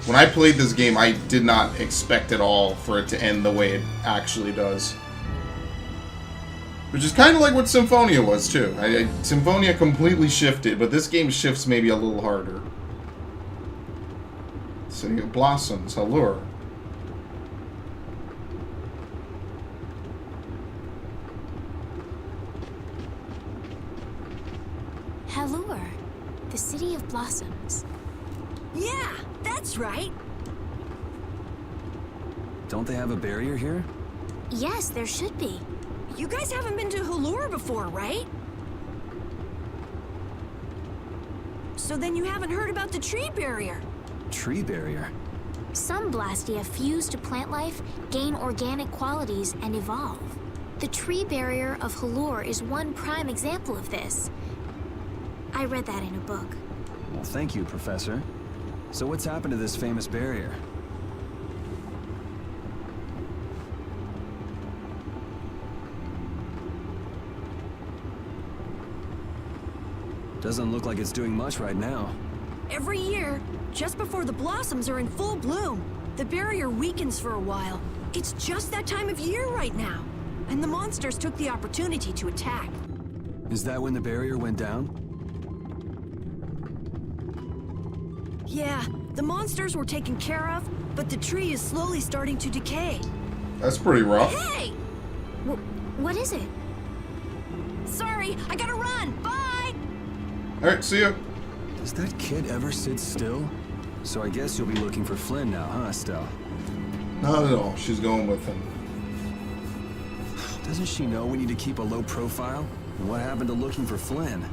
When I played this game, I did not expect at all for it to end the way it actually does. Which is kind of like what Symphonia was, too. Symphonia completely shifted, but this game shifts maybe a little harder. City of Blossoms, Allure. Allure, the City of Blossoms. Yeah, that's right. Don't they have a barrier here? Yes, there should be. You guys haven't been to Allure before, right? So then you haven't heard about the tree barrier. Tree barrier? Some Blastia fuse to plant life, gain organic qualities, and evolve. The tree barrier of Allure is one prime example of this. I read that in a book. Well, thank you, Professor. So what's happened to this famous barrier? Doesn't look like it's doing much right now. Every year, just before the blossoms are in full bloom, the barrier weakens for a while. It's just that time of year right now. And the monsters took the opportunity to attack. Is that when the barrier went down? Yeah, the monsters were taken care of, but the tree is slowly starting to decay. That's pretty rough. Hey! What is it? Sorry, I gotta run! Bye! Alright, see ya. Does that kid ever sit still? So I guess you'll be looking for Flynn now, huh, Estelle? Not at all. She's going with him. Doesn't she know we need to keep a low profile? And what happened to looking for Flynn?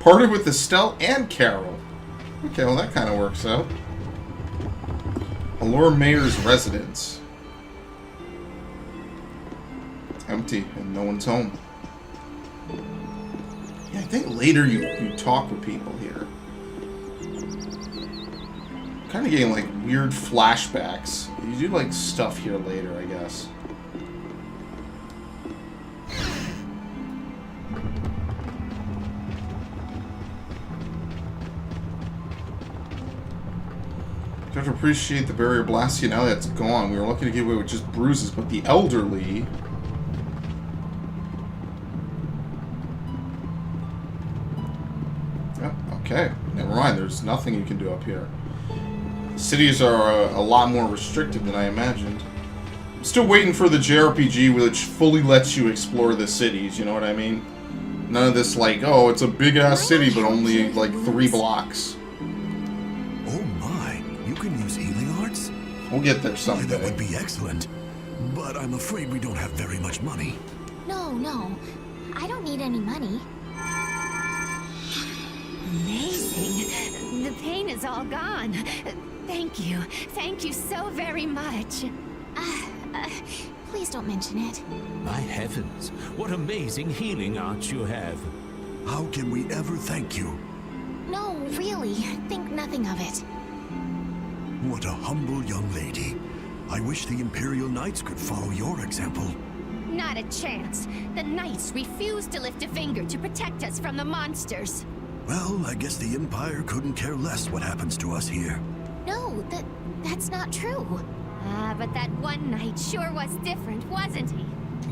Parted with Estelle and Carol. Okay, well that kind of works out. Allure Mayor's residence. It's empty and no one's home. Yeah, I think later you talk with people here. Kind of getting like weird flashbacks. You do like stuff here later, I guess. You have to appreciate the barrier Blastia now that it's gone. We were lucky to get away with just bruises, but the elderly... Oh, okay. Never mind. There's nothing you can do up here. Cities are a lot more restricted than I imagined. I'm still waiting for the JRPG which fully lets you explore the cities, you know what I mean? None of this like, oh, it's a big-ass city, but only like 3 blocks. Oh my, you can use healing arts? We'll get there someday. That would be excellent. But I'm afraid we don't have very much money. No. I don't need any money. Amazing. The pain is all gone. Thank you. Thank you so very much. Please don't mention it. My heavens, what amazing healing arts you have. How can we ever thank you? No, really. Think nothing of it. What a humble young lady. I wish the Imperial Knights could follow your example. Not a chance. The Knights refuse to lift a finger to protect us from the monsters. Well, I guess the Empire couldn't care less what happens to us here. No, that's not true. Ah, but that one knight sure was different, wasn't he?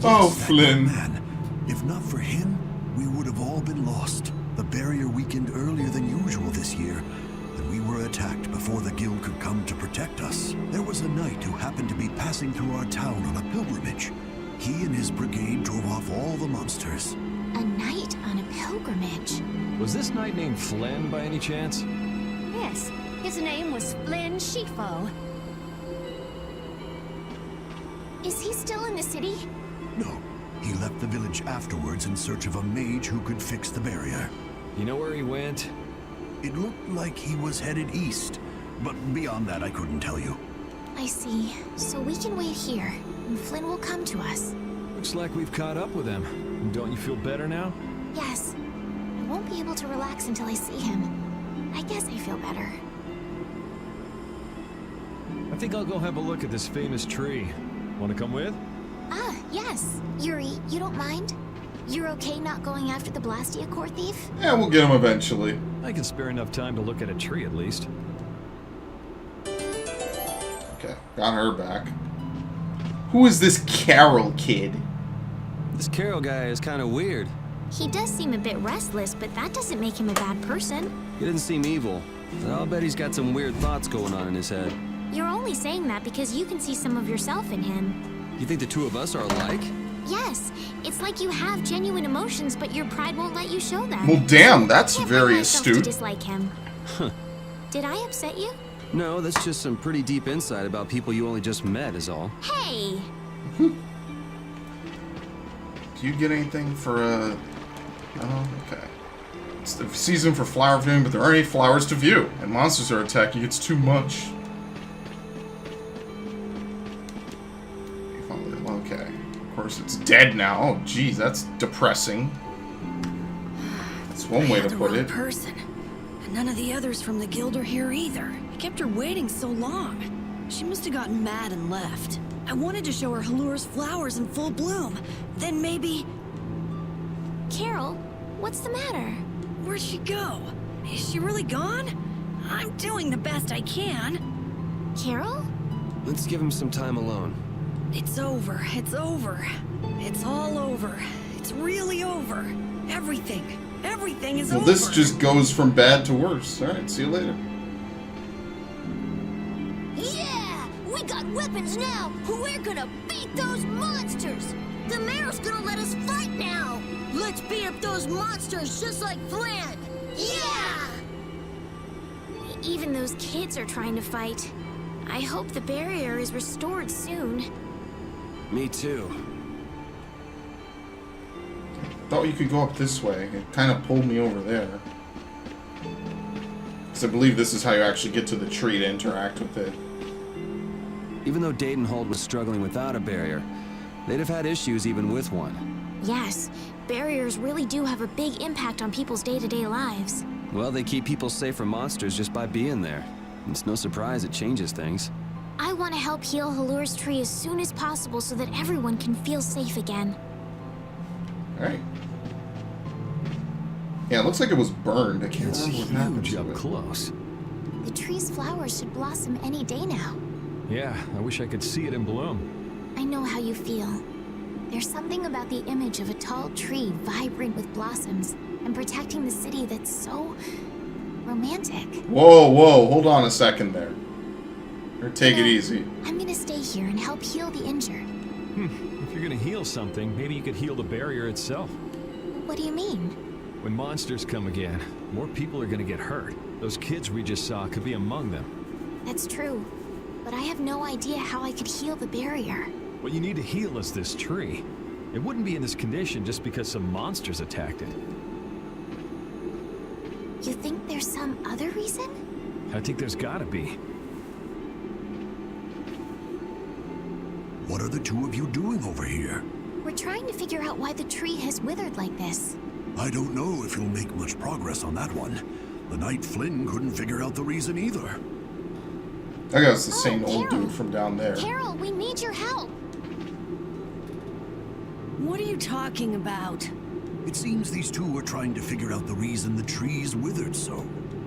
Oh, Flynn. Man. If not for him, we would have all been lost. The barrier weakened earlier than usual this year, and we were attacked before the guild could come to protect us. There was a knight who happened to be passing through our town on a pilgrimage. He and his brigade drove off all the monsters. A knight on a pilgrimage. Was this knight named Flynn by any chance? Yes, his name was Flynn Shifo. Is he still in the city? No, he left the village afterwards in search of a mage who could fix the barrier. You know where he went? It looked like he was headed east, but beyond that I couldn't tell you. I see. So we can wait here, and Flynn will come to us. Looks like we've caught up with him. Don't you feel better now? Yes. I won't be able to relax until I see him. I guess I feel better. I think I'll go have a look at this famous tree. Want to come with? Ah, yes. Yuri, you don't mind? You're okay not going after the Blastia core thief? Yeah, we'll get him eventually. I can spare enough time to look at a tree at least. Okay, got her back. Who is this Carol kid? This Carol guy is kind of weird. He does seem a bit restless, but that doesn't make him a bad person. He doesn't seem evil, but I'll bet he's got some weird thoughts going on in his head. You're only saying that because you can see some of yourself in him. You think the two of us are alike? Yes, it's like you have genuine emotions, but your pride won't let you show them. Well, damn, that's I can't very bring myself to astute. dislike him. Huh. Did I upset you? No, that's just some pretty deep insight about people you only just met is all. Hey! Do you get anything for Oh, okay. It's the season for flower viewing, but there aren't any flowers to view, and monsters are attacking. It's too much. Okay. Of course, it's dead now. Oh, geez, that's depressing. That's one way to put it. Person. And none of the others from the guild are here either. I kept her waiting so long. She must have gotten mad and left. I wanted to show her Halur's flowers in full bloom. Then maybe... Carol, what's the matter? Where'd she go? Is she really gone? I'm doing the best I can. Carol? Let's give him some time alone. It's over. It's over. It's all over. It's really over. Everything is Well, over. this just goes from bad to worse. Alright, see you later. Yeah! We got weapons now! We're gonna beat those monsters! The mayor's gonna let us fight now! Let's beat up those monsters just like Flynn! Yeah! Even those kids are trying to fight. I hope the barrier is restored soon. Me too. Thought you could go up this way. It kind of pulled me over there. Because I believe this is how you actually get to the tree to interact with it. Even though Dadenhold was struggling without a barrier, they'd have had issues even with one. Yes, barriers really do have a big impact on people's day-to-day lives. Well, they keep people safe from monsters just by being there. It's no surprise it changes things. I want to help heal Halur's tree as soon as possible so that everyone can feel safe again. Alright. Yeah, it looks like it was burned. I can't It's remember what happened huge to up it. close. The tree's flowers should blossom any day now. Yeah, I wish I could see it in bloom. I know how you feel. There's something about the image of a tall tree vibrant with blossoms and protecting the city that's so romantic. Whoa, whoa, hold on a second there. Or take it easy. I'm gonna stay here and help heal the injured. If you're gonna heal something, maybe you could heal the barrier itself. What do you mean? When monsters come again, more people are gonna get hurt. Those kids we just saw could be among them. That's true. But I have no idea how I could heal the barrier. What you need to heal is this tree. It wouldn't be in this condition just because some monsters attacked it. You think there's some other reason? I think there's gotta be. What are the two of you doing over here? We're trying to figure out why the tree has withered like this. I don't know if you'll make much progress on that one. The Knight Flynn couldn't figure out the reason either. I guess the same old dude from down there. Carol, we need your help. What are you talking about? It seems these two are trying to figure out the reason the tree's withered so.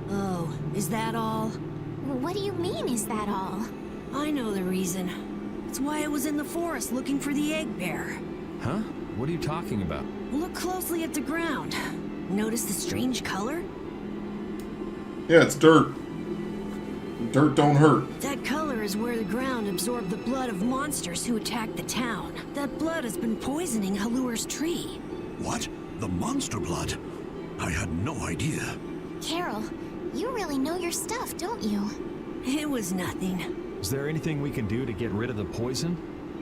Oh, is that all? What do you mean, is that all? I know the reason. It's why I was in the forest looking for the egg bear. Huh? What are you talking about? Look closely at the ground. Notice the strange color? Yeah, it's dirt. Dirt don't hurt. That color is where the ground absorbed the blood of monsters who attacked the town. That blood has been poisoning Halur's tree. What? The monster blood? I had no idea. Carol, you really know your stuff, don't you? It was nothing. Is there anything we can do to get rid of the poison?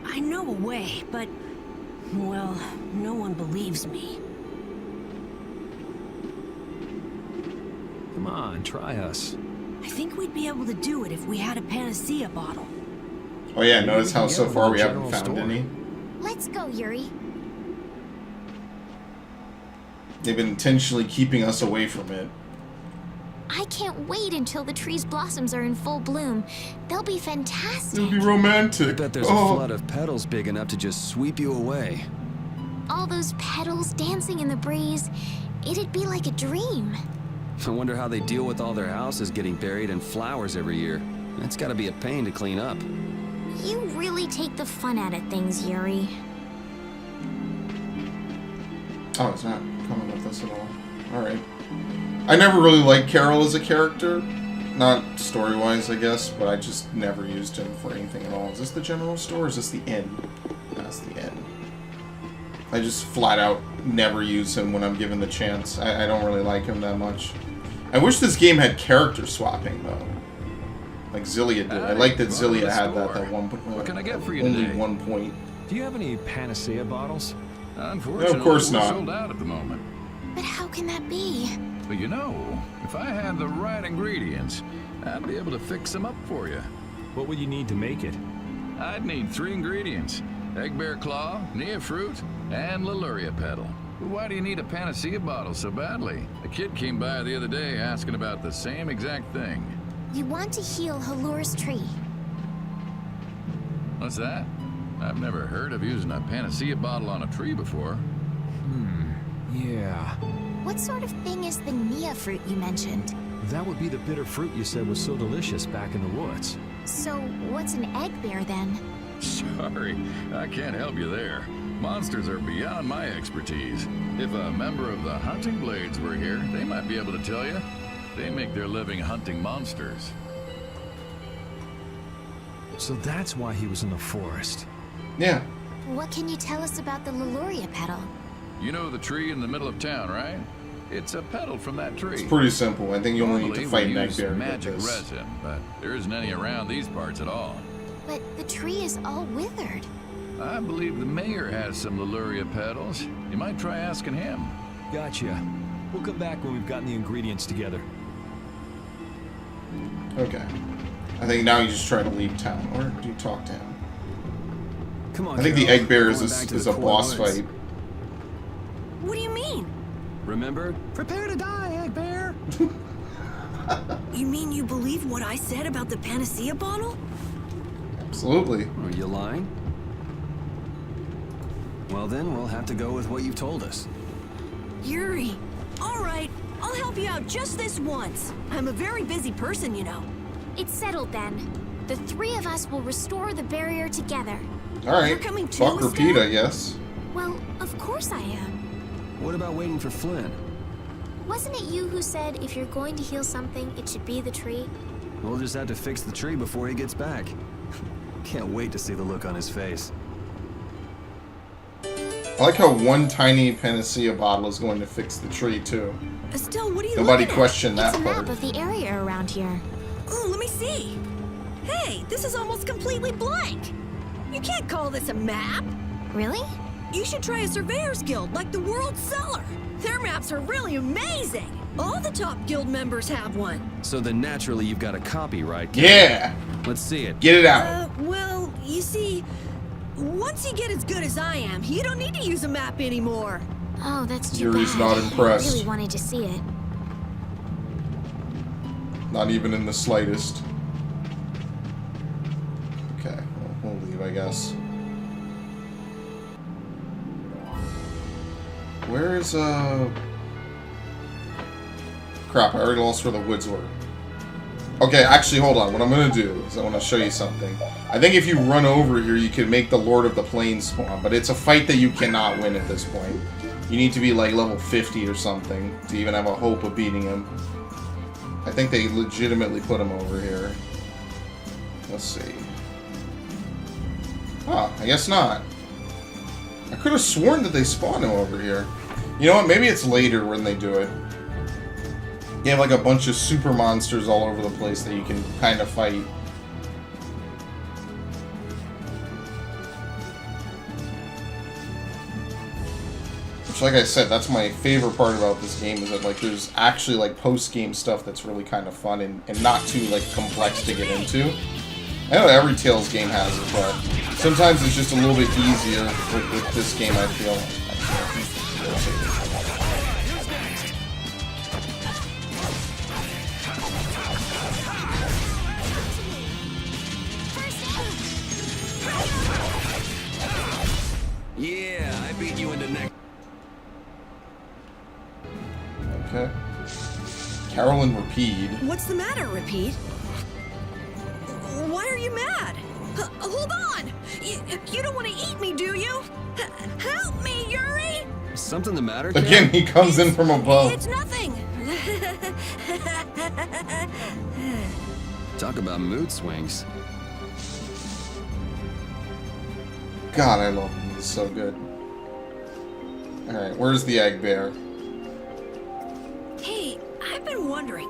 I know a way, but... well, no one believes me. Come on, try us. I think we'd be able to do it if we had a panacea bottle. Oh yeah, notice how so far we haven't found any. Let's go, Yuri. They've been intentionally keeping us away from it. I can't wait until the tree's blossoms are in full bloom. They'll be fantastic. It'll be romantic. I bet there's a flood of petals big enough to just sweep you away. All those petals dancing in the breeze. It'd be like a dream. I wonder how they deal with all their houses getting buried in flowers every year. That's gotta be a pain to clean up. You really take the fun out of things, Yuri. Oh, it's not coming with us at all. Alright. I never really liked Carol as a character. Not story-wise, I guess, but I just never used him for anything at all. Is this the general store or is this the inn? That's the inn. I just flat out never use him when I'm given the chance. I don't really like him that much. I wish this game had character swapping, though. Like Zillia did. I like that Zillia had that at one point. What can I get for you only today? 1 point. Do you have any panacea bottles? Unfortunately, of course we're not. sold out at the moment. But how can that be? But you know, if I had the right ingredients, I'd be able to fix them up for you. What would you need to make it? I'd need 3 ingredients. Egg bear claw, Nia fruit, and Leluria petal. Why do you need a panacea bottle so badly? A kid came by the other day asking about the same exact thing. You want to heal Halur's tree. What's that? I've never heard of using a panacea bottle on a tree before. Yeah. What sort of thing is the Nia fruit you mentioned? That would be the bitter fruit you said was so delicious back in the woods. So, what's an egg bear then? Sorry, I can't help you there. Monsters are beyond my expertise. If a member of the Hunting Blades were here, they might be able to tell you. They make their living hunting monsters. So that's why he was in the forest. Yeah. What can you tell us about the Leluria petal? You know the tree in the middle of town, right? It's a petal from that tree. It's pretty simple. I think you only need to fight an egg bear to get magic this. resin, but there isn't any around these parts at all. But the tree is all withered. I believe the mayor has some Leluria petals. You might try asking him. Gotcha. We'll come back when we've gotten the ingredients together. Okay. I think now you just try to leave town, or do you talk to him? Come on, I think the Carol. egg bear We're is going back to a the core boss woods. fight. What do you mean? Remember? Prepare to die, Egg Bear! You mean you believe what I said about the panacea bottle? Absolutely. Are you lying? Well then, we'll have to go with what you've told us. Yuri, all right, I'll help you out just this once. I'm a very busy person, you know. It's settled then. The 3 of us will restore the barrier together. Alright. You're coming too, Fuck repeat, Estelle? I guess. Well, of course I am. What about waiting for Flynn? Wasn't it you who said if you're going to heal something, it should be the tree? We'll just have to fix the tree before he gets back. Can't wait to see the look on his face. I like how one tiny panacea bottle is going to fix the tree, too. Estelle, what are you Nobody looking questioned that It's a part. map of the area around here. Oh, let me see. Hey, this is almost completely blank. You can't call this a map. Really? You should try a surveyor's guild like the World Cellar. Their maps are really amazing. All the top guild members have one. So then naturally you've got a copy, right? Yeah! Let's see it. Get it out. Well, you see, once you get as good as I am, you don't need to use a map anymore. Oh, that's too Yuri's bad. not impressed. I really wanted to see it. Not even in the slightest. Okay, well, we'll leave, I guess. Where is, Crap, I already lost where the woods were. Okay, actually, hold on. What I'm gonna do is I want to show you something. I think if you run over here, you can make the Lord of the Plains spawn, but it's a fight that you cannot win at this point. You need to be like level 50 or something to even have a hope of beating him. I think they legitimately put him over here. Let's see. Oh, I guess not. I could have sworn that they spawned him over here. You know what? Maybe it's later when they do it. You have like a bunch of super monsters all over the place that you can kind of fight. Which, like I said, that's my favorite part about this game, is that like there's actually like post-game stuff that's really kind of fun and not too like complex to get into. I know every Tales game has it, but sometimes it's just a little bit easier with this game, I feel. Yeah, I beat you into next. Okay. Carolyn Rapide. What's the matter, Rapide? Why are you mad? Hold on! You don't want to eat me, do you? Help me, Yuri! Something the matter? Again, he comes in from above. It's nothing. Talk about mood swings. God, I love him. He's so good. Alright, where's the egg bear? Hey, I've been wondering,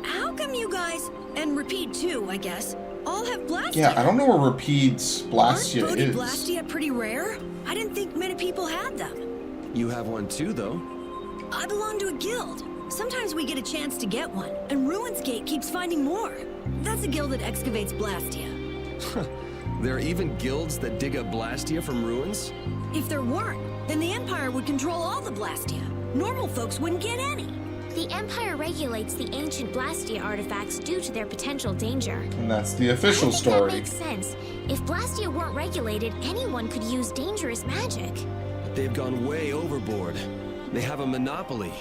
how come you guys, and Rapide too, I guess, all have Blastia? Yeah, I don't know where Rapide's Blastia Aren't is. Blastia pretty rare? I didn't think many people had them. You have one too, though. I belong to a guild. Sometimes we get a chance to get one, and Ruinsgate keeps finding more. That's a guild that excavates Blastia. There are even guilds that dig up Blastia from ruins? If there weren't, then the Empire would control all the Blastia. Normal folks wouldn't get any. The Empire regulates the ancient Blastia artifacts due to their potential danger. And that's the official story. That makes sense. If Blastia weren't regulated, anyone could use dangerous magic. They've gone way overboard. They have a monopoly.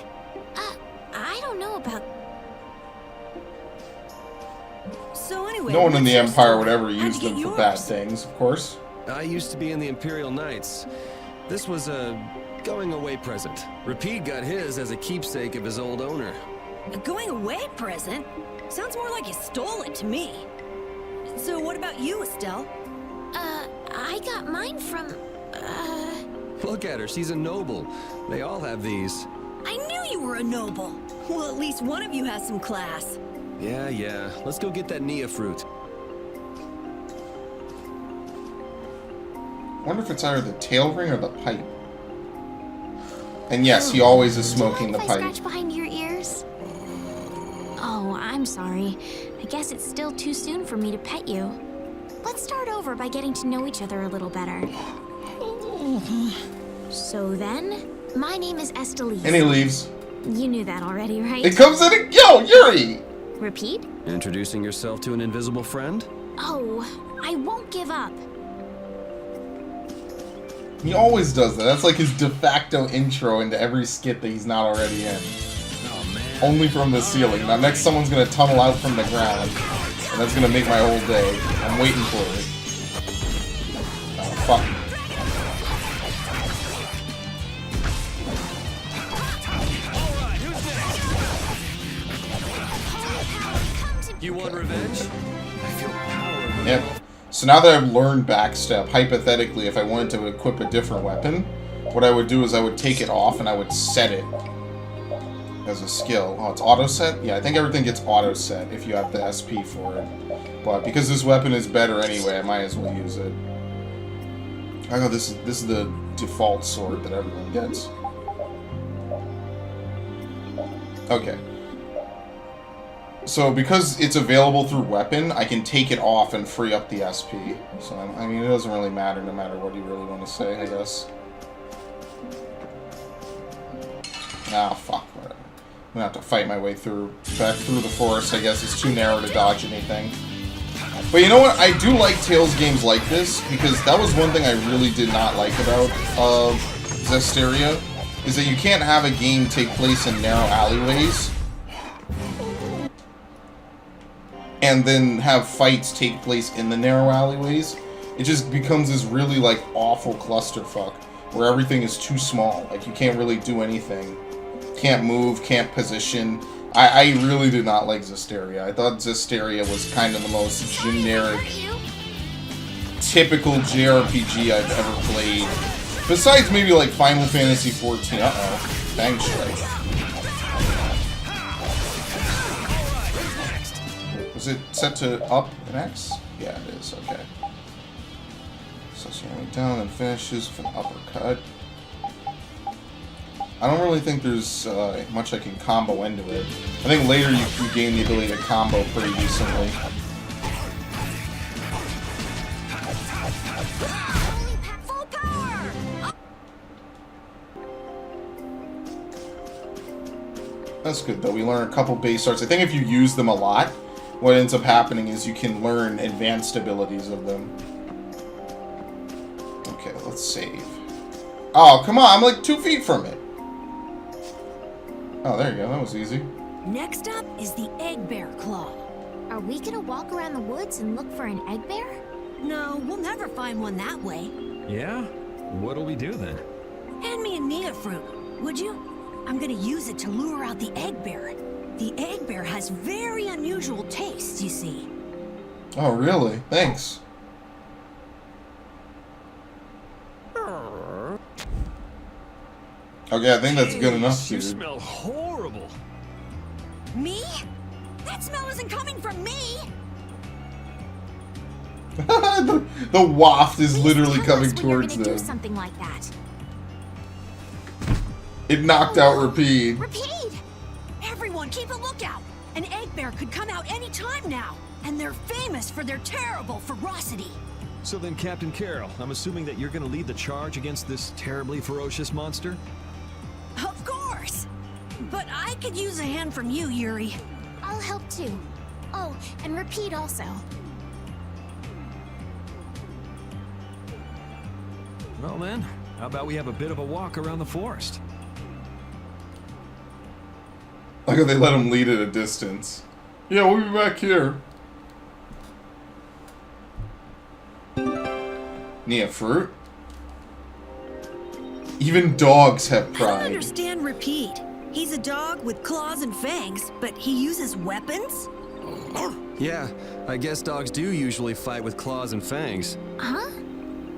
I don't know about... So anyway... No one in the Empire would ever use them for bad things, of course. I used to be in the Imperial Knights. This was a going-away present. Rapide got his as a keepsake of his old owner. A going-away present? Sounds more like you stole it to me. So what about you, Estelle? I got mine from... Look at her, she's a noble. They all have these. I knew you were a noble. Well, at least one of you has some class. Yeah. Let's go get that Nia fruit. I wonder if it's either the tail ring or the pipe. And yes, he always is smoking the I pipe. scratch behind your ears? Oh, I'm sorry. I guess it's still too soon for me to pet you. Let's start over by getting to know each other a little better. So then, my name is Estelise. And he leaves. You knew that already, right? It comes in. Yo, Yuri! Repeat? Introducing yourself to an invisible friend? Oh, I won't give up. He always does that. That's like his de facto intro into every skit that he's not already in. Oh, man. Only from the ceiling. Now next someone's gonna tunnel out from the ground. And that's gonna make my whole day. I'm waiting for it. Oh, fuck. You want revenge? I feel power. Yep. So now that I've learned backstep, hypothetically, if I wanted to equip a different weapon, what I would do is I would take it off and I would set it as a skill. Oh, it's auto set? Yeah, I think everything gets auto set if you have the SP for it. But because this weapon is better anyway, I might as well use it. I know this is the default sword that everyone gets. Okay. So because it's available through weapon, I can take it off and free up the SP. So, I mean, it doesn't really matter no matter what you really want to say, I guess. Ah, fuck. Whatever. I'm gonna have to fight my way back through the forest, I guess. It's too narrow to dodge anything. But you know what? I do like Tales games like this, because that was one thing I really did not like about Vesperia, is that you can't have a game take place in narrow alleyways. and then have fights take place in the narrow alleyways, it just becomes this really, like, awful clusterfuck where everything is too small. Like, you can't really do anything. Can't move, can't position. I really did not like Vesperia. I thought Vesperia was kind of the most generic, typical JRPG I've ever played. Besides maybe like Final Fantasy XIV. Uh-oh. Bang strike. Was it set to up and X? Yeah, it is. Okay. So she went down and finishes with an uppercut. I don't really think there's much I can combo into it. I think later you gain the ability to combo pretty decently. That's good though. We learn a couple base arts. I think if you use them a lot, what ends up happening is you can learn advanced abilities of them. Okay, let's save. Oh, come on. I'm like 2 feet from it. Oh, there you go. That was easy. Next up is the egg bear claw. Are we gonna walk around the woods and look for an egg bear? No, we'll never find one that way. Yeah? What'll we do then? Hand me a Nia fruit, would you? I'm gonna use it to lure out the egg bear. The egg bear has very unusual tastes, you see. Oh, really? Thanks. Okay, I think that's good enough, You dude. smell horrible. Me? That smell isn't coming from me! the waft is literally coming towards Do them. something like that. It knocked out Rapide. Rapide! Everyone, keep a lookout! An egg bear could come out any time now, and they're famous for their terrible ferocity. So then, Captain Carroll, I'm assuming that you're gonna lead the charge against this terribly ferocious monster? Of course! But I could use a hand from you, Yuri. I'll help too. Oh, and Rapide also. Well then, how about we have a bit of a walk around the forest? Like how they let him lead at a distance. Yeah, we'll be back here. Nia fruit? Even dogs have I don't pride. understand Rapide. He's a dog with claws and fangs, but he uses weapons? Yeah, I guess dogs do usually fight with claws and fangs. Huh?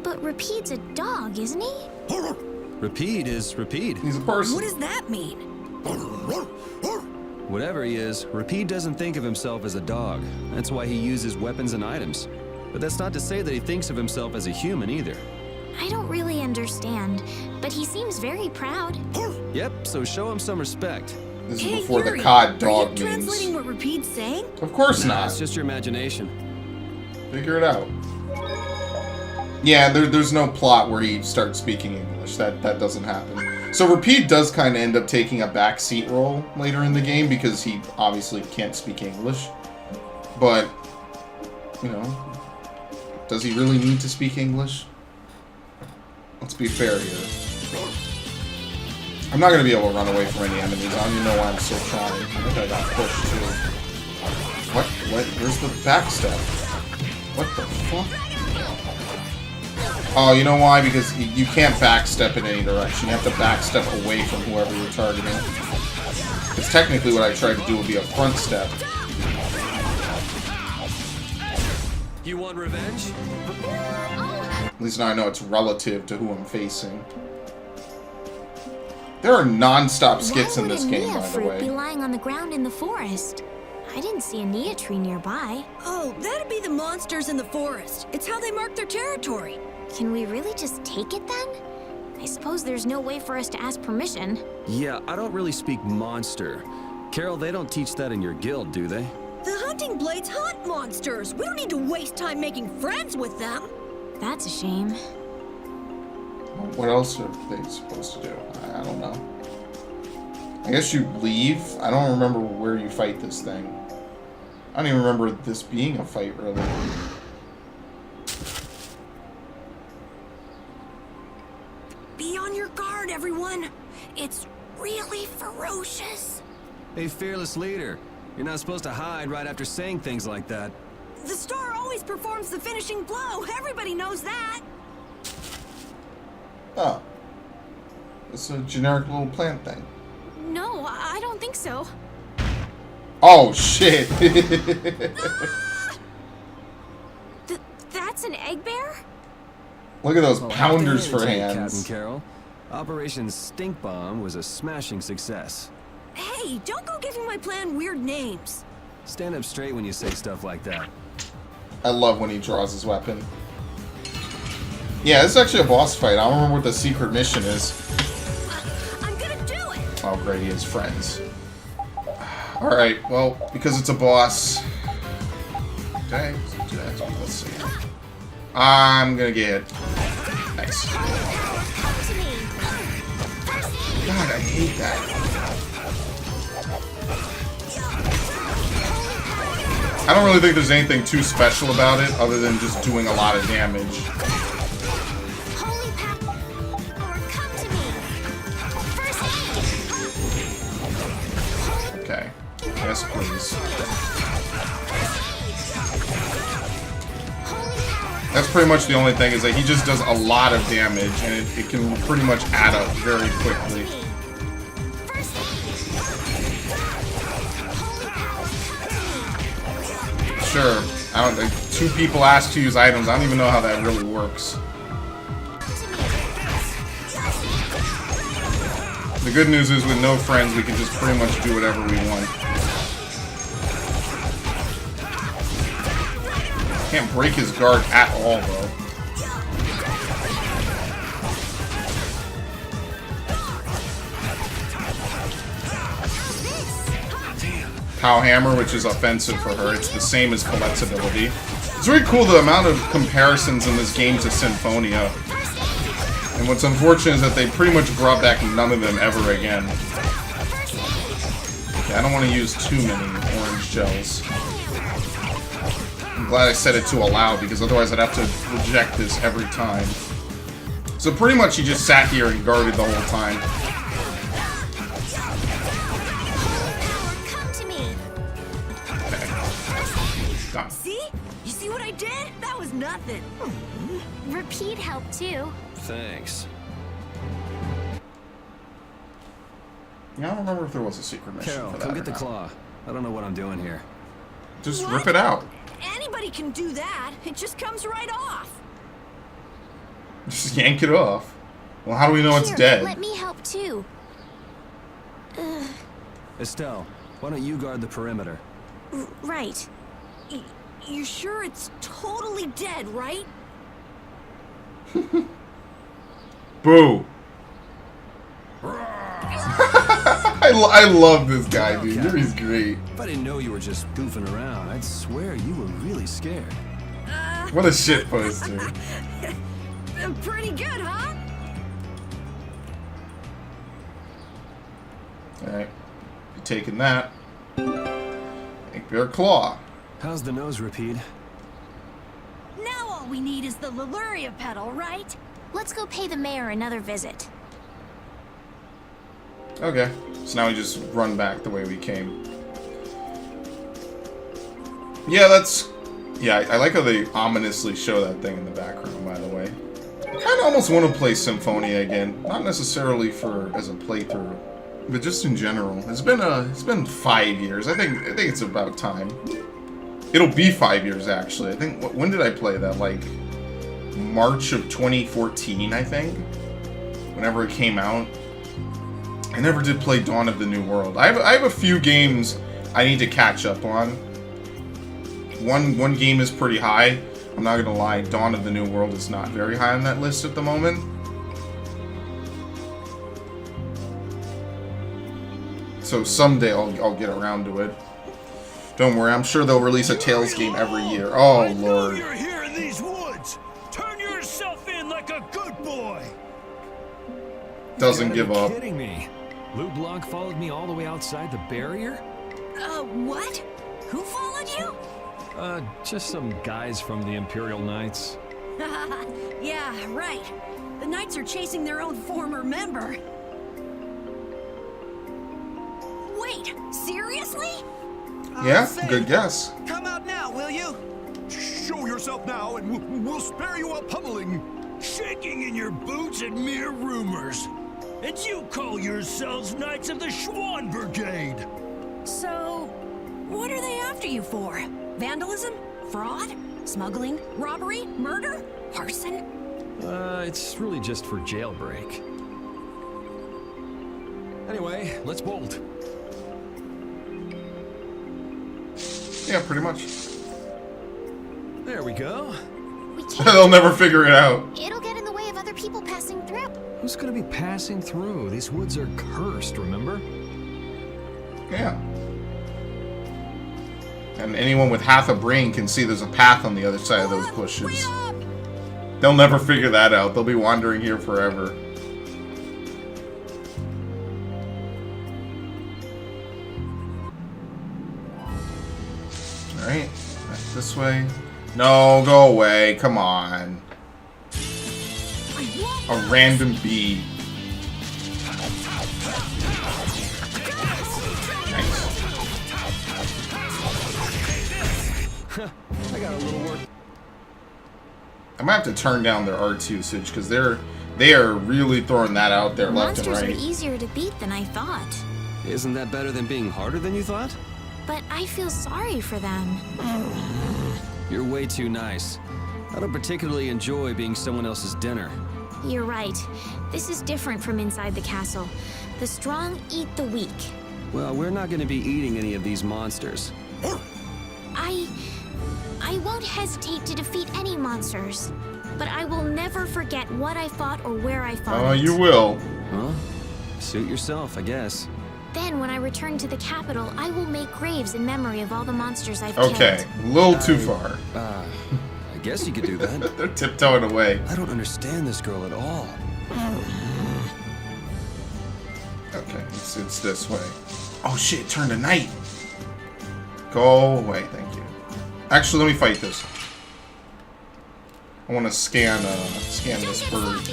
But Rapide's a dog, isn't he? Rapide is Rapide. He's a person. What does that mean? Whatever he is, Rapide doesn't think of himself as a dog. That's why he uses weapons and items. But that's not to say that he thinks of himself as a human either. I don't really understand, but he seems very proud. Yep, so show him some respect. This is Hey, before Yuri, the COD are dog you memes. translating what Rapide's saying? Of course Nah, not. it's just your imagination. Figure it out. Yeah, there's no plot where he starts speaking English. That doesn't happen. So Rapide does kind of end up taking a backseat role later in the game because he obviously can't speak English. But, you know, does he really need to speak English? Let's be fair here. I'm not going to be able to run away from any enemies. I don't even know why I'm still trying. I think I got pushed too. What? Where's the backstep? What the fuck? Oh, you know why? Because you can't backstep in any direction. You have to backstep away from whoever you're targeting. Because technically what I tried to do would be a front step. You want revenge? At least now I know it's relative to who I'm facing. There are non-stop skits in this game, by the fruit be way. lying on the ground in the forest? I didn't see a Nia tree nearby. Oh, that'd be the monsters in the forest. It's how they mark their territory. Can we really just take it then? I suppose there's no way for us to ask permission. Yeah, I don't really speak monster. Carol, they don't teach that in your guild, do they? The hunting blades hunt monsters. We don't need to waste time making friends with them. That's a shame. What else are they supposed to do? I don't know. I guess you leave? I don't remember where you fight this thing. I don't even remember this being a fight, really. Be on your guard, everyone. It's really ferocious. Hey, fearless leader. You're not supposed to hide right after saying things like that. The star always performs the finishing blow. Everybody knows that. Oh. It's a generic little plant thing. No, I don't think so. Oh, shit. That's an egg bear? Look at those Well, pounders for Captain hands. Carroll. Operation Stink Bomb was a smashing success. Hey, don't go giving my plan weird names. Stand up straight when you say stuff like that. I love when he draws his weapon. Yeah, this is actually a boss fight. I don't remember what the secret mission is. I'm gonna do it. Oh, great, he has friends. Alright, well, because it's a boss. Okay, let's see. I'm gonna get hit. Nice. God, I hate that. I don't really think there's anything too special about it other than just doing a lot of damage. Okay. Yes, please. That's pretty much the only thing, is that he just does a lot of damage, and it can pretty much add up very quickly. Sure, I don't. Like, 2 people ask to use items. I don't even know how that really works. The good news is, with no friends, we can just pretty much do whatever we want. Can't break his guard at all, though. Pow Hammer, which is offensive for her. It's the same as Colette's ability. It's very cool, the amount of comparisons in this game to Symphonia. And what's unfortunate is that they pretty much brought back none of them ever again. Okay, I don't want to use too many orange gels. I'm glad I set it to allow, because otherwise I'd have to reject this every time. So pretty much he just sat here and guarded the whole time. Done. See? You see what I did? That was nothing. Repeat helped too. Thanks. Yeah, I don't remember if there was a secret mission Carol, for that. come get the claw. I don't know what I'm doing here. Just rip it out. Anybody can do that. It just comes right off. Just yank it off. Well, how do we know it's Here, dead? let me help too. Estelle, why don't you guard the perimeter? Right. You sure it's totally dead, right? Boo. I love this guy, dude. He's great. If I didn't know you were just goofing around, I'd swear you were really scared. What a shit poster. Pretty good, huh? Alright. You taking that. Egg Bear Claw. How's the nose, Repeat? Now all we need is the Leluria pedal, right? Let's go pay the mayor another visit. Okay. So now we just run back the way we came. Yeah, that's... Yeah, I like how they ominously show that thing in the background, by the way. I kind of almost want to play Symphonia again. Not necessarily as a playthrough, but just in general. It's been 5 years. I think it's about time. It'll be 5 years, actually. I think... When did I play that? Like, March of 2014, I think? Whenever it came out. I never did play Dawn of the New World. I have a few games I need to catch up on. One game is pretty high. I'm not gonna lie, Dawn of the New World is not very high on that list at the moment. So someday I'll get around to it. Don't worry, I'm sure they'll release a Tales game every year. Oh lord. You're here in these woods. Turn yourself in like a good boy. Doesn't give up. Kidding me? Lou Blanc followed me all the way outside the barrier? What? Who followed you? Just some guys from the Imperial Knights. Yeah, right. The Knights are chasing their own former member. Wait, seriously? Yeah, good guess. Come out now, will you? Show yourself now, and we'll spare you a pummeling. Shaking in your boots at mere rumors. And you call yourselves Knights of the Schwan Brigade. So, what are they after you for? Vandalism? Fraud? Smuggling? Robbery? Murder? Arson? It's really just for jailbreak. Anyway, let's bolt. Yeah, pretty much. There we go. We can't. They'll never figure it out. It'll get in the way of other people passing through. Who's gonna be passing through? These woods are cursed, remember? Yeah. And anyone with half a brain can see there's a path on the other side of those bushes. They'll never figure that out. They'll be wandering here forever. Alright, back this way. No, go away. Come on. A random bee. I got a little work. I might have to turn down their arts usage because they are really throwing that out there left and Monsters right. are easier to beat than I thought. Isn't that better than being harder than you thought? But I feel sorry for them. You're way too nice. I don't particularly enjoy being someone else's dinner. You're right. This is different from inside the castle. The strong eat the weak. Well, we're not going to be eating any of these monsters. I won't hesitate to defeat any monsters. But I will never forget what I fought or where I fought Oh, it. you will. Huh? Suit yourself, I guess. Then, when I return to the capital, I will make graves in memory of all the monsters I've Okay, killed. a little too far. I guess you could do that. They're tiptoeing away. I don't understand this girl at all. Okay, it's this way. Oh shit, turn to night. Go away, thank you. Actually, let me fight this. I want to scan this bird.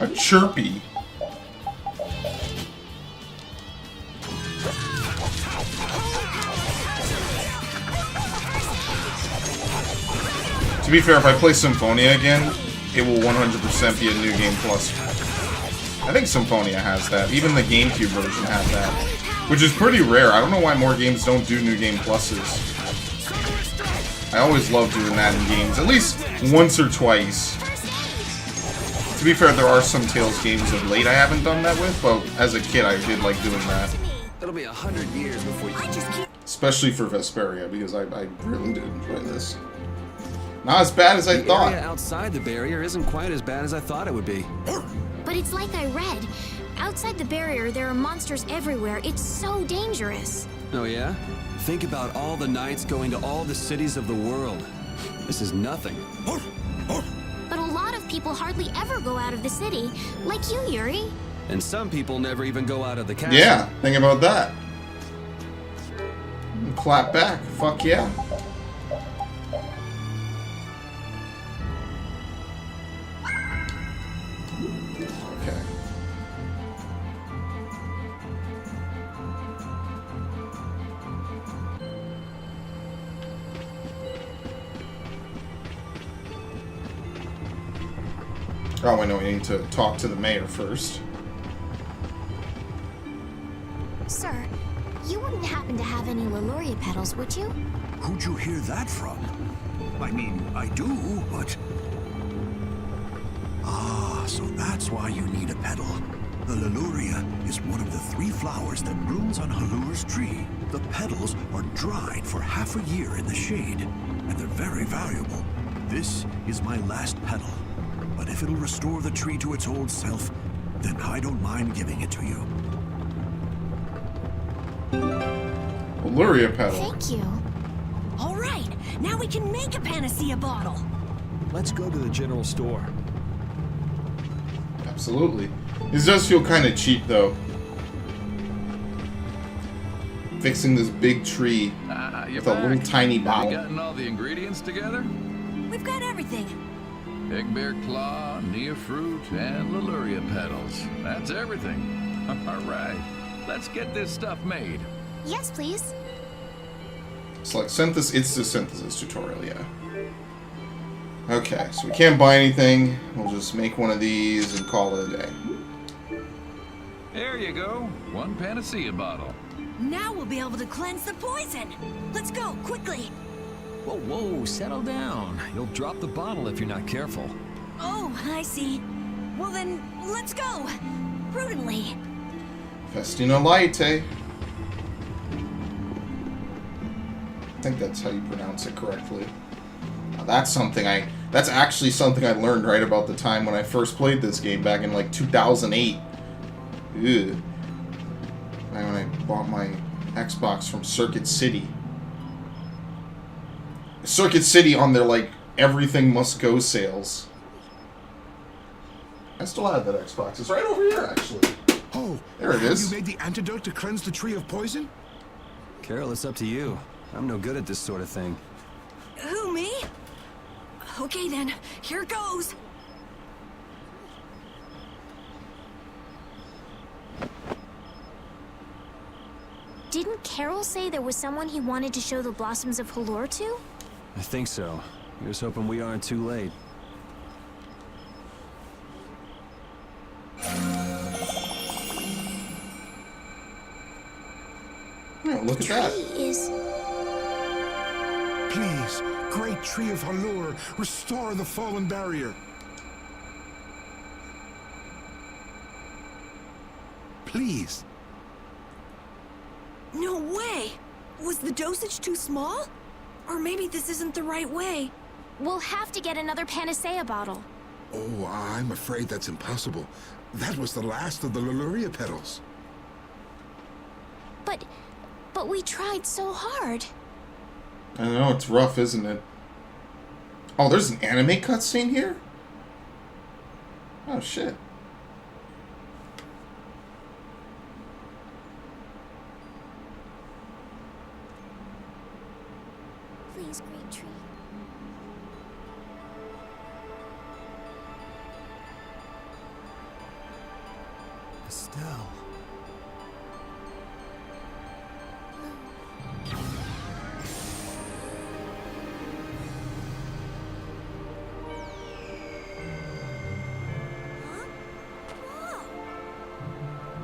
A chirpy. To be fair, if I play Symphonia again, it will 100% be a New Game Plus. I think Symphonia has that. Even the GameCube version has that. Which is pretty rare. I don't know why more games don't do New Game Pluses. I always love doing that in games. At least once or twice. To be fair, there are some Tales games of late I haven't done that with, but as a kid I did like doing that. It'll be 100 years before you... Especially for Vesperia, because I really did enjoy this. Not as bad as I thought. The area outside the barrier isn't quite as bad as I thought it would be. But it's like I read. Outside the barrier, there are monsters everywhere. It's so dangerous. Oh yeah? Think about all the knights going to all the cities of the world. This is nothing. But a lot of people hardly ever go out of the city, like you, Yuri. And some people never even go out of the castle. Yeah, think about that. Clap back. Fuck yeah. Okay. Oh, I know we need to talk to the mayor first. Sir, you wouldn't happen to have any Leluria petals, would you? Who'd you hear that from? I mean, I do, but... Ah, so that's why you need a petal. The Leluria is one of the 3 flowers that blooms on Halur's tree. The petals are dried for half a year in the shade, and they're very valuable. This is my last petal, but if it'll restore the tree to its old self, then I don't mind giving it to you. Leluria petal. Thank you. All right, now we can make a panacea bottle. Let's go to the general store. Absolutely. This does feel kind of cheap, though. Fixing this big tree with a little tiny bottle. You gotten all the ingredients together? We've got everything. Egg bear claw, nia fruit, and Leluria petals. That's everything. All right. Let's get this stuff made. Yes, please. Select synthesis. It's the synthesis tutorial, yeah. Okay, so we can't buy anything. We'll just make one of these and call it a day. There you go. One panacea bottle. Now we'll be able to cleanse the poison. Let's go, quickly. Whoa, whoa, settle down. You'll drop the bottle if you're not careful. Oh, I see. Well then, let's go. Prudently. Festina Light, eh? I think that's how you pronounce it correctly. Now that's actually something I learned right about the time when I first played this game back in like 2008. Ugh. When I bought my Xbox from Circuit City. Circuit City on their like everything must go sales. I still have that Xbox. It's right over here actually. Oh, there it is. You made the antidote to cleanse the tree of poison? Carol, it's up to you. I'm no good at this sort of thing. Who, me? Okay then, here goes. Didn't Carol say there was someone he wanted to show the blossoms of Halure to? I think so. Here's hoping we aren't too late. Oh, look at that. Please, great tree of Halure, restore the fallen barrier. Please. No way! Was the dosage too small? Or maybe this isn't the right way. We'll have to get another panacea bottle. Oh, I'm afraid that's impossible. That was the last of the Leluria petals. But we tried so hard. I know, it's rough, isn't it? Oh, there's an anime cutscene here? Oh, shit. Please, great tree. Estelle.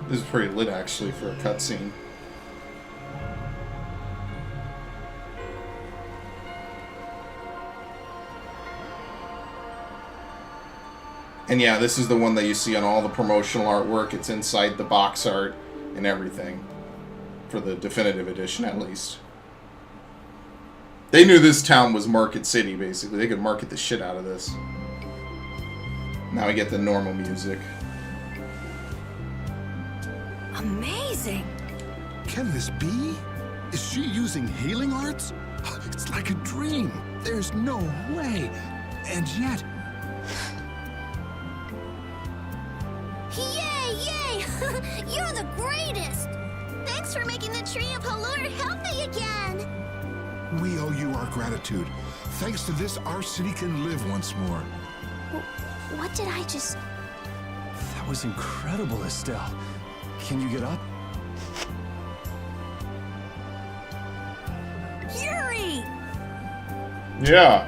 This is pretty lit, actually, for a cutscene. And yeah, this is the one that you see on all the promotional artwork. It's inside the box art and everything. For the definitive edition, at least. They knew this town was Market City, basically. They could market the shit out of this. Now we get the normal music. Amazing! Can this be? Is she using healing arts? It's like a dream. There's no way. And yet... Yay, yay! You're the greatest! Thanks for making the tree of Halure healthy again! We owe you our gratitude. Thanks to this, our city can live once more. What did I just... That was incredible, Estelle. Can you get up? Yuri! Yeah.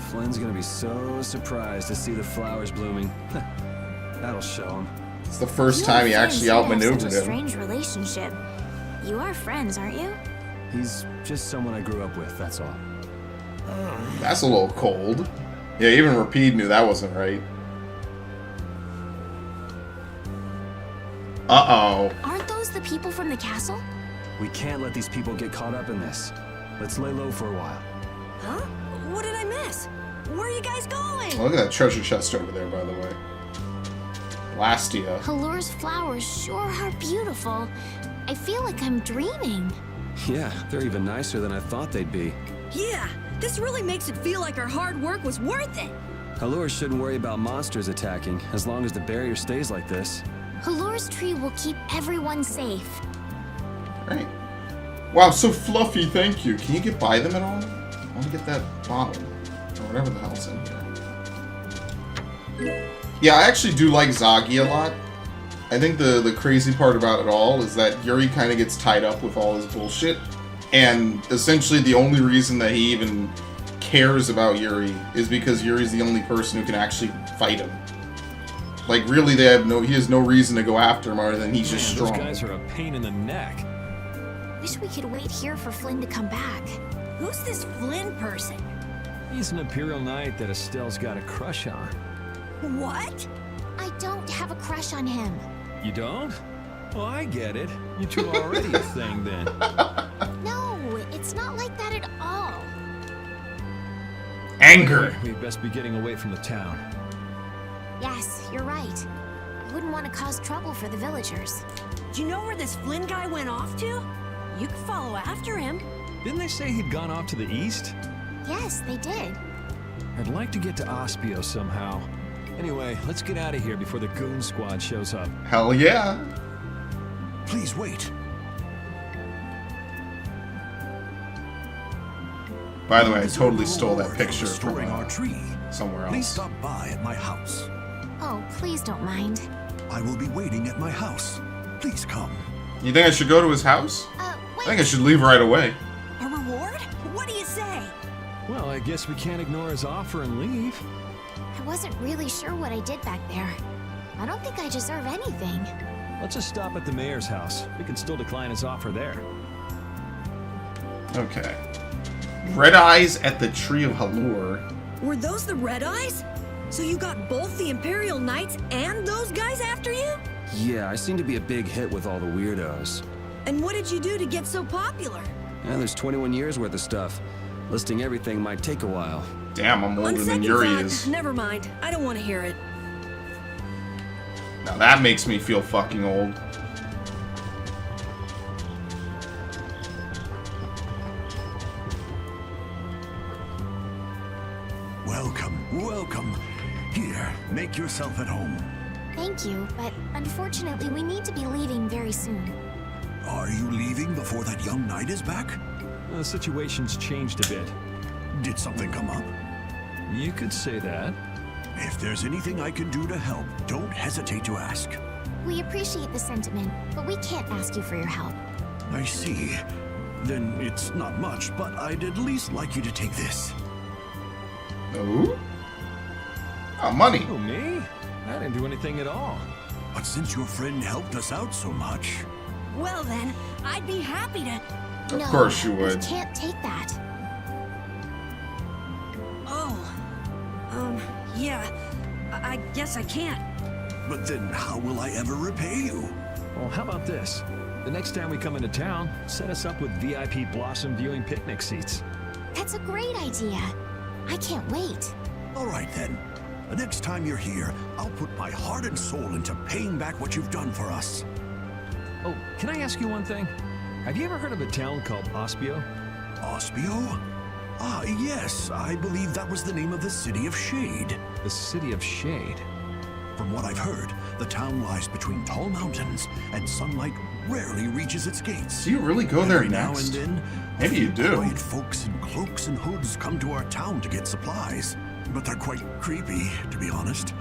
Flynn's gonna be so surprised to see the flowers blooming. That'll show him. It's the first time he actually outmaneuvered such a him. strange relationship. You are friends, aren't you? He's just someone I grew up with, that's all. That's a little cold. Yeah, even Rapide knew that wasn't right. Uh-oh. Aren't those the people from the castle? We can't let these people get caught up in this. Let's lay low for a while. Huh? What did I miss? Where are you guys going? Look at that treasure chest over there, by the way. Lastia. Halure's flowers sure are beautiful. I feel like I'm dreaming. Yeah, they're even nicer than I thought they'd be. Yeah, this really makes it feel like our hard work was worth it. Halure shouldn't worry about monsters attacking, as long as the barrier stays like this. Halure's tree will keep everyone safe. Right. Wow, so fluffy, thank you. Can you get by them at all? I want to get that bottle. Or whatever the hell's in here. Yeah, I actually do like Zagi a lot. I think the crazy part about it all is that Yuri kind of gets tied up with all his bullshit, and essentially the only reason that he even cares about Yuri is because Yuri's the only person who can actually fight him. Like, really, he has no reason to go after him other than he's just strong. Those guys are a pain in the neck. Wish we could wait here for Flynn to come back. Who's this Flynn person? He's an Imperial Knight that Estelle's got a crush on. What? I don't have a crush on him. You don't? Well, I get it. You two are already a thing then. No, it's not like that at all. Anger. We'd best be getting away from the town. Yes, you're right. I wouldn't want to cause trouble for the villagers. Do you know where this Flynn guy went off to? You could follow after him. Didn't they say he'd gone off to the east? Yes, they did. I'd like to get to Ospio somehow. Anyway, let's get out of here before the goon squad shows up. Hell yeah. Please wait. By the way, I totally stole that picture Restoring from our tree. somewhere Please else. stop by at my house. Oh, please don't mind. I will be waiting at my house. Please come. You think I should go to his house? I think I should leave right away. A reward? What do you say? Well, I guess we can't ignore his offer and leave. I wasn't really sure what I did back there. I don't think I deserve anything. Let's just stop at the mayor's house. We can still decline his offer there. Okay. Red Eyes at the Tree of Halur. Were those the Red Eyes? So you got both the Imperial Knights and those guys after you? Yeah, I seem to be a big hit with all the weirdos. And what did you do to get so popular? Yeah, there's 21 years worth of stuff. Listing everything might take a while. Damn, I'm older On than second Yuri thought, is. never mind. I don't want to hear it. Now that makes me feel fucking old. Welcome, welcome. Here, make yourself at home. Thank you, but unfortunately we need to be leaving very soon. Are you leaving before that young knight is back? The situation's changed a bit. Did something come up? You could say that. If there's anything I can do to help, don't hesitate to ask. We appreciate the sentiment, but we can't ask you for your help. I see. Then it's not much, but I'd at least like you to take this. Oh? Oh, money. Who, me? I didn't do anything at all. But since your friend helped us out so much... Well then, I'd be happy to... Of course you would. We can't take that. Oh. Yeah. I guess I can't. But then how will I ever repay you? Well, how about this? The next time we come into town, set us up with VIP blossom viewing picnic seats. That's a great idea. I can't wait. All right then. The next time you're here, I'll put my heart and soul into paying back what you've done for us. Oh, can I ask you one thing? Have you ever heard of a town called Ospio? Ospio? Ah, yes. I believe that was the name of the City of Shade. The City of Shade? From what I've heard, the town lies between tall mountains, and sunlight rarely reaches its gates. Do you really go there Every next? now and then, Maybe you do. Quiet folks in cloaks and hoods come to our town to get supplies. But they're quite creepy, to be honest.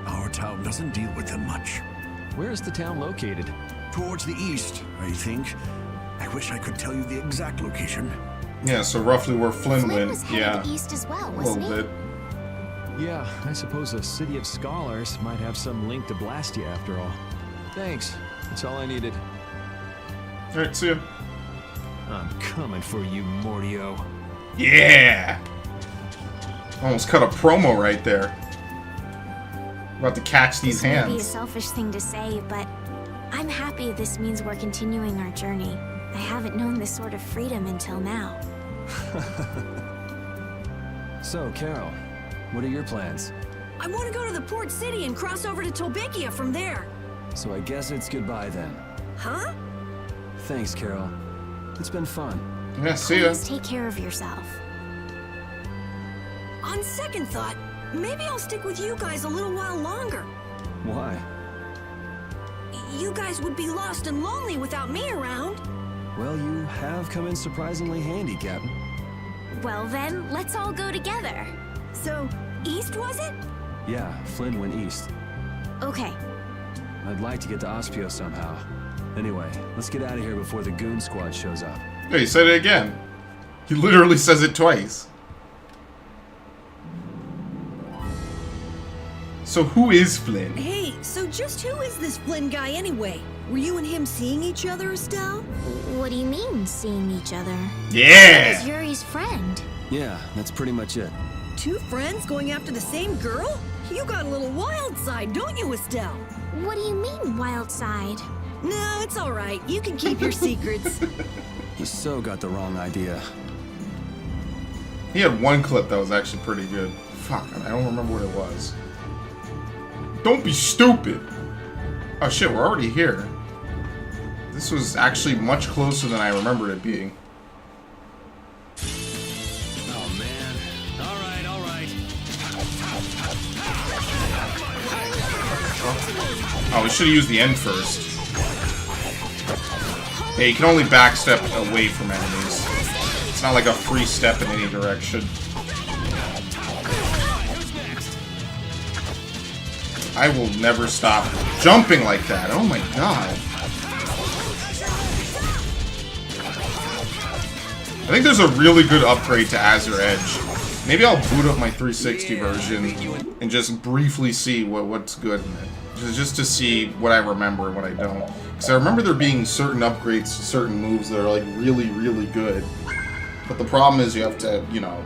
Our town doesn't deal with them much. Where is the town located? Towards the east, I think. I wish I could tell you the exact location. Yeah, so roughly where Flynn went. was Yeah. headed east as well, A wasn't little he? bit. Yeah, I suppose a City of Scholars might have some link to Blastia after all. Thanks. That's all I needed. Alright, see ya. I'm coming for you, Mordio. Yeah! Almost cut a promo right there. About to catch these This may be a hands. selfish thing to say, but I'm happy this means we're continuing our journey. I haven't known this sort of freedom until now. So, Carol, what are your plans? I want to go to the port city and cross over to Tolbikia from there. So I guess it's goodbye then. Huh? Thanks, Carol. It's been fun. Yeah, see ya. Please take care of yourself. On second thought, maybe I'll stick with you guys a little while longer. Why? You guys would be lost and lonely without me around. Well, you have come in surprisingly handy, Captain. Well then, let's all go together. So, east was it? Yeah, Flynn went east. Okay. I'd like to get to Ospio somehow. Anyway, let's get out of here before the goon squad shows up. Yeah, he said it again. He literally says it twice. So who is Flynn? Hey, so just who is this Flynn guy anyway? Were you and him seeing each other, Estelle? What do you mean, seeing each other? Yeah! He's Yuri's friend. Yeah, that's pretty much it. Two friends going after the same girl? You got a little wild side, don't you, Estelle? What do you mean, wild side? No, it's all right. You can keep your secrets. You so got the wrong idea. He had one clip that was actually pretty good. Fuck, I don't remember what it was. Don't be stupid! Oh shit, we're already here. This was actually much closer than I remembered it being. Oh, man. All right. Oh, we should have used the end first. Yeah, you can only backstep away from enemies. It's not like a free step in any direction. I will never stop jumping like that. Oh my god. I think there's a really good upgrade to Azure Edge. Maybe I'll boot up my 360 version and just briefly see what's good in it. Just to see what I remember and what I don't. Because I remember there being certain upgrades to certain moves that are like really, really good. But the problem is you have to, you know,